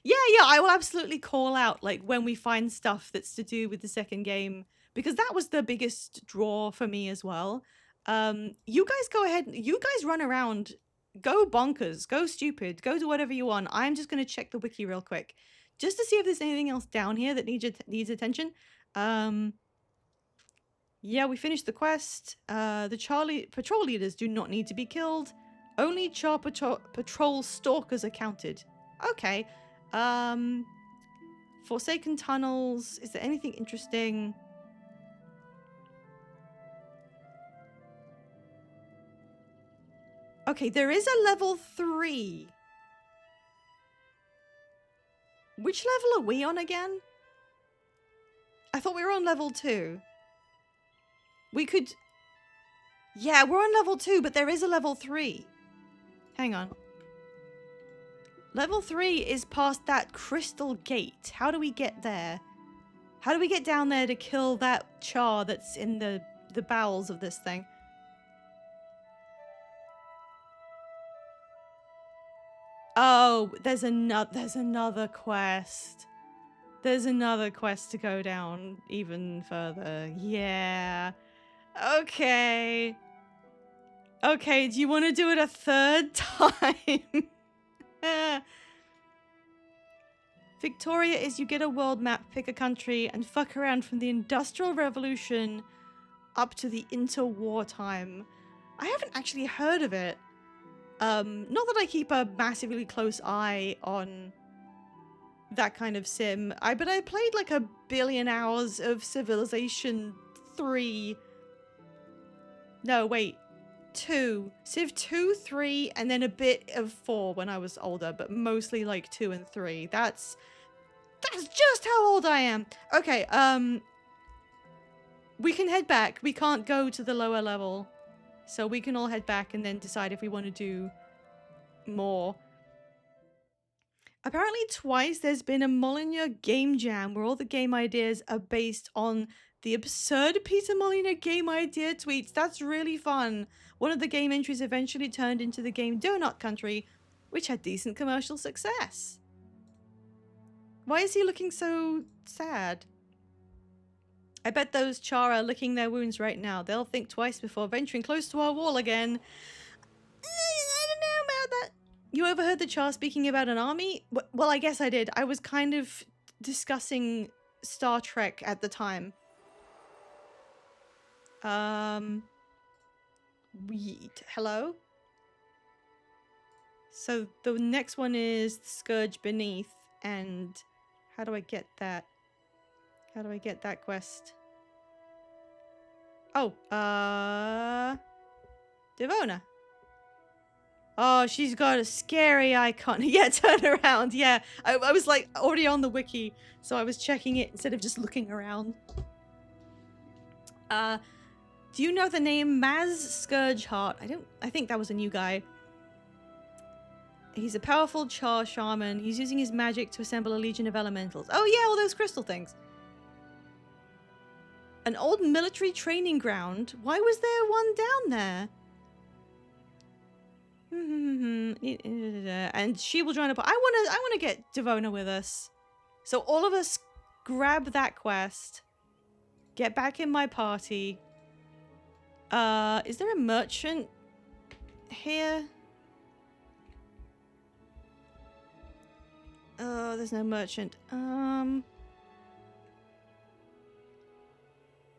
Yeah, I will absolutely call out like when we find stuff that's to do with the second game because that was the biggest draw for me as well. You guys go ahead, you guys run around, go bonkers, go stupid, go do whatever you want. I'm just gonna check the wiki real quick just to see if there's anything else down here that needs attention. Yeah, we finished the quest. The patrol leaders do not need to be killed. Only Char patrol stalkers are counted. Okay. Forsaken tunnels. Is there anything interesting? Okay, there is a level 3. Which level are we on again? I thought we were on level 2. We could... Yeah, we're on level 2, but there is a level 3. Hang on. Level 3 is past that crystal gate. How do we get there? How do we get down there to kill that char that's in the bowels of this thing? Oh, there's another quest. There's another quest to go down even further. Yeah. Okay. Okay, do you want to do it a third time? Victoria is you get a world map, pick a country, and fuck around from the Industrial Revolution up to the interwar time. I haven't actually heard of it. Not that I keep a massively close eye on that kind of sim. But I played like 1 billion hours of Civilization 3. No, wait. 2. Civ 2, 3, and then a bit of 4 when I was older, but mostly like 2 and 3. That's just how old I am. Okay, we can head back. We can't go to the lower level. So we can all head back and then decide if we want to do more. Apparently twice there's been a Molyneux game jam where all the game ideas are based on the absurd Peter Molyneux game idea tweets. That's really fun. One of the game entries eventually turned into the game Donut Country, which had decent commercial success. Why is he looking so sad? I bet those Char are licking their wounds right now. They'll think twice before venturing close to our wall again. I don't know about that. You overheard the Char speaking about an army? Well, I guess I did. I was kind of discussing Star Trek at the time. Hello? So the next one is the Scourge Beneath, and how do I get that? How do I get that quest? Oh, Devona. Oh, she's got a scary icon. Yeah, turn around. Yeah, I was like already on the wiki, so I was checking it instead of just looking around. Do you know the name Maz Scourgeheart? I think that was a new guy. He's a powerful Char shaman. He's using his magic to assemble a legion of elementals. Oh yeah, all those crystal things. An old military training ground? Why was there one down there? And she will join up. I wanna get Devona with us. So all of us grab that quest. Get back in my party. Is there a merchant here? Oh, there's no merchant.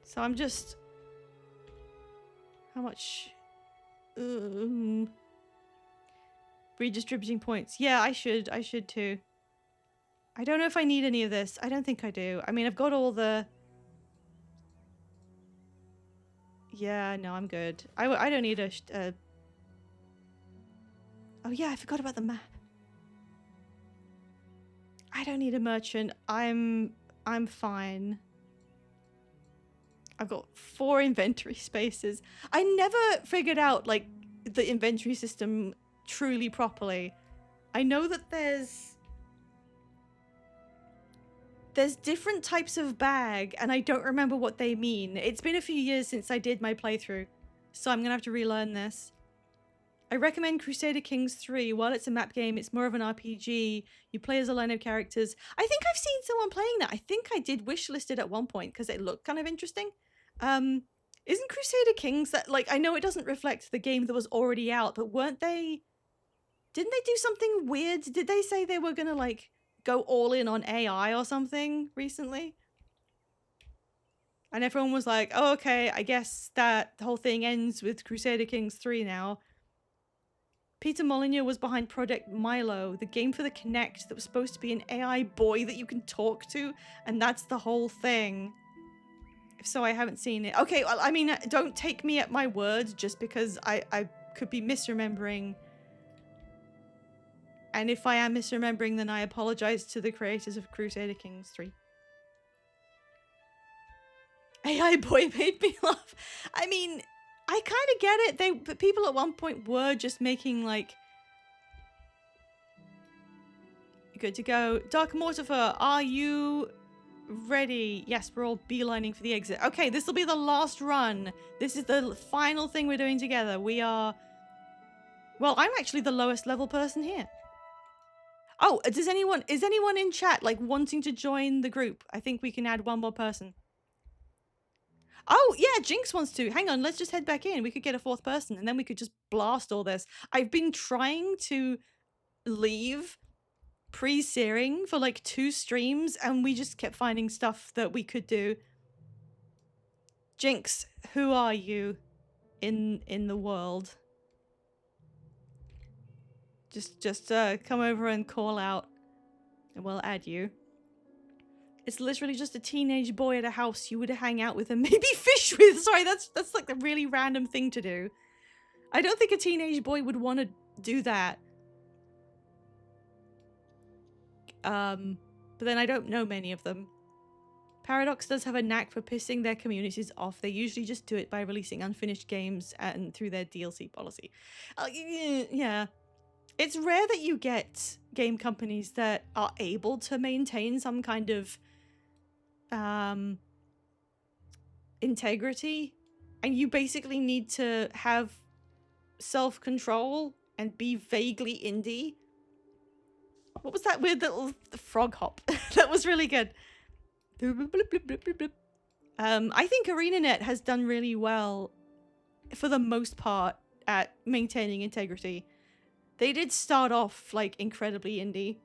So I'm just... How much? Redistributing points. Yeah, I should too. I don't know if I need any of this. I don't think I do. I mean, I've got all the... Yeah, no, I'm good. I don't need a... Oh yeah, I forgot about the map. I don't need a merchant. I'm fine. I've got 4 inventory spaces. I never figured out like the inventory system truly properly. I know that there's different types of bag and I don't remember what they mean. It's been a few years since I did my playthrough, so I'm gonna have to relearn this. I recommend Crusader Kings 3. While it's a map game, it's more of an RPG. You play as a line of characters. I think I've seen someone playing that. I think I did wishlist it at one point because it looked kind of interesting. Isn't Crusader Kings that, like, I know it doesn't reflect the game that was already out, but didn't they do something weird? Did they say they were gonna, like, go all in on AI or something recently? And everyone was like, oh, okay, I guess that whole thing ends with Crusader Kings 3 now. Peter Molyneux was behind Project Milo, the game for the Kinect that was supposed to be an AI boy that you can talk to, and that's the whole thing. If so, I haven't seen it. Okay, well, I mean, don't take me at my word just because I could be misremembering. And if I am misremembering, then I apologize to the creators of Crusader Kings 3. AI boy made me laugh. I mean, I kind of get it. But people at one point were just making, like, good to go. Dark Mortifer, are you ready? Yes, we're all beelining for the exit. Okay, this will be the last run. This is the final thing we're doing together. We are... Well, I'm actually the lowest level person here. Oh, is anyone in chat, like, wanting to join the group? I think we can add one more person. Oh, yeah, Jinx wants to. Hang on, let's just head back in. We could get a fourth person, and then we could just blast all this. I've been trying to leave pre-searing for, like, 2 streams, and we just kept finding stuff that we could do. Jinx, who are you in the world? Just come over and call out, and we'll add you. It's literally just a teenage boy at a house you would hang out with and maybe fish with. Sorry, that's like a really random thing to do. I don't think a teenage boy would want to do that. But then I don't know many of them. Paradox does have a knack for pissing their communities off. They usually just do it by releasing unfinished games and through their DLC policy. Yeah. It's rare that you get game companies that are able to maintain some kind of integrity, and you basically need to have self-control and be vaguely indie. What was that weird little frog hop? That was really good. I think ArenaNet has done really well for the most part at maintaining integrity. They did start off, like, incredibly indie.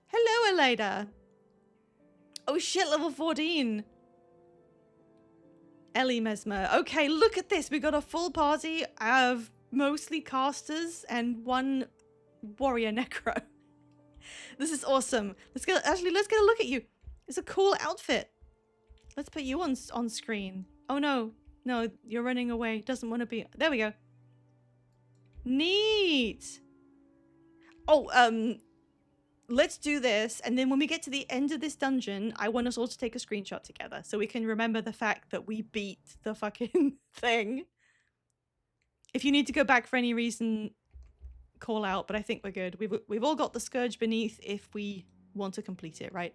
Hello, Eleda. Oh shit, level 14. Ellie Mesmer. Okay, look at this. We got a full party of mostly casters and 1 warrior necro. This is awesome. Let's get a look at you. It's a cool outfit. Let's put you on screen. Oh no. No, you're running away. Doesn't want to be. There we go. Neat. Oh, let's do this, and then when we get to the end of this dungeon, I want us all to take a screenshot together so we can remember the fact that we beat the fucking thing. If you need to go back for any reason, call out, but I think we're good. We've all got the Scourge beneath if we want to complete it, right?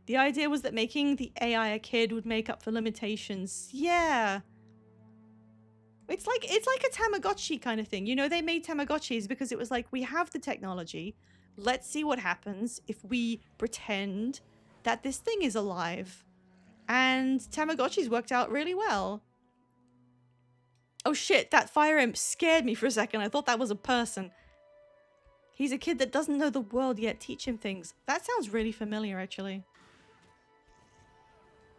The idea was that making the AI a kid would make up for limitations. Yeah. It's like a Tamagotchi kind of thing. You know, they made Tamagotchis because it was like, we have the technology. Let's see what happens if we pretend that this thing is alive. And Tamagotchis worked out really well. Oh shit, that fire imp scared me for a second. I thought that was a person. He's a kid that doesn't know the world yet. Teach him things. That sounds really familiar, actually.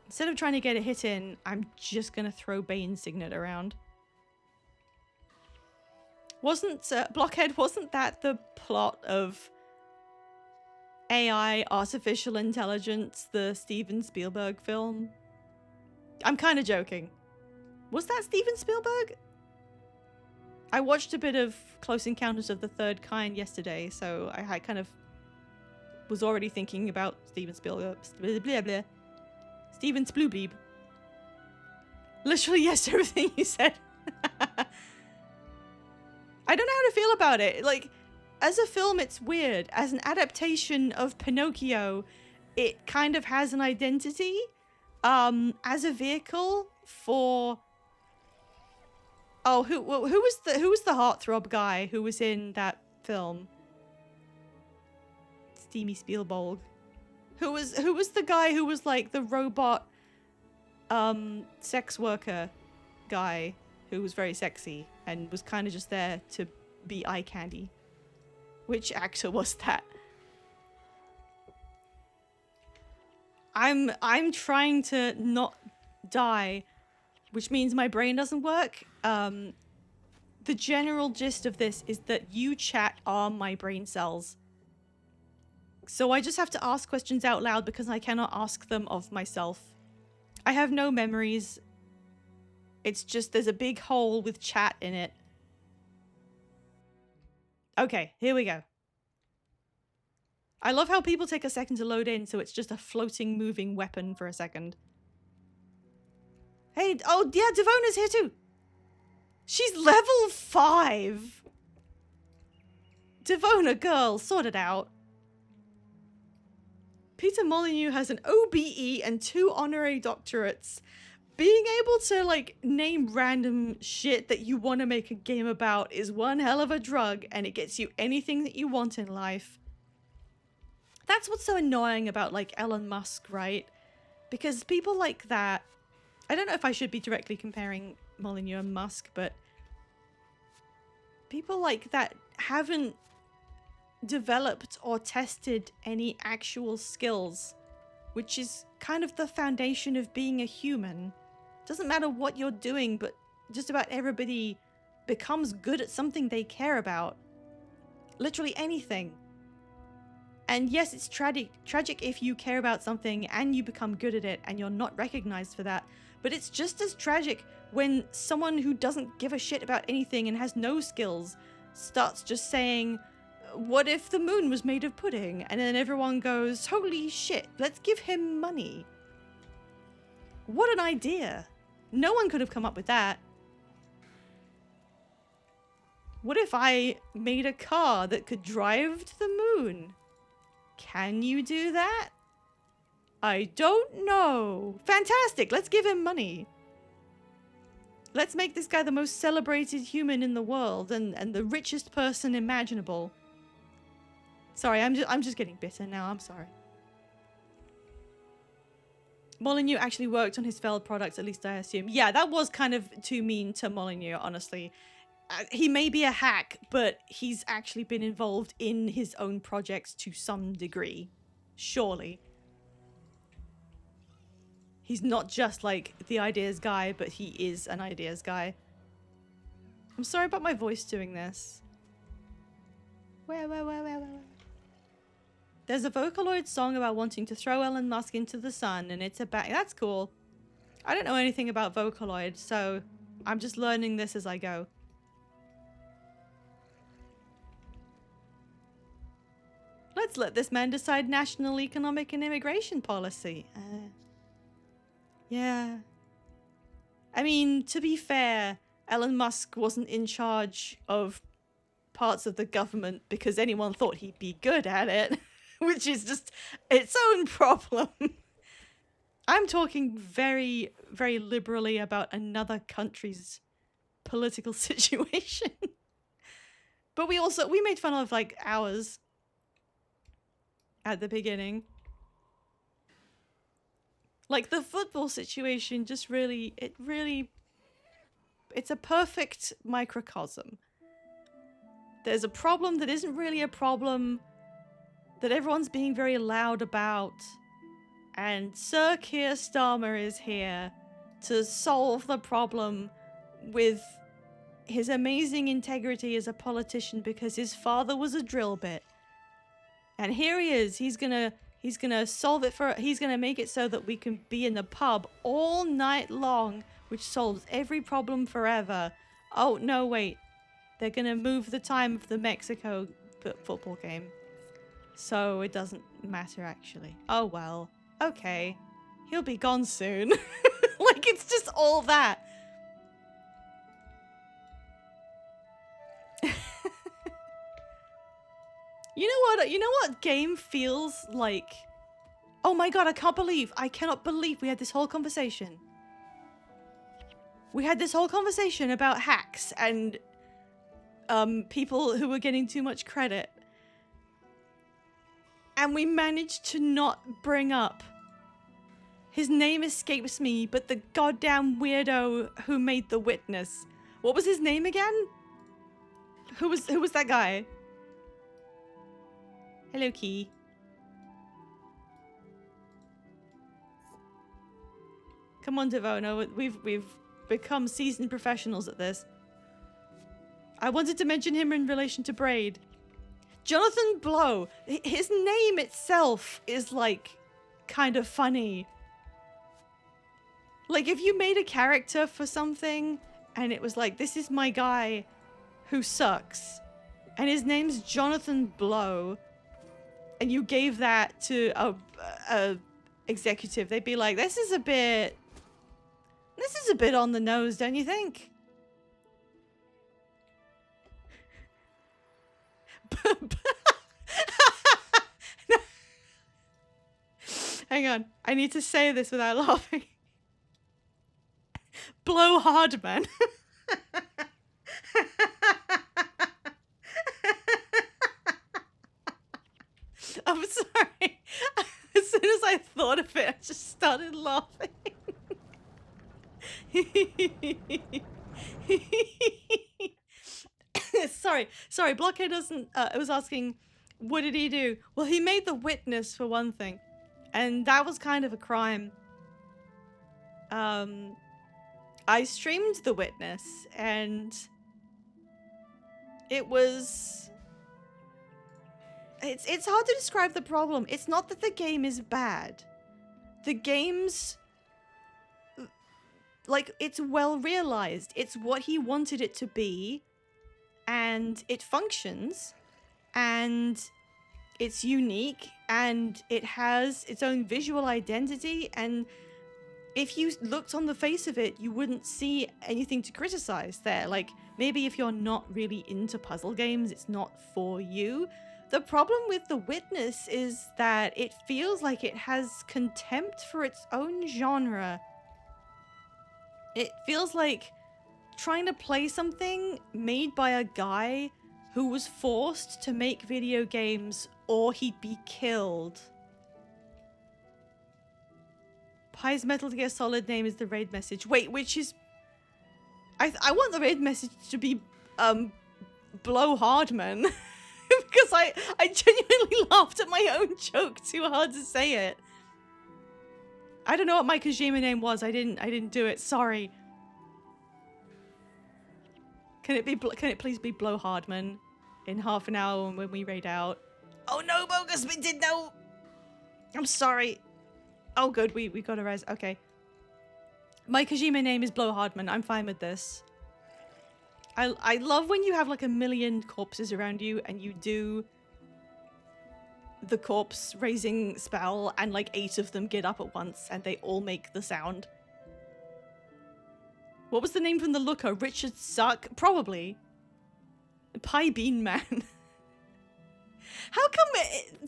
Instead of trying to get a hit in, I'm just gonna throw Bane Signet around. Blockhead, wasn't that the plot of AI Artificial Intelligence, the Steven Spielberg film? I'm kind of joking. Was that Steven Spielberg? I watched a bit of Close Encounters of the Third Kind yesterday, so I kind of was already thinking about Steven Spielberg. Steven Sploobleeb. Literally, yes, everything you said. I don't know how to feel about it. Like, as a film, it's weird. As an adaptation of Pinocchio, it kind of has an identity. As a vehicle for Oh, who was the heartthrob guy who was in that film? Steamy Spielberg. Who was the guy who was like the robot sex worker guy who was very sexy and was kind of just there to be eye candy? Which actor was that? I'm trying to not die, which means my brain doesn't work. The general gist of this is that you chat are my brain cells. So I just have to ask questions out loud because I cannot ask them of myself. I have no memories. It's just there's a big hole with chat in it. Okay, here we go. I love how people take a second to load in, so it's just a floating, moving weapon for a second. Hey, oh yeah, Devona's here too. She's level 5. Devona, girl, sort it out. Peter Molyneux has an OBE and 2 honorary doctorates. Being able to, like, name random shit that you want to make a game about is one hell of a drug, and it gets you anything that you want in life. That's what's so annoying about, like, Elon Musk, right? Because people like that... I don't know if I should be directly comparing Molyneux and Musk, but... people like that haven't developed or tested any actual skills, which is kind of the foundation of being a human. Doesn't matter what you're doing, but just about everybody becomes good at something they care about. Literally anything. And yes, it's tragic if you care about something and you become good at it and you're not recognized for that. But it's just as tragic when someone who doesn't give a shit about anything and has no skills starts just saying, what if the moon was made of pudding? And then everyone goes, holy shit, let's give him money. What an idea. No one could have come up with that. What if I made a car that could drive to the moon? Can you do that? I don't know. Fantastic, let's give him money. Let's make this guy the most celebrated human in the world and the richest person imaginable. Sorry, I'm just getting bitter now, I'm sorry. Molyneux actually worked on his failed products, at least I assume. Yeah, that was kind of too mean to Molyneux, honestly. He may be a hack, but he's actually been involved in his own projects to some degree. Surely. He's not just like the ideas guy, but he is an ideas guy. I'm sorry about my voice doing this. Where? There's a Vocaloid song about wanting to throw Elon Musk into the sun, and it's about... That's cool. I don't know anything about Vocaloid, so I'm just learning this as I go. Let's let this man decide national economic and immigration policy. Yeah. I mean, to be fair, Elon Musk wasn't in charge of parts of the government because anyone thought he'd be good at it, which is just its own problem. I'm talking very, very liberally about another country's political situation. But we made fun of, like, ours at the beginning. Like, the football situation just really, it's a perfect microcosm. There's a problem that isn't really a problem, that everyone's being very loud about, and Sir Keir Starmer is here to solve the problem with his amazing integrity as a politician because his father was a drill bit. And here he is, he's gonna solve it he's gonna make it so that we can be in the pub all night long, which solves every problem forever. Oh, no, wait. They're gonna move the time of the Mexico football game. So it doesn't matter, actually. Oh, well. Okay. He'll be gone soon. Like, it's just all that. You know what game feels like? Oh my god, I cannot believe we had this whole conversation. we had this whole conversation about hacks and people who were getting too much credit. And we managed to not bring up. His name escapes me, but the goddamn weirdo who made The Witness. What was his name again? Who was that guy? Hello, Key. Come on, Devona. We've become seasoned professionals at this. I wanted to mention him in relation to Braid. Jonathan Blow. His name itself is like kind of funny. Like if you made a character for something and it was like, this is my guy who sucks and his name's Jonathan Blow, and you gave that to a executive, they'd be like, this is a bit on the nose, don't you think? Hang on, I need to say this without laughing. Blow hard, man. I'm sorry. As soon as I thought of it, I just started laughing. Sorry, Blockhead doesn't, I was asking, what did he do? Well, he made The Witness for one thing, and that was kind of a crime. I streamed The Witness, and it was... It's hard to describe the problem. It's not that the game is bad. The game's... like, it's well realized. It's what he wanted it to be, and it functions, and it's unique, and it has its own visual identity, and if you looked on the face of it, you wouldn't see anything to criticize there. Like, maybe if you're not really into puzzle games, it's not for you. The problem with The Witness is that it feels like it has contempt for its own genre. It feels like trying to play something made by a guy who was forced to make video games or he'd be killed. Pi's Metal Gear Solid name is the raid message. Wait, which is... I want the raid message to be, Blow Hardman. Because I genuinely laughed at my own joke too hard to say it. I don't know what my Kojima name was. I didn't do it. Sorry. Can it please be Blow Hardman in half an hour when we raid out? Oh no, Bogus, we did no. I'm sorry. Oh good, we got a res. Okay. My Kojima name is Blow Hardman. I'm fine with this. I love when you have like a million corpses around you and you do the corpse raising spell and like 8 of them get up at once and they all make the sound. What was the name from the looker? Richard Suck? Probably. Pie Bean Man. How come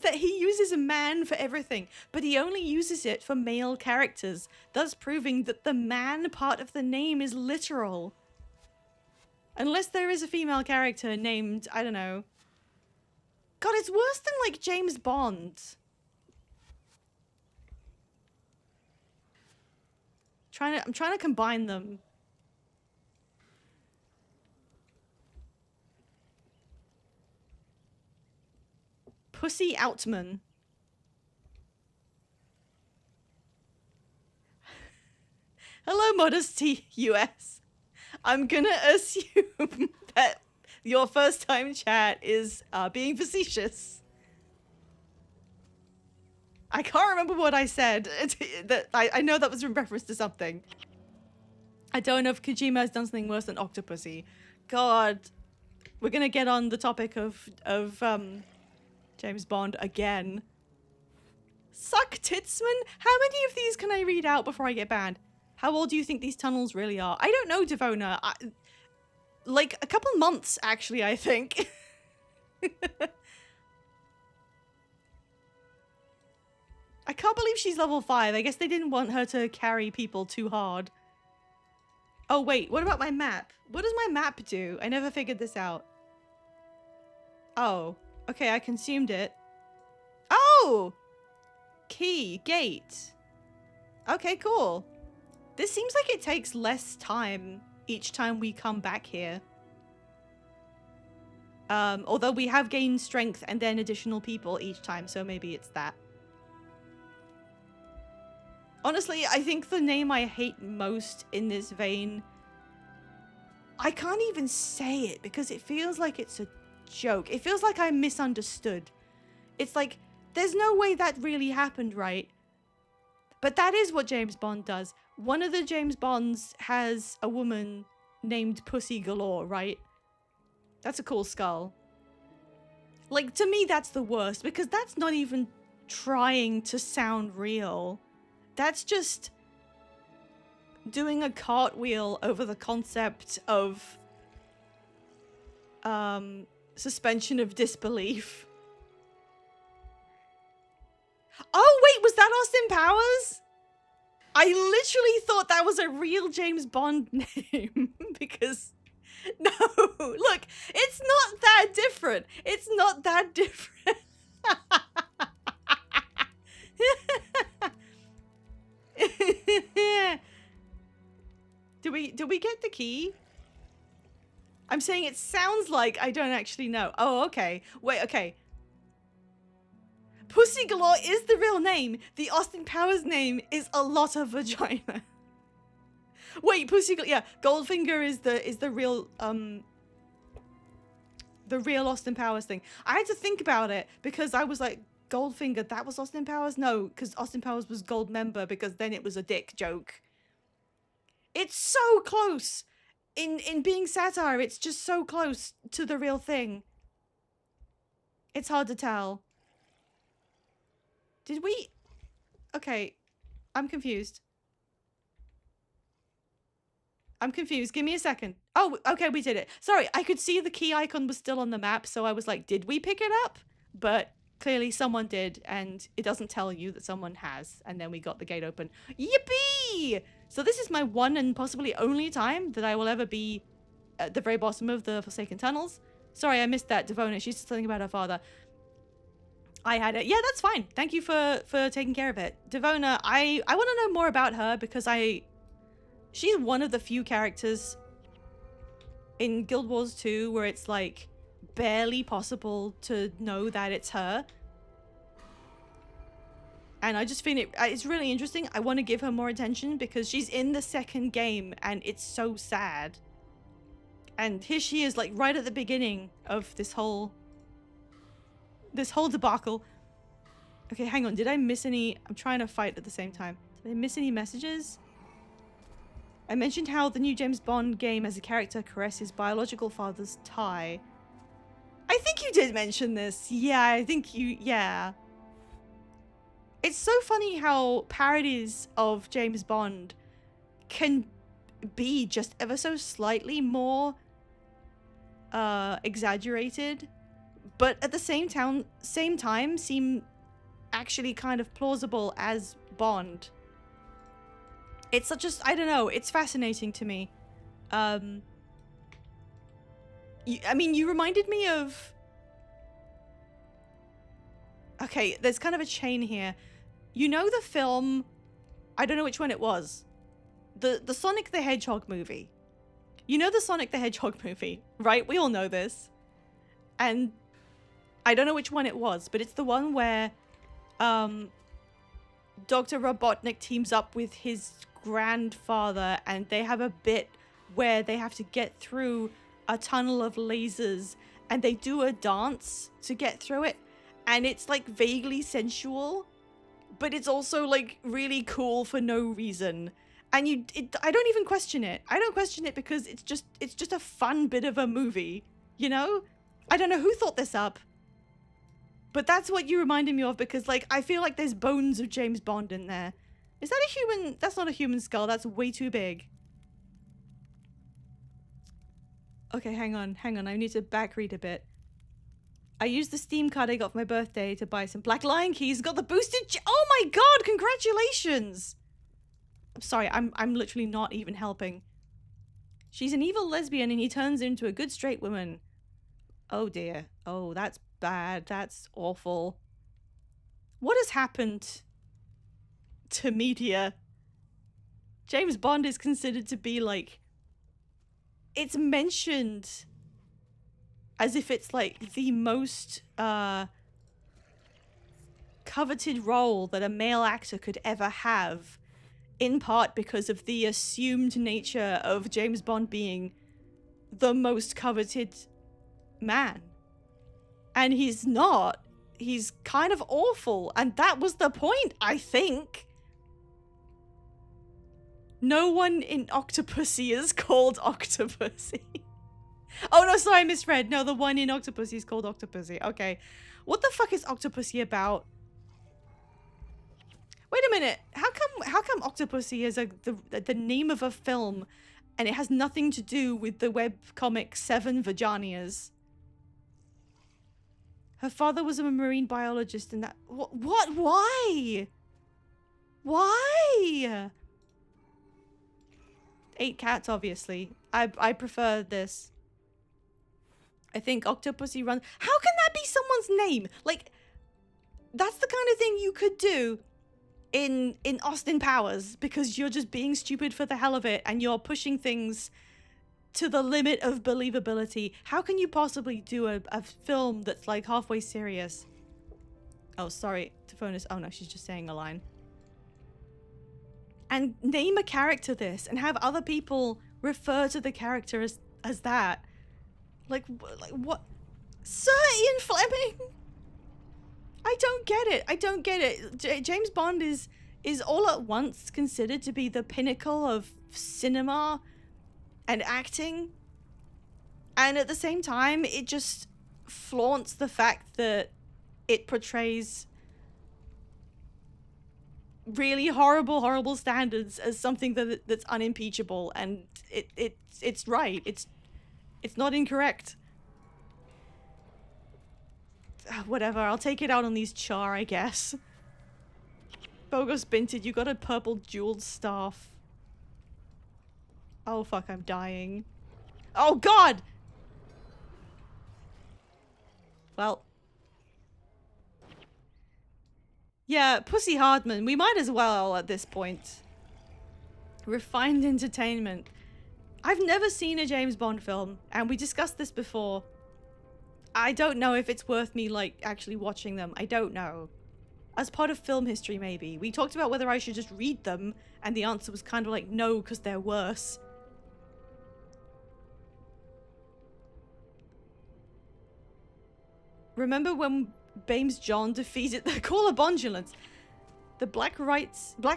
that he uses a man for everything, but he only uses it for male characters, thus proving that the man part of the name is literal? Unless there is a female character named, I don't know. God, it's worse than like James Bond. I'm trying to combine them. Pussy Outman. Hello, Modesty US. I'm gonna assume that your first time chat is being facetious. I can't remember what I said. I know that was in reference to something. I don't know if Kojima has done something worse than Octopussy. God, we're gonna get on the topic of James Bond again. Suck Titsman? How many of these can I read out before I get banned? How old do you think these tunnels really are? I don't know, Devona. Like a couple months, actually, I think. I can't believe she's level 5. I guess they didn't want her to carry people too hard. Oh, wait, what about my map? What does my map do? I never figured this out. Oh, okay, I consumed it. Oh! Key, gate. Okay, cool. This seems like it takes less time each time we come back here. Although we have gained strength and then additional people each time, so maybe it's that. Honestly, I think the name I hate most in this vein, I can't even say it because it feels like it's a joke. It feels like I'm misunderstood. It's like, there's no way that really happened, right? But that is what James Bond does. One of the James Bonds has a woman named Pussy Galore, right? That's a cool skull. Like, to me, that's the worst because that's not even trying to sound real. That's just doing a cartwheel over the concept of suspension of disbelief. Oh, wait, was that Austin Powers? I literally thought that was a real James Bond name because... No, look, it's not that different. It's not that different. Do we get the key? I'm saying it sounds like I don't actually know. Oh, okay. Wait, okay. Pussy Galore is the real name. The Austin Powers name is a lot of vagina. Wait, Pussy Galore, yeah, Goldfinger is the real Austin Powers thing. I had to think about it because I was like, Goldfinger, that was Austin Powers? No, because Austin Powers was Goldmember because then it was a dick joke. It's so close. In being satire, it's just so close to the real thing. It's hard to tell. Did we... Okay, I'm confused. I'm confused. Give me a second. Oh, okay, we did it. Sorry, I could see the key icon was still on the map, so I was like, did we pick it up? But clearly someone did, and it doesn't tell you that someone has. And then we got the gate open. Yippee! So this is my one and possibly only time that I will ever be at the very bottom of the Forsaken Tunnels. Sorry, I missed that, Devona. She's something about her father. I had it. Yeah, that's fine. Thank you for taking care of it. Devona, I want to know more about her because she's one of the few characters in Guild Wars 2 where it's like barely possible to know that it's her. And I just find it's really interesting. I want to give her more attention because she's in the second game and it's so sad. And here she is like right at the beginning of this whole debacle. Okay, hang on. Did I miss any? I'm trying to fight at the same time. Did I miss any messages? I mentioned how the new James Bond game as a character caresses his biological father's tie. I think you did mention this. Yeah, I think you... Yeah. It's so funny how parodies of James Bond can be just ever so slightly more exaggerated, but at the same time seem actually kind of plausible as Bond. It's such a... I don't know. It's fascinating to me. I mean, you reminded me of... Okay, there's kind of a chain here. You know the film... I don't know which one it was. The Sonic the Hedgehog movie. You know the Sonic the Hedgehog movie, right? We all know this. And I don't know which one it was, but it's the one where Dr. Robotnik teams up with his grandfather and they have a bit where they have to get through a tunnel of lasers and they do a dance to get through it, and it's like vaguely sensual, but it's also like really cool for no reason. And I don't even question it. I don't question it because it's just a fun bit of a movie, you know? I don't know who thought this up, but that's what you reminded me of because like I feel like there's bones of James Bond in there. Is that a human? That's not a human skull. That's way too big. Okay, hang on. I need to back read a bit. I used the Steam card I got for my birthday to buy some Black Lion keys. Got the boosted... Oh my god, congratulations! I'm sorry, I'm literally not even helping. She's an evil lesbian and he turns her into a good straight woman. Oh dear. Oh, that's bad. That's awful. What has happened to media? James Bond is considered to be like... It's mentioned as if it's like the most coveted role that a male actor could ever have, in part because of the assumed nature of James Bond being the most coveted man. And he's not. He's kind of awful, and that was the point, I think. No one in Octopussy is called Octopussy. Oh no, sorry, I misread. No, the one in Octopussy is called Octopussy. Okay. What the fuck is Octopussy about? Wait a minute. How come Octopussy is the name of a film and it has nothing to do with the webcomic Seven Vajanias? Her father was a marine biologist and that... What? Why? Why? 8 cats, obviously. I prefer this. I think Octopussy runs... How can that be someone's name? Like, that's the kind of thing you could do in Austin Powers, because you're just being stupid for the hell of it and you're pushing things to the limit of believability. How can you possibly do a film that's like halfway serious? Oh, sorry. Tifonis. Oh no, she's just saying a line. And name a character this and have other people refer to the character as that. Like what? Sir Ian Fleming? I don't get it. I don't get it. James Bond is all at once considered to be the pinnacle of cinema and acting. And at the same time, it just flaunts the fact that it portrays really horrible standards as something that's unimpeachable, and it's right. It's not incorrect. Whatever, I'll take it out on these Char, I guess. Bogos Binted, you got a purple jeweled staff. Oh fuck, I'm dying. Oh god! Well. Yeah, Pussy Hardman, we might as well at this point. Refined entertainment. I've never seen a James Bond film, and we discussed this before. I don't know if it's worth me, like, actually watching them. I don't know. As part of film history, maybe. We talked about whether I should just read them, and the answer was kind of like, no, because they're worse. Remember when Bames John defeated the Caller Bondulance? The black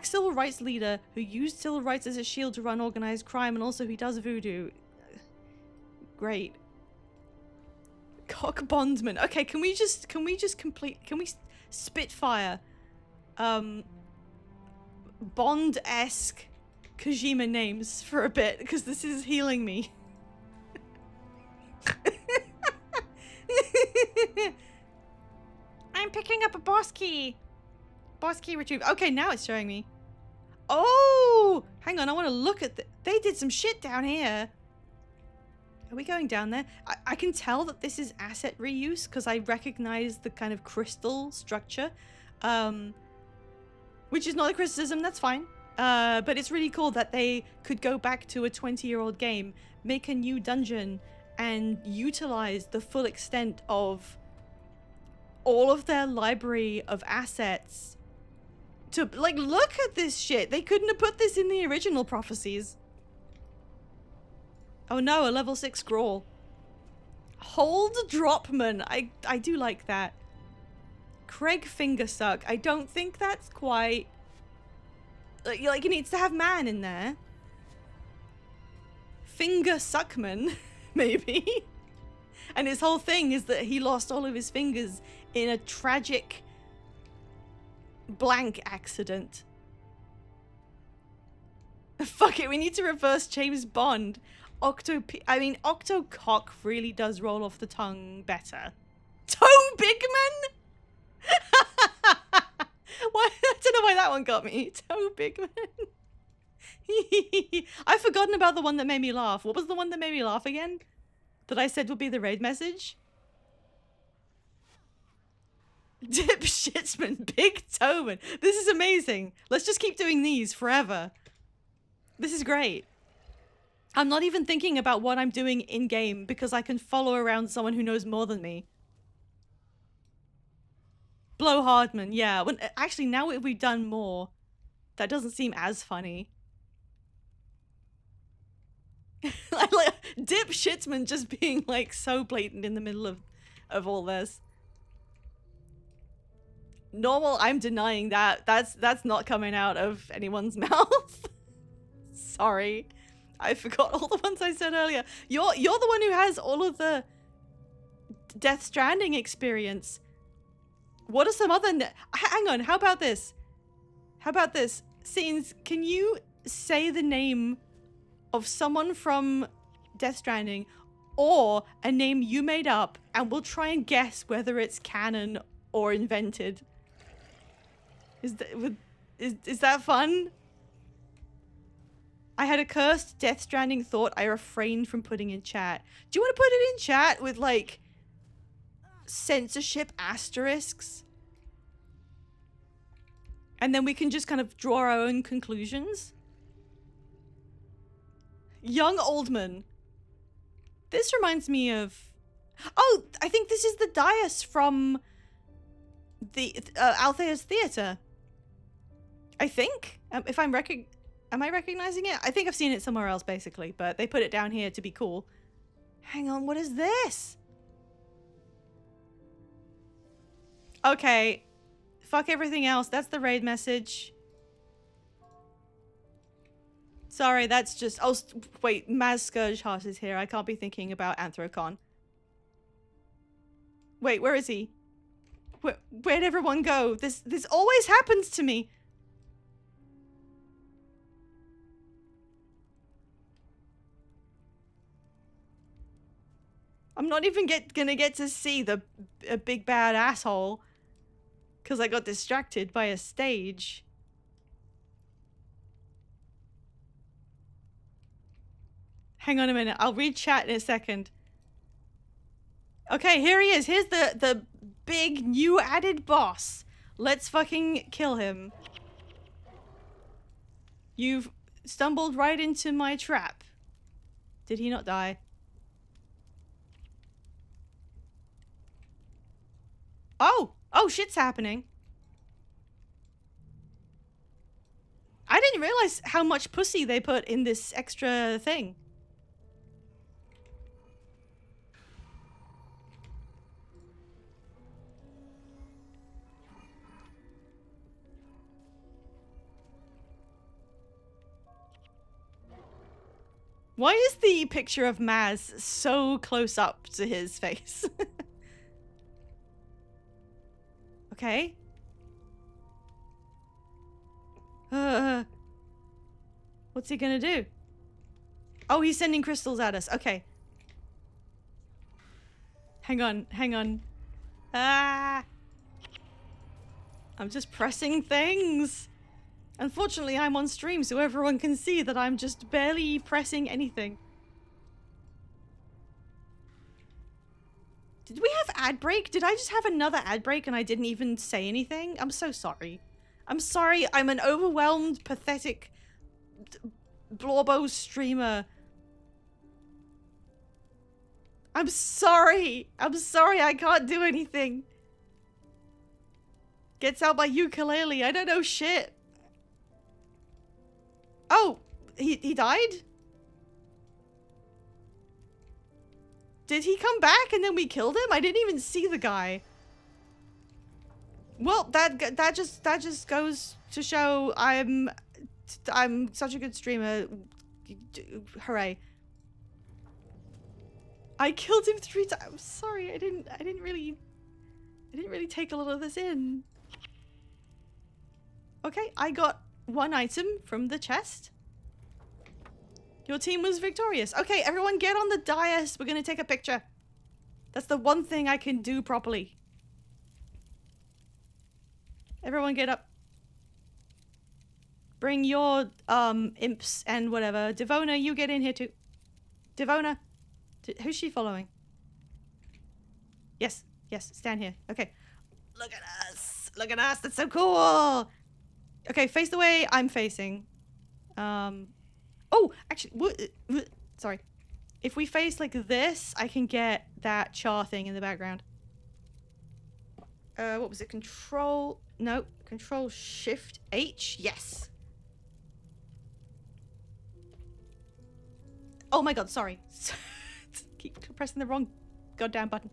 civil rights leader who used civil rights as a shield to run organized crime, and also he does voodoo. Great. Cock Bondman. Okay, can we spitfire Bond-esque Kojima names for a bit, because this is healing me. I'm picking up a boss key. Boss key retrieved. Okay, now it's showing me. Oh, hang on, I want to look at they did some shit down here. Are we going down there? I can tell that this is asset reuse because I recognize the kind of crystal structure, which is not a criticism, that's fine. But it's really cool that they could go back to a 20-year-old game, make a new dungeon, and utilize the full extent of all of their library of assets to, like, look at this shit. They couldn't have put this in the original Prophecies. Oh no, a level 6 scroll. Hold Dropman. I do like that. Craig Fingersuck. I don't think that's quite... Like, it needs to have man in there. Finger Suckman, maybe. And his whole thing is that he lost all of his fingers in a tragic blank accident. Fuck it, we need to reverse James Bond. Octocock really does roll off the tongue better. Toe Bigman? Why? I don't know why that one got me. Toe Bigman. I've forgotten about the one that made me laugh. What was the one that made me laugh again? That I said would be the raid message? Dip Shitsman, Big Toman. This is amazing. Let's just keep doing these forever. This is great. I'm not even thinking about what I'm doing in-game because I can follow around someone who knows more than me. Blow Hardman, yeah. When, actually, now we've done more, that doesn't seem as funny. I like Dip Shitsman just being like so blatant in the middle of all this. Normal, I'm denying that. That's not coming out of anyone's mouth. Sorry. I forgot all the ones I said earlier. You're the one who has all of the Death Stranding experience. What are some other hang on, how about this? How about this? Scenes, can you say the name of someone from Death Stranding or a name you made up and we'll try and guess whether it's canon or invented? Is that fun? I had a cursed Death Stranding thought I refrained from putting in chat. Do you want to put it in chat with like censorship asterisks? And then we can just kind of draw our own conclusions. Young Oldman. This reminds me of... Oh, I think this is the dais from the Althea's Theatre. I think. If I'm am I recognizing it? I think I've seen it somewhere else, basically, but they put it down here to be cool. Hang on, what is this? Okay. Fuck everything else. That's the raid message. Sorry, that's just... Oh, wait. Maz Scourgeheart is here. I can't be thinking about Anthrocon. Wait, where is he? Where'd everyone go? This always happens to me. I'm not even gonna get to see a big bad asshole because I got distracted by a stage. Hang on a minute. I'll read chat in a second. Okay, here he is. Here's the big new added boss. Let's fucking kill him. You've stumbled right into my trap. Did he not die? Oh, shit's happening. I didn't realize how much pussy they put in this extra thing. Why is the picture of Maz so close up to his face? Okay. What's he gonna do? Oh, he's sending crystals at us. Okay. Hang on, hang on. Ah! I'm just pressing things. Unfortunately, I'm on stream, so everyone can see that I'm just barely pressing anything. Did we have ad break? Did I just have another ad break and I didn't even say anything? I'm so sorry. I'm sorry. I'm an overwhelmed, pathetic Blorbo streamer. I'm sorry. I'm sorry. I can't do anything. Gets out my ukulele. I don't know shit. Oh, he died? Did he come back and then we killed him? I didn't even see the guy. Well, that just goes to show I'm such a good streamer. Hooray. I killed him 3 times. Sorry, I didn't really take a lot of this in. Okay, I got 1 item from the chest. Your team was victorious. Okay, everyone get on the dais. We're gonna take a picture. That's the one thing I can do properly. Everyone get up. Bring your imps and whatever. Devona, you get in here too. Devona, who's she following? Yes, yes, stand here. Okay. Look at us. Look at us. That's so cool. Okay, face the way I'm facing. Oh, actually, sorry. If we face like this, I can get that char thing in the background. What was it? Control... No. Control Shift H? Yes. Oh my god, sorry. Keep pressing the wrong goddamn button.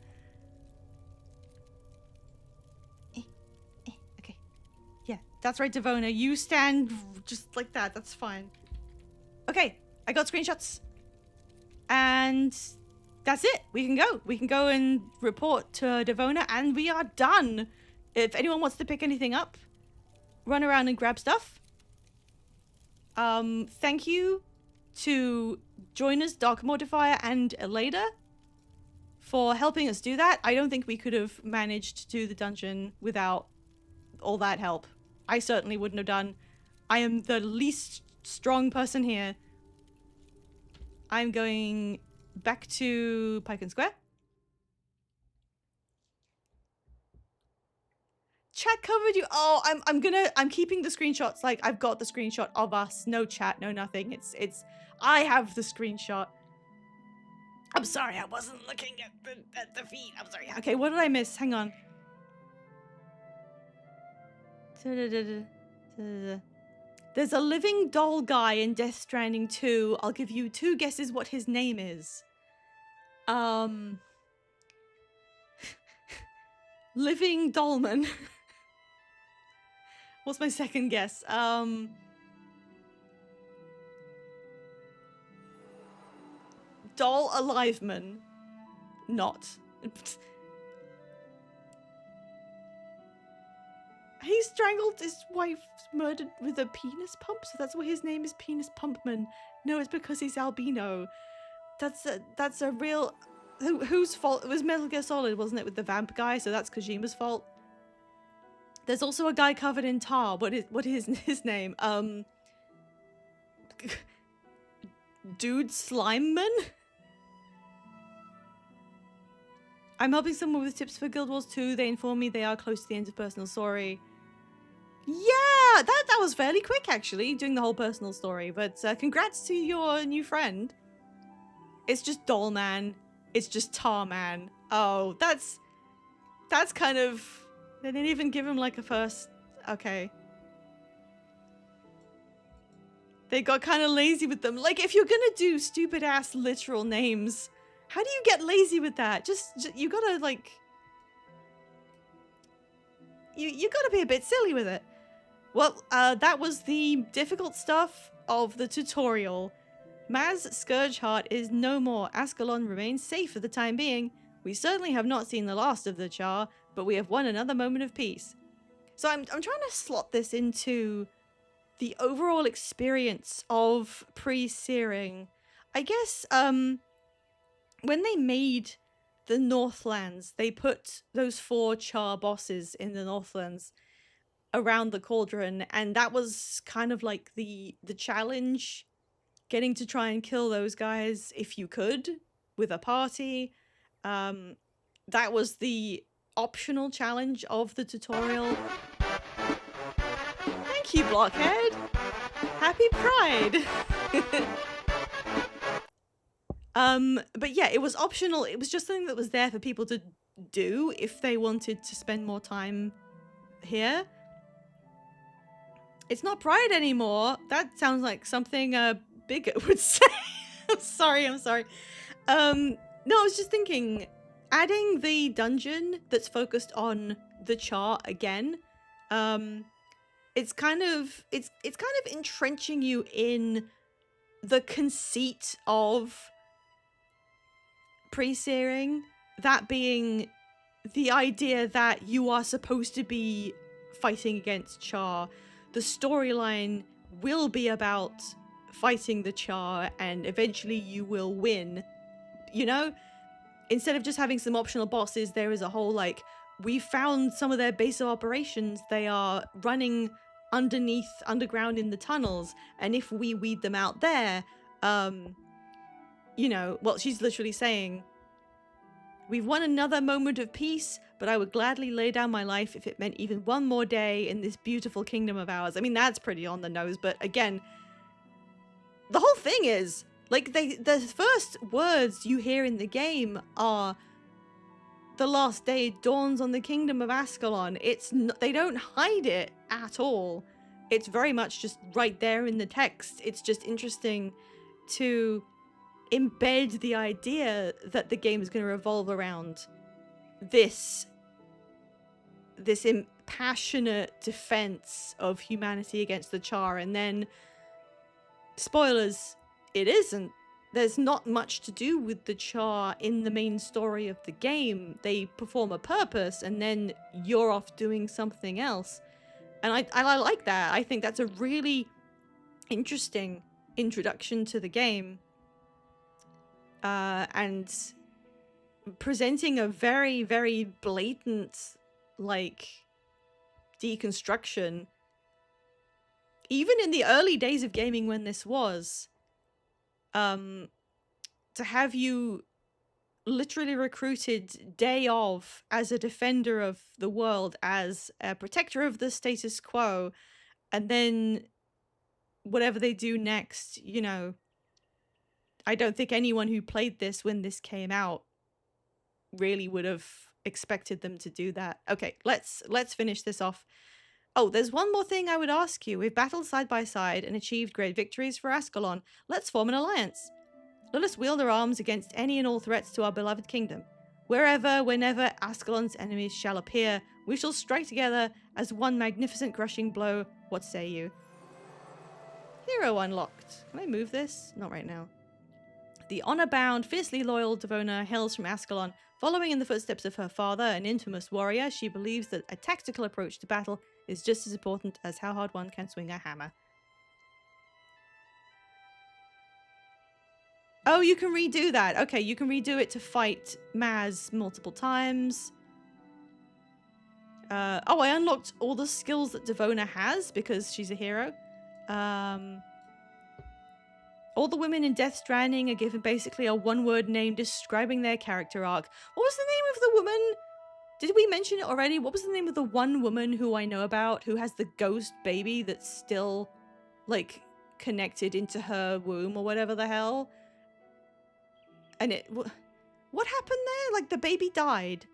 Okay. Yeah, that's right, Devona. You stand just like that. That's fine. Okay, I got screenshots. And that's it. We can go. We can go and report to Devona, and we are done. If anyone wants to pick anything up, run around and grab stuff. Thank you to Joiners, Dark Mortifier, and Elada for helping us do that. I don't think we could have managed to do the dungeon without all that help. I certainly wouldn't have done. I am the least strong person here. I'm going back to Pike & Square. Chat covered you. Oh, I'm keeping the screenshots. Like, I've got the screenshot of us. No chat, no nothing. It's I have the screenshot. I'm sorry, I wasn't looking at the feed. I'm sorry. Okay, what did I miss? Hang on. There's a living doll guy in Death Stranding 2. I'll give you 2 guesses what his name is. Living Dollman. What's my second guess? Doll Aliveman. Not. He strangled his wife, murdered with a penis pump, so that's why his name is Penis Pumpman. No, it's because he's albino. That's a real... Whose fault? It was Metal Gear Solid, wasn't it, with the vamp guy? So that's Kojima's fault. There's also a guy covered in tar. What is his name? Dude Slimeman? I'm helping someone with tips for Guild Wars 2. They inform me they are close to the end of personal story. Yeah, that was fairly quick, actually, doing the whole personal story. But congrats to your new friend. It's just Doll Man. It's just Tar Man. Oh, that's kind of... They didn't even give him like a first... Okay. They got kind of lazy with them. Like, if you're gonna do stupid ass literal names, how do you get lazy with that? Just you gotta like... You gotta be a bit silly with it. Well, that was the difficult stuff of the tutorial. Maz Scourgeheart is no more. Ascalon remains safe for the time being. We certainly have not seen the last of the Char, but we have won another moment of peace. So I'm trying to slot this into the overall experience of pre-searing. I guess, when they made the Northlands, they put those 4 Char bosses in the Northlands around the cauldron, and that was kind of like the challenge, getting to try and kill those guys if you could with a party. That was the optional challenge of the tutorial. Thank you, Blockhead. Happy Pride. But yeah, it was optional. It was just something that was there for people to do if they wanted to spend more time here. It's not Pride anymore. That sounds like something a bigot would say. I'm sorry. No, I was just thinking, adding the dungeon that's focused on the Char again, it's kind of entrenching you in the conceit of pre-searing, that being the idea that you are supposed to be fighting against Char. The storyline will be about fighting the Char, and eventually you will win. You know? Instead of just having some optional bosses, there is a whole, like, we found some of their base of operations. They are running underground in the tunnels, and if we weed them out there, you know, well, she's literally saying, we've won another moment of peace, but I would gladly lay down my life if it meant even one more day in this beautiful kingdom of ours. I mean, that's pretty on the nose, but again, the whole thing is, like, the first words you hear in the game are, the last day dawns on the kingdom of Ascalon. They don't hide it at all. It's very much just right there in the text. It's just interesting to embed the idea that the game is going to revolve around this passionate defense of humanity against the Char, and then, spoilers, it isn't. There's not much to do with the Char in the main story of the game. They perform a purpose, and then you're off doing something else. And I like that. I think that's a really interesting introduction to the game. And presenting a very, very blatant, like, deconstruction. Even in the early days of gaming when this was, to have you literally recruited day of as a defender of the world, as a protector of the status quo, and then whatever they do next, you know, I don't think anyone who played this when this came out really would have expected them to do that. Okay, let's finish this off. Oh, there's one more thing I would ask you. We've battled side by side and achieved great victories for Ascalon. Let's form an alliance. Let us wield our arms against any and all threats to our beloved kingdom. Whenever Ascalon's enemies shall appear, we shall strike together as one magnificent crushing blow. What say you? Hero unlocked. Can I move this? Not right now. The honor-bound, fiercely loyal Devona hails from Ascalon. Following in the footsteps of her father, an infamous warrior, she believes that a tactical approach to battle is just as important as how hard one can swing a hammer. Oh, you can redo that. Okay, you can redo it to fight Maz multiple times. Oh, I unlocked all the skills that Devona has because she's a hero. All the women in Death Stranding are given basically a one-word name describing their character arc. What was the name of the woman? Did we mention it already? What was the name of the one woman who I know about who has the ghost baby that's still, like, connected into her womb or whatever the hell? And what happened there? Like, the baby died.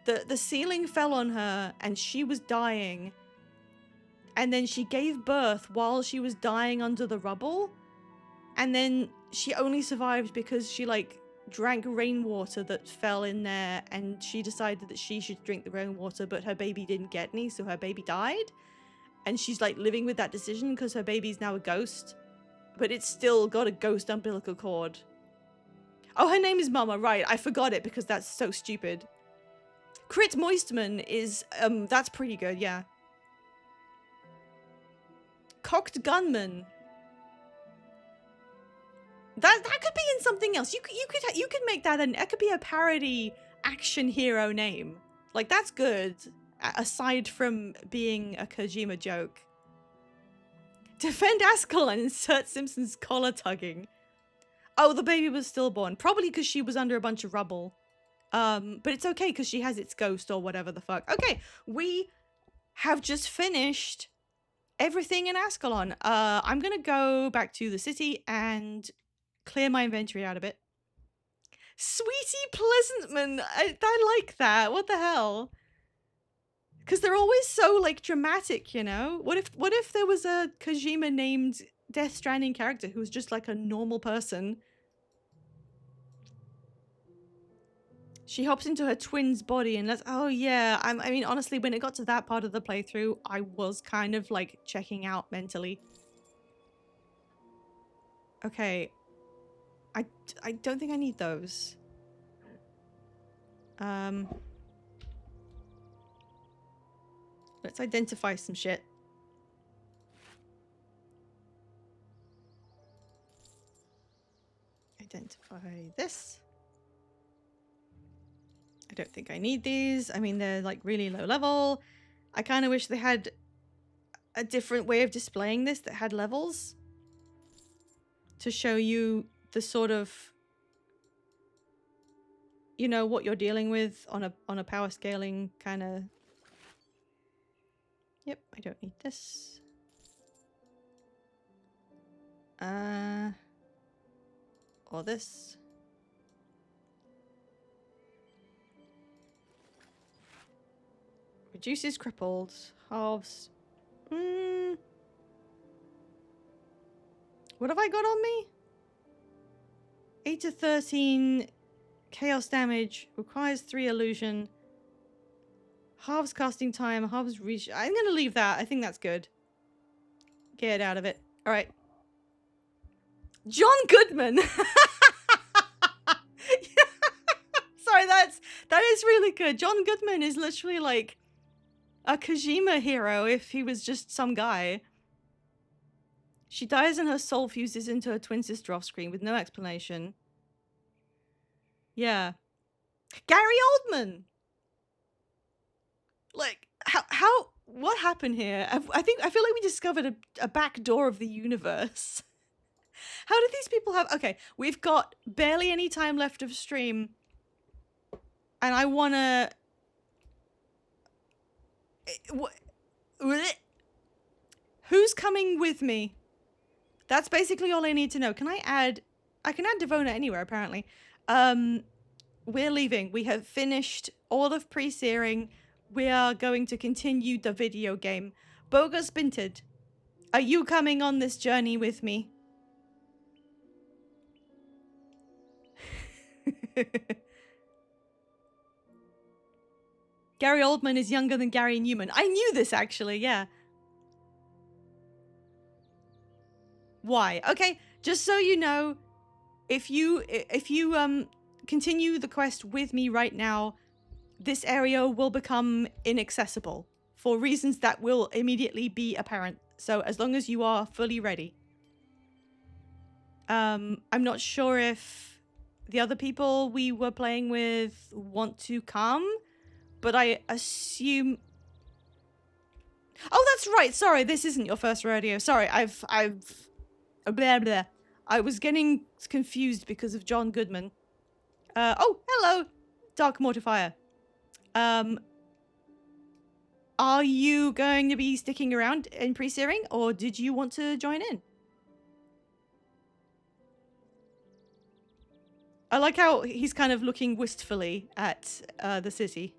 The ceiling fell on her and she was dying. And then she gave birth while she was dying under the rubble. And then she only survived because she, like, drank rainwater that fell in there, and she decided that she should drink the rainwater, but her baby didn't get any, so her baby died. And she's, like, living with that decision because her baby's now a ghost. But it's still got a ghost umbilical cord. Oh, her name is Mama, right. I forgot it because that's so stupid. Crit Moistman is, that's pretty good, yeah. Cocked Gunman. That could be in something else. You could make that that could be a parody action hero name. Like, that's good. Aside from being a Kojima joke. Defend Ascalon, insert Simpsons collar tugging. Oh, the baby was stillborn. Probably because she was under a bunch of rubble. But it's okay because she has its ghost or whatever the fuck. Okay, we have just finished everything in Ascalon. I'm gonna go back to the city and clear my inventory out a bit. Sweetie Pleasantman! I like that. What the hell? Because they're always so, like, dramatic, you know? What if there was a Kojima named Death Stranding character who was just like a normal person? She hops into her twin's body and oh yeah, I mean, honestly, when it got to that part of the playthrough, I was kind of, like, checking out mentally. Okay. I don't think I need those. Let's identify some shit. Identify this. I don't think I need these. I mean, they're, like, really low level. I kind of wish they had a different way of displaying this that had levels to show you the sort of, you know, what you're dealing with on a power scaling kind of. Yep, I don't need this. Or this. Reduces crippled. Halves. What have I got on me? 8 to 13 chaos damage. Requires 3 illusion. Halves casting time. Halves reach. I'm gonna leave that. I think that's good. Get out of it. Alright. John Goodman! Sorry, that is really good. John Goodman is literally like a Kojima hero if he was just some guy. She dies and her soul fuses into her twin sister off screen with no explanation. Yeah. Gary Oldman! Like, what happened here? I feel like we discovered a back door of the universe. How did these people have... Okay, we've got barely any time left of stream. And I wanna... Who's coming with me? That's basically all I need to know. Can I add... I can add Devona anywhere, apparently. We're leaving. We have finished all of pre-searing. We are going to continue the video game. Bogus Binted, are you coming on this journey with me? Gary Oldman is younger than Gary Newman. I knew this, actually, yeah. Why? Okay, just so you know, if you continue the quest with me right now, this area will become inaccessible for reasons that will immediately be apparent. So as long as you are fully ready. I'm not sure if the other people we were playing with want to come, but I assume... Oh, that's right. Sorry, this isn't your first rodeo. Sorry, I've blah, blah. I was getting confused because of John Goodman. Oh, hello, Dark Mortifier. Are you going to be sticking around in pre-searing, or did you want to join in? I like how he's kind of looking wistfully at the city.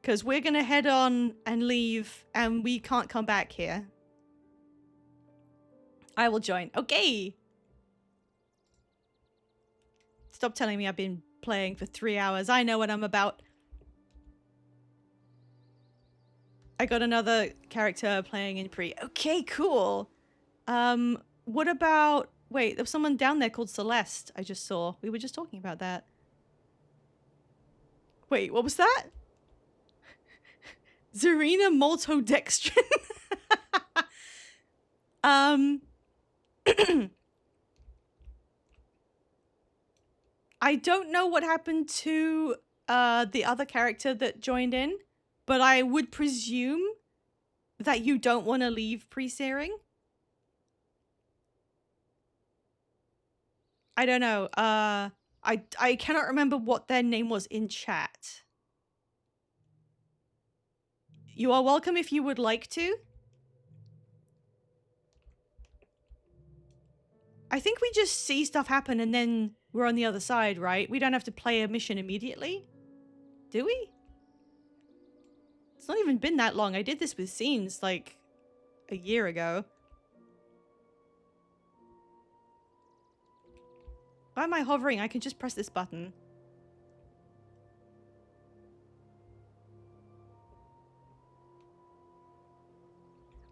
Because we're going to head on and leave, and we can't come back here. I will join. Okay! Stop telling me I've been playing for 3 hours. I know what I'm about. I got another character playing in pre. Okay, cool. What about... Wait, there was someone down there called Celeste I just saw. We were just talking about that. Wait, what was that? Zarina Maltodextrin. I don't know what happened to the other character that joined in, but I would presume that you don't want to leave pre-searing. I don't know. I cannot remember what their name was in chat. You are welcome if you would like to. I think we just see stuff happen and then we're on the other side, right? We don't have to play a mission immediately. Do we? It's not even been that long. I did this with scenes like a year ago. Why am I hovering? I can just press this button.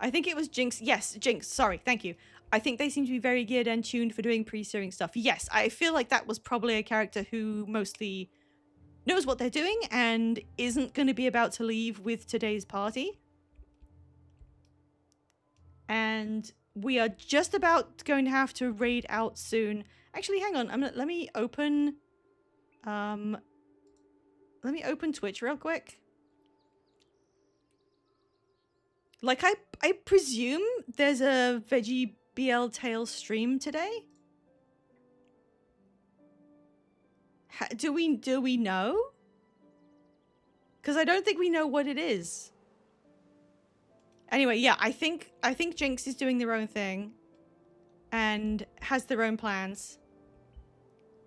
I think it was Jinx. Yes, Jinx. Sorry. Thank you. I think they seem to be very geared and tuned for doing pre-searing stuff. Yes, I feel like that was probably a character who mostly knows what they're doing and isn't going to be about to leave with today's party. And we are just about going to have to raid out soon. Actually, hang on. Let me open Twitch real quick. Like, I presume there's a Veggie BL Tale stream today? Do we know? Because I don't think we know what it is. Anyway, yeah, I think Jinx is doing their own thing. And has their own plans.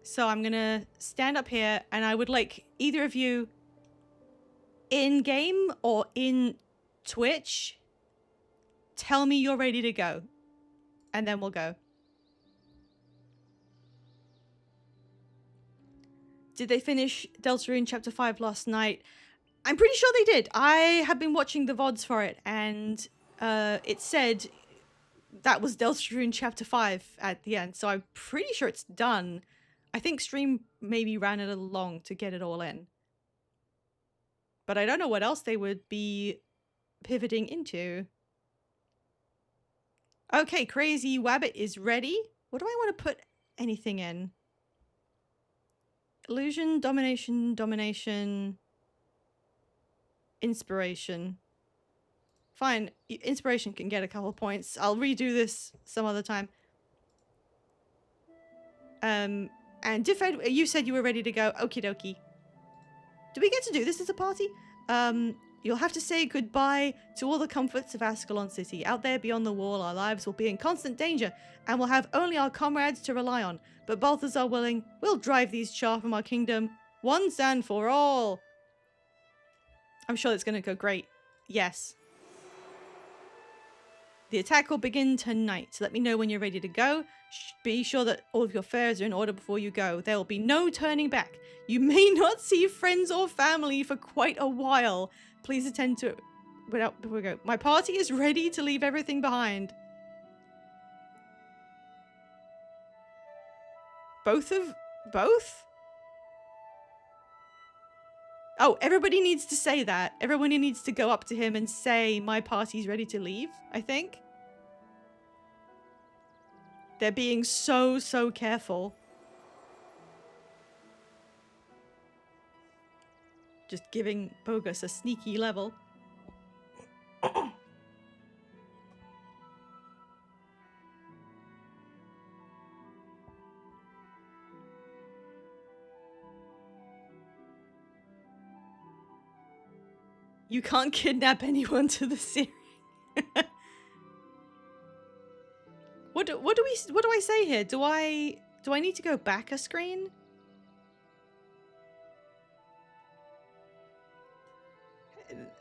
So I'm gonna stand up here and I would like either of you in game or in Twitch tell me you're ready to go. And then we'll go. Did they finish Deltarune Chapter 5 last night? I'm pretty sure they did. I have been watching the VODs for it, and it said that was Deltarune Chapter 5 at the end, so I'm pretty sure it's done. I think stream maybe ran it a little long to get it all in. But I don't know what else they would be pivoting into. Okay, Crazy Wabbit is ready. What do I want to put anything in? Illusion, domination, domination, inspiration. Fine, inspiration can get a couple points. I'll redo this some other time. And Diffed, you said you were ready to go. Okie dokie. Do we get to do this as a party? You'll have to say goodbye to all the comforts of Ascalon City. Out there beyond the wall, our lives will be in constant danger, and we'll have only our comrades to rely on. But Balthazar willing, we'll drive these Char from our kingdom once and for all. I'm sure it's going to go great. Yes. The attack will begin tonight, so let me know when you're ready to go. Be sure that all of your fares are in order before you go. There will be no turning back. You may not see friends or family for quite a while. Please attend to it before we go. My party is ready to leave everything behind. Both? Oh, everybody needs to say that. Everybody needs to go up to him and say, my party's ready to leave, I think. They're being so careful. Just giving Bogus a sneaky level. You can't kidnap anyone to the series. What do I say here? Do I need to go back a screen?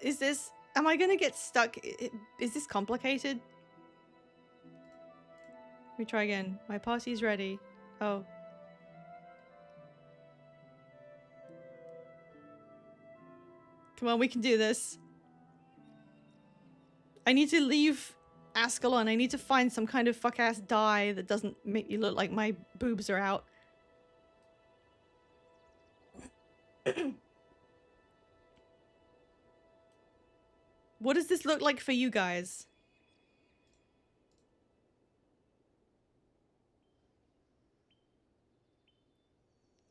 Is this, am I gonna get stuck? Is this complicated? Let me try again. My party's ready. Oh. Come on, we can do this. I need to leave Ascalon. I need to find some kind of fuck-ass dye that doesn't make me look like my boobs are out. What does this look like for you guys?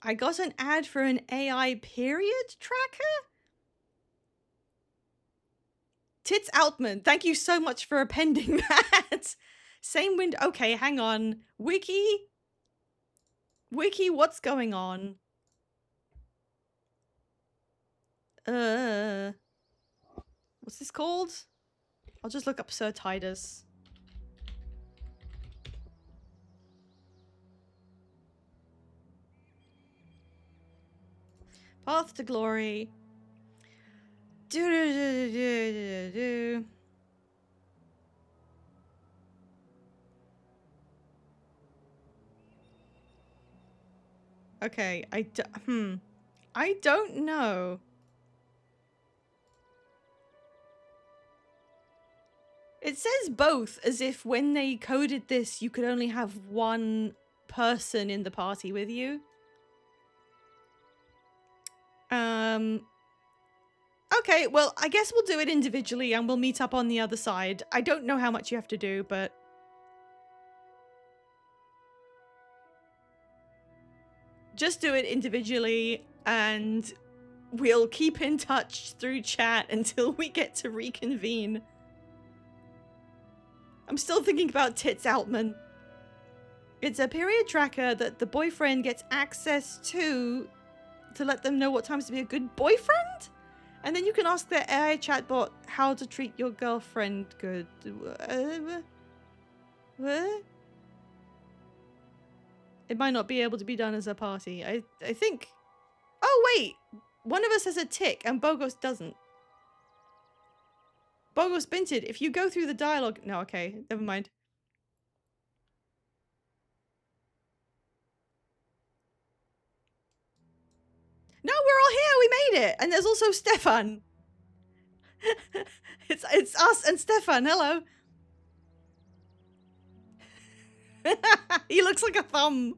I got an ad for an AI period tracker? Tits Outman, thank you so much for appending that. Same window. Okay, hang on. Wiki, what's going on? What's this called? I'll just look up Sir Titus. Path to Glory. Okay, I don't know. It says both, as if when they coded this, you could only have one person in the party with you. Okay, well, I guess we'll do it individually and we'll meet up on the other side. I don't know how much you have to do, but... just do it individually and we'll keep in touch through chat until we get to reconvene. I'm still thinking about Tits Outman. It's a period tracker that the boyfriend gets access to let them know what times to be a good boyfriend? And then you can ask their AI chatbot how to treat your girlfriend good. What? It might not be able to be done as a party. I think... Oh, wait! One of us has a tick and Bogos doesn't. Bogos Binted, if you go through the dialogue... No, okay, never mind. No, we're all here! We made it! And there's also Stefan. It's us and Stefan, hello. He looks like a thumb.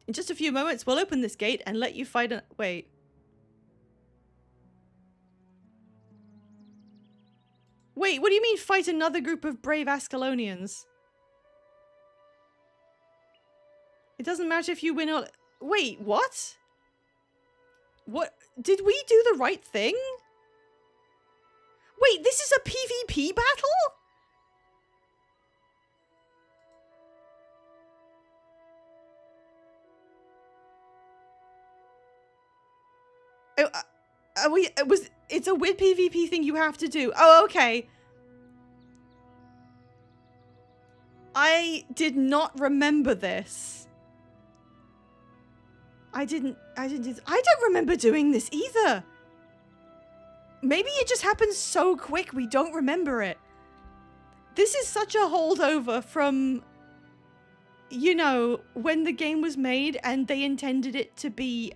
In just a few moments, we'll open this gate and let you fight a- Wait. Wait, what do you mean fight another group of brave Ascalonians? It doesn't matter if you win or- Wait, what? What? Did we do the right thing? Wait, this is a PvP battle? It's a weird PvP thing you have to do. Oh, okay. I did not remember this. I don't remember doing this either. Maybe it just happened so quick we don't remember it. This is such a holdover from, you know, when the game was made and they intended it to be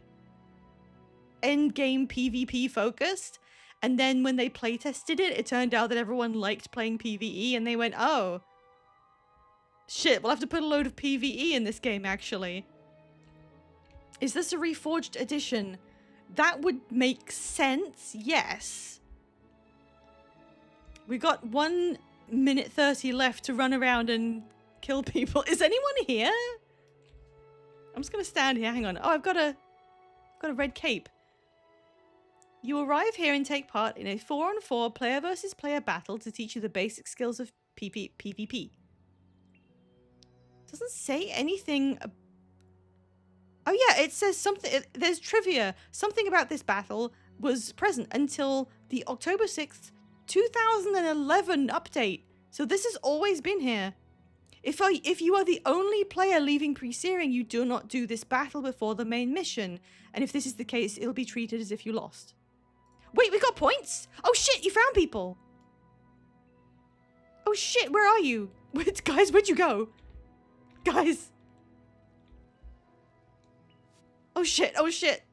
endgame PvP focused. And then when they playtested it, it turned out that everyone liked playing PvE and they went, oh, shit, we'll have to put a load of PvE in this game actually. Is this a Reforged edition? That would make sense, yes. We got 1 minute 30 left to run around and kill people. Is anyone here? I'm just gonna stand here, hang on. Oh, I've got a red cape. You arrive here and take part in a 4-on-4 player versus player battle to teach you the basic skills of PvP. Doesn't say anything. Oh yeah, it says something. There's trivia. Something about this battle was present until the October 6th, 2011 update. So this has always been here. If you are the only player leaving pre-searing, you do not do this battle before the main mission. And if this is the case, it'll be treated as if you lost. Wait, we got points? Oh shit, you found people. Oh shit, where are you? Guys, where'd you go? Guys. Oh shit, oh shit.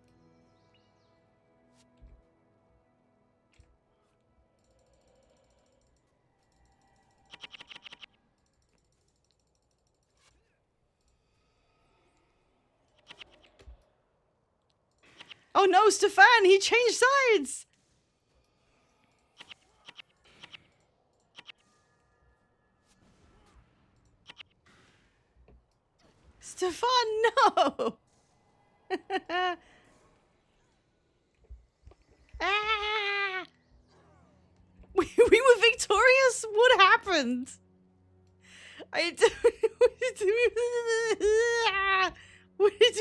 Oh no, Stefan, he changed sides. Stefan, no. Ah! We were victorious? What happened? What did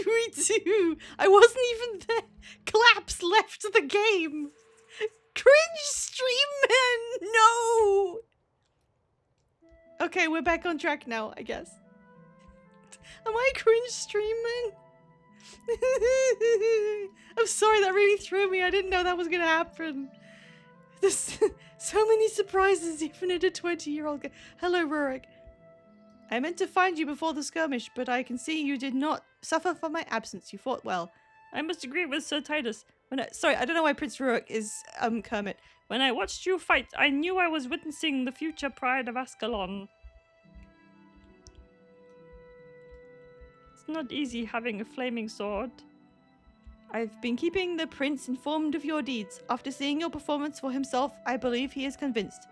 we do? I wasn't even there. Claps left the game. Cringe stream man, no! Okay, we're back on track now, I guess. Am I cringe streaming? I'm sorry, that really threw me. I didn't know that was gonna happen. There's so many surprises, even in a 20-year-old game. Hello, Rurik. I meant to find you before the skirmish, but I can see you did not suffer for my absence. You fought well. I must agree with Sir Titus. Sorry, I don't know why Prince Rurik is Kermit. When I watched you fight, I knew I was witnessing the future pride of Ascalon. It's not easy having a flaming sword. I've been keeping the prince informed of your deeds. After seeing your performance for himself, I believe he is convinced.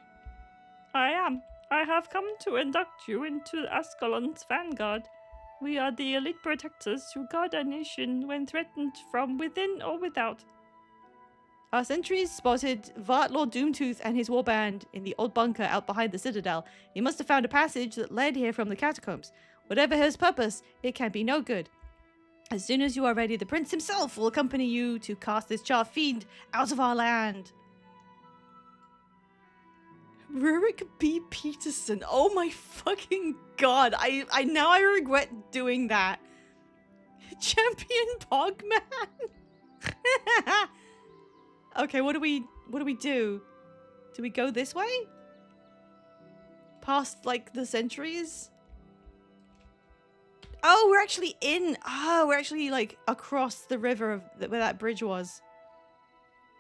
I am. I have come to induct you into Ascalon's vanguard. We are the elite protectors who guard our nation when threatened from within or without. Our sentries spotted Vart Lord Doomtooth and his warband in the old bunker out behind the citadel. He must have found a passage that led here from the catacombs. Whatever his purpose, it can be no good. As soon as you are ready, the prince himself will accompany you to cast this Char fiend out of our land. Rurik B. Peterson. Oh my fucking god. I now I regret doing that. Champion Pogman. Okay, what do we do? Do we go this way? Past like the centuries? Oh, we're actually in. Oh, we're actually like across the river of where that bridge was.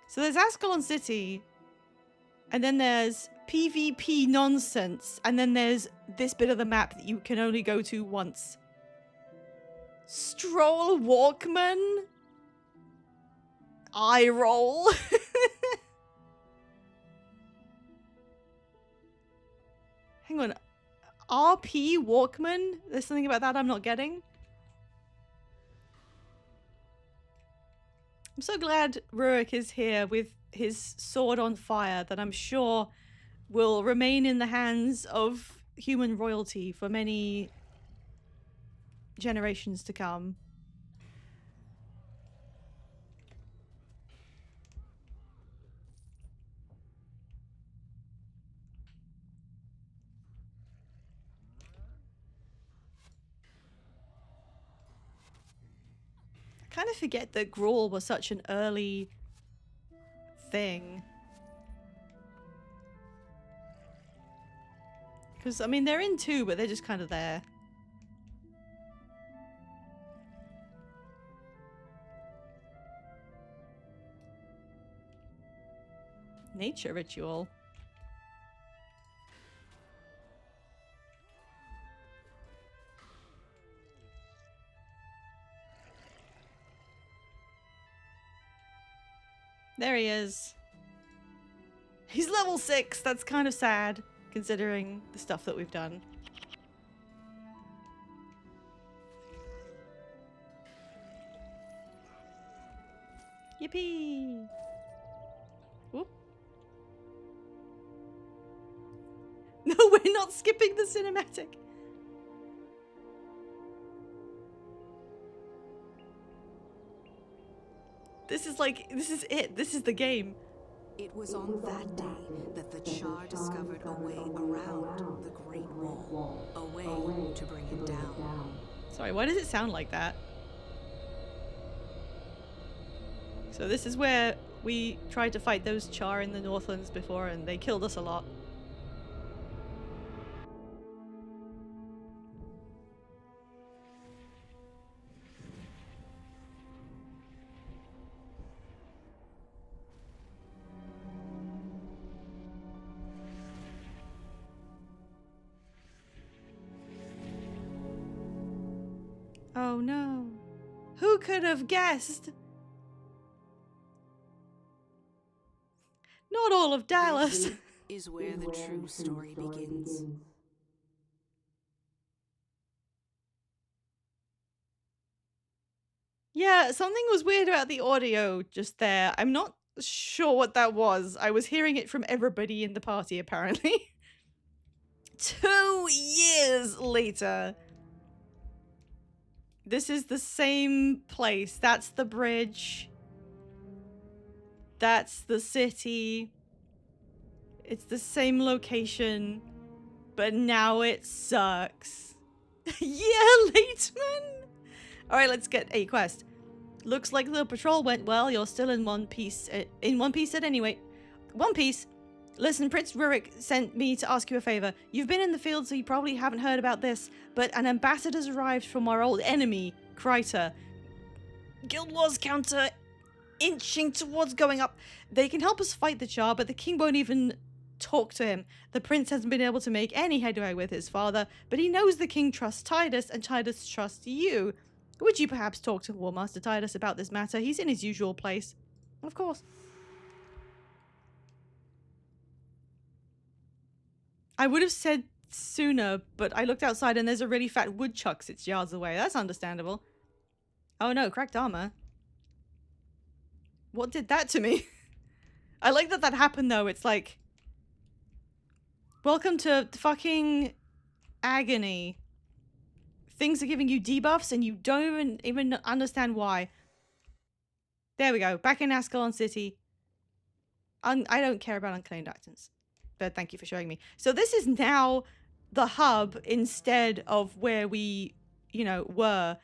So there's Ascalon City. And then there's PvP nonsense. And then there's this bit of the map that you can only go to once. Stroll Walkman? Eye roll. Hang on. RP Walkman? There's something about that I'm not getting. I'm so glad Rurik is here with his sword on fire that I'm sure will remain in the hands of human royalty for many generations to come. I kind of forget that Gruul was such an early thing. Because, I mean, they're in two, but they're just kind of there. Nature ritual. There he is. He's level 6. That's kind of sad, considering the stuff that we've done. Yippee! Whoop. No, we're not skipping the cinematic. This is like, this is it. This is the game. It was on that day that the Char discovered a way around the Great Wall, a way to bring it down. Sorry, why does it sound like that? So this is where we tried to fight those Char in the Northlands before and they killed us a lot. Oh no. Who could have guessed? Not all of Dallas. This is where the true story begins. Yeah, something was weird about the audio just there. I'm not sure what that was. I was hearing it from everybody in the party, apparently. 2 years later. This is the same place. That's the bridge. That's the city. It's the same location. But now it sucks. Yeah, Lateman! Alright, let's get a quest. Looks like the patrol went well. You're still in one piece. In one piece at any rate. One piece. Listen, Prince Rurik sent me to ask you a favor. You've been in the field, so you probably haven't heard about this, but an ambassador's arrived from our old enemy, Kreiter. Guild Wars counter inching towards going up. They can help us fight the Char, but the king won't even talk to him. The prince hasn't been able to make any headway with his father, but he knows the king trusts Titus, and Titus trusts you. Would you perhaps talk to War Master Titus about this matter? He's in his usual place. Of course. I would have said sooner, but I looked outside and there's a really fat woodchuck 6 yards away. That's understandable. Oh no, cracked armor. What did that to me? I like that that happened though. It's like, welcome to fucking agony. Things are giving you debuffs and you don't even understand why. There we go. Back in Ascalon City. I don't care about unclaimed items, but thank you for showing me. So this is now the hub instead of where we, you know, were.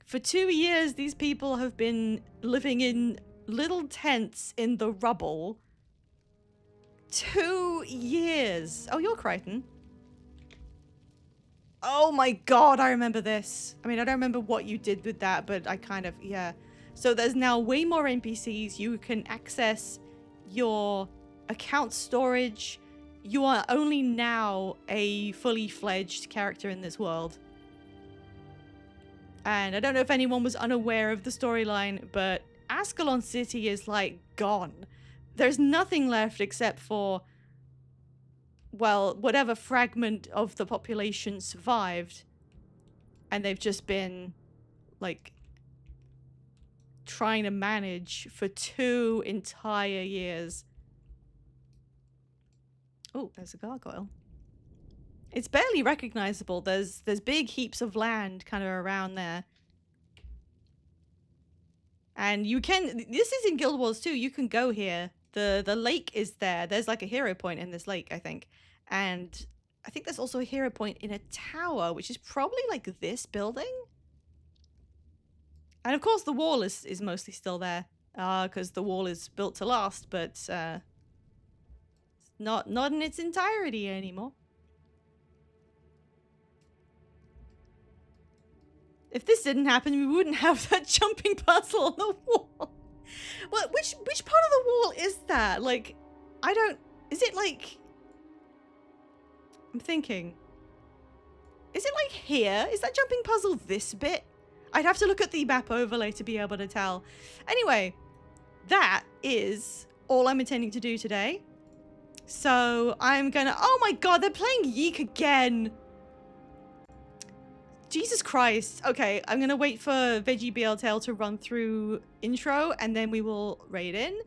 For 2 years, these people have been living in little tents in the rubble. 2 years. Oh, you're Crichton. Oh my god, I remember this. I mean, I don't remember what you did with that, but I kind of, yeah. So there's now way more NPCs. You can access your account storage. You are only now a fully fledged character in this world. And I don't know if anyone was unaware of the storyline, but Ascalon City is like gone. There's nothing left except for, well, whatever fragment of the population survived. And they've just been, like, trying to manage for 2 entire years. Oh, there's a gargoyle. It's barely recognizable. There's big heaps of land kind of around there. And you can, this is in Guild Wars too, you can go here. The lake is there. There's like a hero point in this lake, I think. And I think there's also a hero point in a tower, which is probably like this building. And of course the wall is mostly still there, because the wall is built to last, but not in its entirety anymore. If this didn't happen, we wouldn't have that jumping puzzle on the wall. Well, which part of the wall is that? Like, I don't... Is it like... I'm thinking. Is it like here? Is that jumping puzzle this bit? I'd have to look at the map overlay to be able to tell. Anyway, that is all I'm intending to do today. So I'm gonna... Oh my god, they're playing Yeek again! Jesus Christ. Okay, I'm gonna wait for Veggie BL Tale to run through intro, and then we will raid in.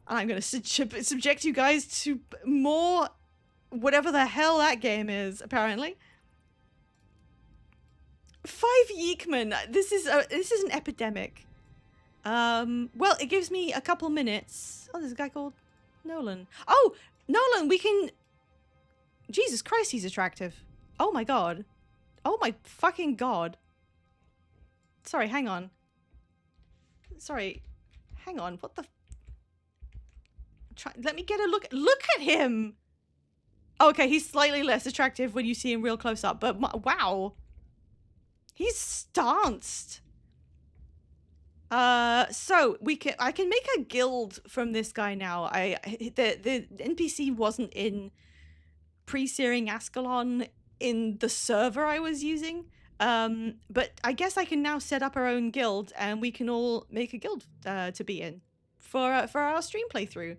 And I'm gonna subject you guys to more... whatever the hell that game is, apparently. 5 Yeekmen. This is an epidemic. Well, it gives me a couple minutes. Oh, there's a guy called Nolan. Oh, Nolan, we can... Jesus Christ, he's attractive. Oh my god. Oh my fucking god. Sorry, hang on. Sorry. Hang on, what the... Let me get a look. Look at him! Okay, he's slightly less attractive when you see him real close up, but wow. He's stanced. So I can make a guild from this guy now. The NPC wasn't in pre-searing Ascalon in the server I was using. But I guess I can now set up our own guild and we can all make a guild to be in for our stream playthrough.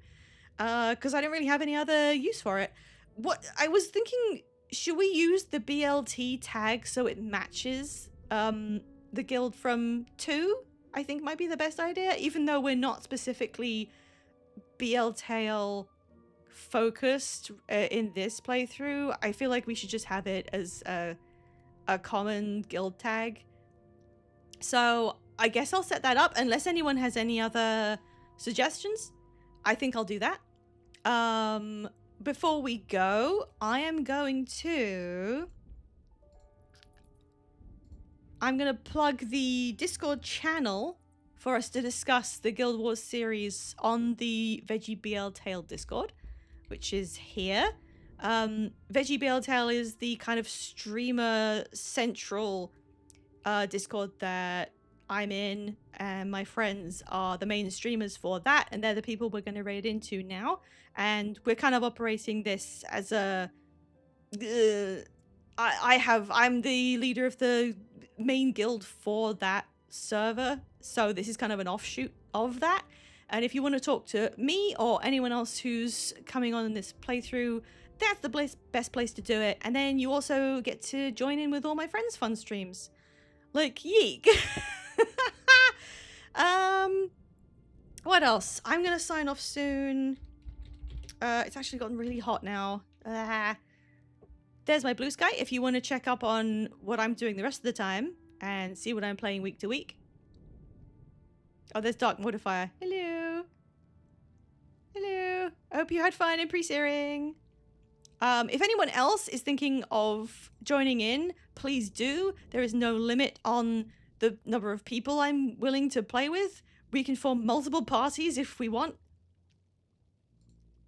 Because I don't really have any other use for it. What I was thinking, should we use the BLT tag so it matches the guild from 2? I think might be the best idea, even though we're not specifically BL Tale focused in this playthrough. I feel like we should just have it as a common guild tag. So I guess I'll set that up unless anyone has any other suggestions. I think I'll do that. Before we go, I am going to plug the Discord channel for us to discuss the Guild Wars series on the Veggie BL Tale Discord, which is here. Veggie BL Tale is the kind of streamer central Discord that I'm in, and my friends are the main streamers for that, and they're the people we're going to raid into now. And we're kind of operating this as a... I'm the leader of the main guild for that server, so this is kind of an offshoot of that. And if you want to talk to me or anyone else who's coming on in this playthrough, that's the best place to do it. And then you also get to join in with all my friends' fun streams. Like, yeek. What what else? I'm gonna sign off soon. It's actually gotten really hot now. There's my blue sky if you want to check up on what I'm doing the rest of the time and see what I'm playing week to week. Oh, there's Dark Modifier. Hello. Hello. I hope you had fun in pre-searing. If anyone else is thinking of joining in, please do. There is no limit on the number of people I'm willing to play with. We can form multiple parties if we want.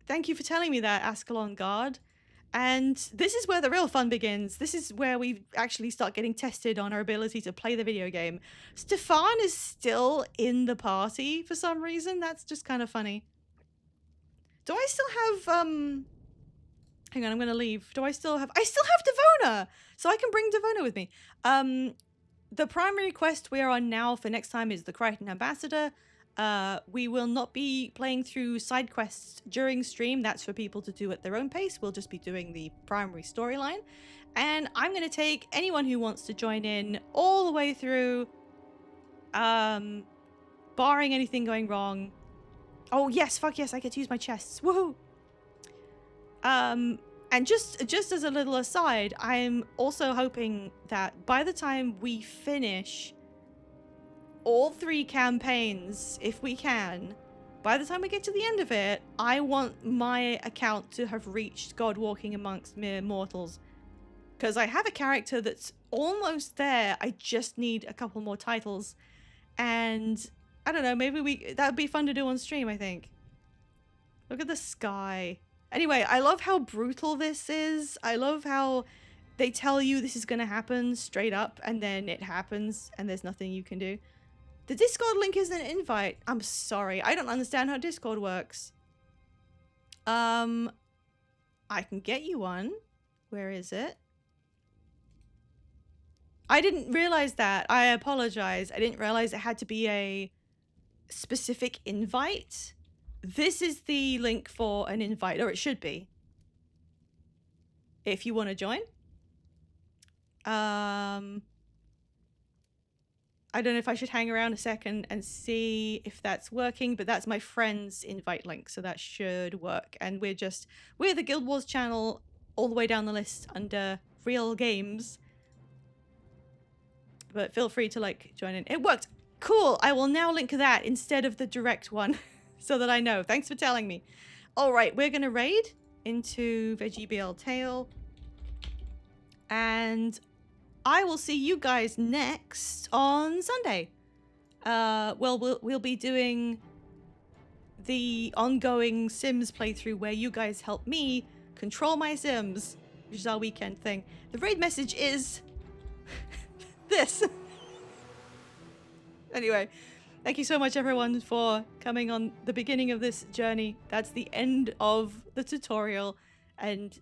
Thank you for telling me that, Ascalon Guard. And this is where the real fun begins. This is where we actually start getting tested on our ability to play the video game. Stefan is still in the party for some reason. That's just kind of funny. Do I still have, hang on, I'm gonna leave. I still have Devona! So I can bring Devona with me. The primary quest we are on now for next time is the Crichton Ambassador. We will not be playing through side quests during stream. That's for people to do at their own pace. We'll just be doing the primary storyline. And I'm going to take anyone who wants to join in all the way through, barring anything going wrong. Oh, yes, fuck yes, I get to use my chests. Woohoo! And just as a little aside, I'm also hoping that by the time we finish all 3 campaigns, if we can, by the time we get to the end of it, I want my account to have reached God Walking Amongst Mere Mortals. Because I have a character that's almost there. I just need a couple more titles. And I don't know, maybe that would be fun to do on stream, I think. Look at the sky. Anyway, I love how brutal this is. I love how they tell you this is going to happen straight up, and then it happens, and there's nothing you can do. The Discord link is an invite. I'm sorry. I don't understand how Discord works. I can get you one. Where is it? I didn't realize that. I apologize. I didn't realize it had to be a specific invite. This is the link for an invite, or it should be. If you want to join. I don't know if I should hang around a second and see if that's working, but that's my friend's invite link, so that should work. And we're the Guild Wars channel all the way down the list under real games. But feel free to, like, join in. It worked! Cool! I will now link that instead of the direct one, so that I know. Thanks for telling me. Alright, we're gonna raid into VeggieBL Tale. And I will see you guys next on Sunday. We'll be doing the ongoing Sims playthrough where you guys help me control my Sims, which is our weekend thing. The raid message is this. Anyway, thank you so much everyone for coming on the beginning of this journey. That's the end of the tutorial, and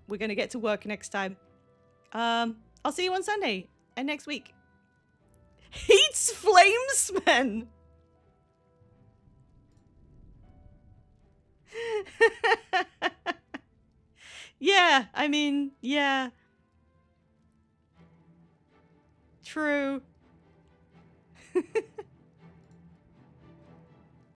we're gonna get to work next time. I'll see you on Sunday and next week. Heats Flamesman! Yeah, I mean, yeah. True.